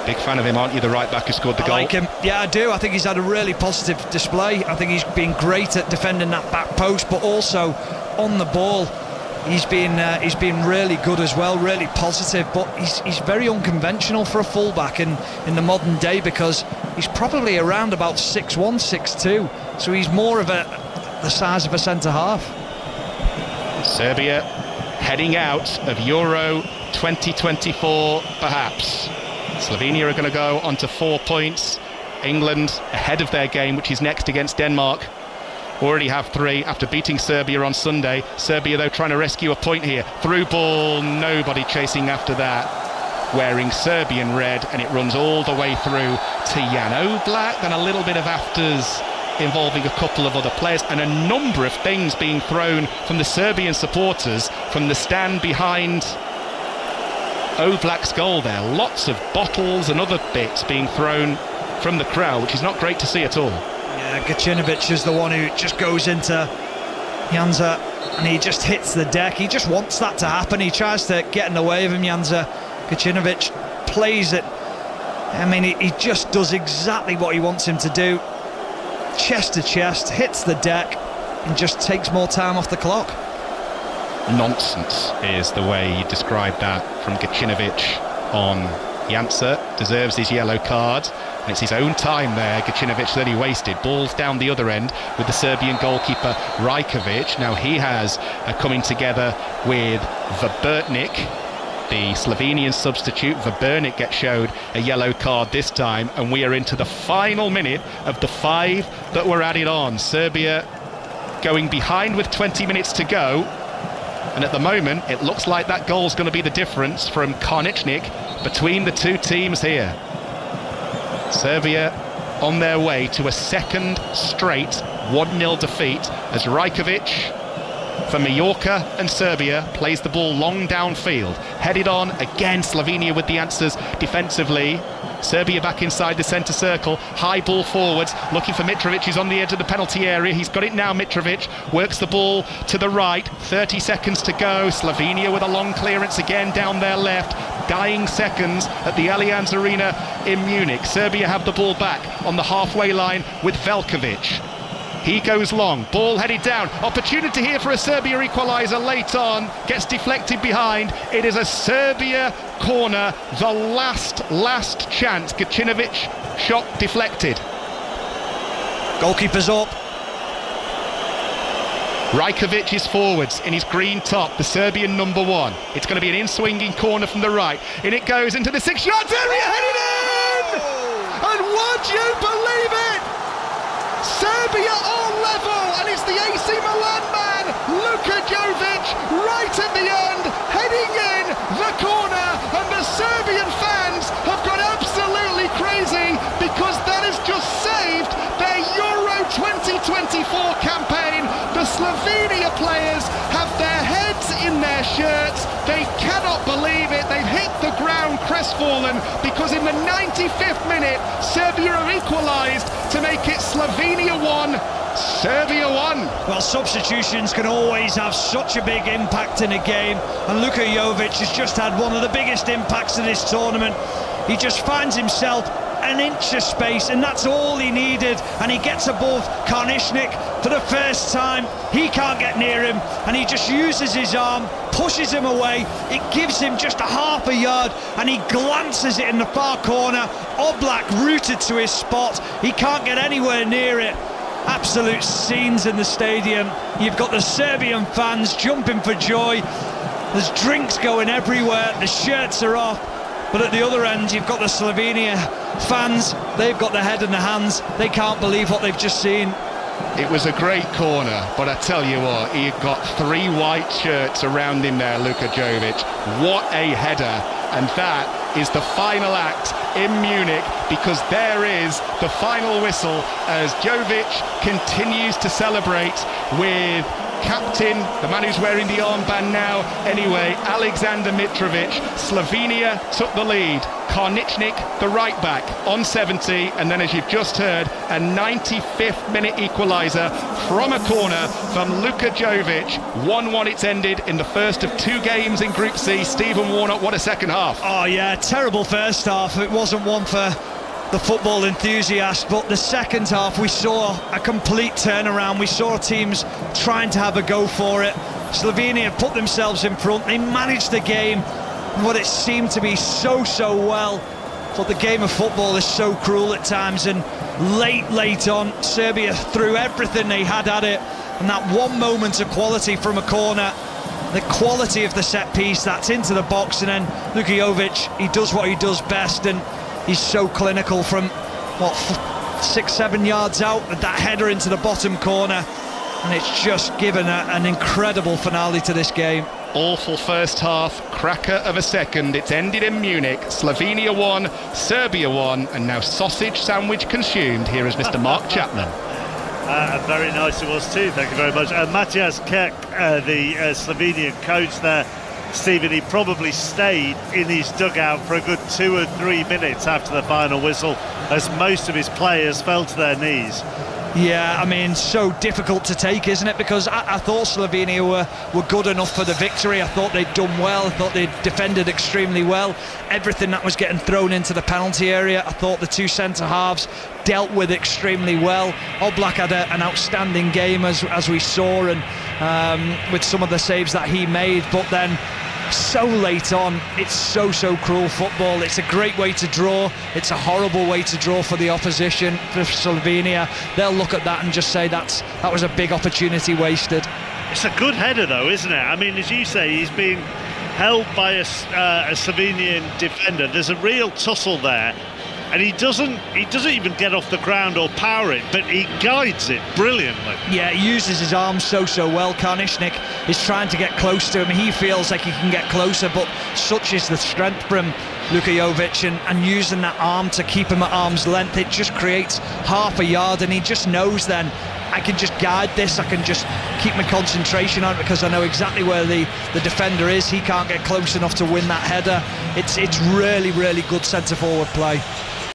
Big fan of him, aren't you, the right back who scored the goal? I like him. Yeah, I do. I think he's had a really positive display. I think he's been great at defending that back post, but also on the ball he's been really good as well, really positive. But he's very unconventional for a fullback in the modern day, because he's probably around about 6'1", 6'2", so he's more of the size of a centre half. Serbia heading out of Euro 2024 perhaps. Slovenia are going to go on to 4 points. England ahead of their game, which is next against Denmark. Already have 3 after beating Serbia on Sunday. Serbia, though, trying to rescue a point here. Through ball, nobody chasing after that. Wearing Serbian red, and it runs all the way through to Jan Oblak. And a little bit of afters involving a couple of other players, and a number of things being thrown from the Serbian supporters from the stand behind Oblak's goal there. Lots of bottles and other bits being thrown from the crowd, which is not great to see at all. Yeah, Gacinovic is the one who just goes into Janza and he just hits the deck. He just wants that to happen. He tries to get in the way of him, Janza. Gacinovic plays it. I mean, he just does exactly what he wants him to do. Chest to chest, hits the deck and just takes more time off the clock. Nonsense is the way you describe that from Gacinovic on Jansa. Deserves his yellow card, and it's his own time there, Gacinovic, that he wasted. Balls down the other end with the Serbian goalkeeper Rajkovic. Now he has coming together with Verbertnik, the Slovenian substitute. Verbertnik gets showed a yellow card this time, and we are into the final minute of the 5 that were added on. Serbia going behind with 20 minutes to go, and at the moment it looks like that goal's going to be the difference from Karničnik between the two teams here. Serbia on their way to a second straight 1-0 defeat as Rajkovic for Mallorca and Serbia plays the ball long downfield. Headed on again, Slovenia with the answers defensively. Serbia back inside the centre circle, high ball forwards, looking for Mitrovic, who's on the edge of the penalty area. He's got it now, Mitrovic, works the ball to the right, 30 seconds to go. Slovenia with a long clearance again down their left, dying seconds at the Allianz Arena in Munich. Serbia have the ball back on the halfway line with Veljkovic. He goes long, ball headed down, opportunity here for a Serbia equaliser late on, gets deflected behind. It is a Serbia corner, the last chance. Gacinovic shot deflected. Goalkeeper's up. Rajkovic is forwards in his green top, the Serbian number 1. It's going to be an in-swinging corner from the right. In it goes into the 6-yard area, headed in! And would you believe it? Serbia all level, and it's the AC Milan man, Luka Jovic, right at the end, heading in the corner, and the Serbian fans have gone absolutely crazy because that has just saved their Euro 2024 campaign. The Slovenia players have their heads in their shirts. They cannot believe it. They've hit the ground crestfallen because in the 95th minute, Serbia have equalised to make it Slovenia 1, Serbia won. Well, substitutions can always have such a big impact in a game, and Luka Jovic has just had one of the biggest impacts of this tournament. He just finds himself an inch of space, and that's all he needed, and he gets above Karnišnik for the first time. He can't get near him, and he just uses his arm, pushes him away. It gives him just a half a yard, and he glances it in the far corner. Oblak rooted to his spot. He can't get anywhere near it. Absolute scenes in the stadium. You've got the Serbian fans jumping for joy. There's drinks going everywhere. The shirts are off. But at the other end, you've got the Slovenia fans. They've got their head in their hands. They can't believe what they've just seen. It was a great corner, but I tell you what, he got 3 white shirts around him there, Luka Jovic. What a header. And that is the final act in Munich, because there is the final whistle as Jovic continues to celebrate with captain, the man who's wearing the armband now anyway, Alexander Mitrovic. Slovenia took the lead. Karnišnik, the right back, on 70, and then, as you've just heard, a 95th minute equaliser from a corner from Luka Jovic. 1-1 it's ended in the first of 2 games in Group C. Stephen Warnock, what a second half. Oh yeah, terrible first half. It wasn't one for the football enthusiast, but the second half we saw a complete turnaround. We saw teams trying to have a go for it. Slovenia put themselves in front. They managed the game, what it seemed to be so well. But the game of football is so cruel at times, and late on, Serbia threw everything they had at it, and that one moment of quality from a corner, the quality of the set piece, that's into the box, and then Luka Jovic, he does what he does best, and he's so clinical from, 6-7 yards out with that header into the bottom corner, and it's just given an incredible finale to this game. Awful first half, cracker of a second. It's ended in Munich. Slovenia won, Serbia won, and now sausage sandwich consumed. Here is Mr. Mark Chapman. Very nice it was too, thank you very much. Matthias Kek, the Slovenian coach there, Stephen, he probably stayed in his dugout for a good 2 or 3 minutes after the final whistle, as most of his players fell to their knees. Yeah, I mean, so difficult to take, isn't it? Because I thought Slovenia were good enough for the victory. I thought they'd done well. I thought they'd defended extremely well. Everything that was getting thrown into the penalty area, I thought the 2 centre-halves dealt with extremely well. Oblak had an outstanding game, as we saw, and with some of the saves that he made. But then, so late on, it's so cruel football. It's a great way to draw. It's a horrible way to draw for the opposition, for Slovenia. They'll look at that and just say that was a big opportunity wasted. It's a good header though, isn't it? I mean, as you say, he's being held by a Slovenian defender. There's a real tussle there, and he doesn't even get off the ground or power it, but he guides it brilliantly. Yeah, he uses his arms so well. Karnišnik is trying to get close to him. He feels like he can get closer, but such is the strength from Luka Jovic, and using that arm to keep him at arm's length, it just creates half a yard, and he just knows then, I can just guide this, I can just keep my concentration on it because I know exactly where the defender is. He can't get close enough to win that header. It's really good centre-forward play.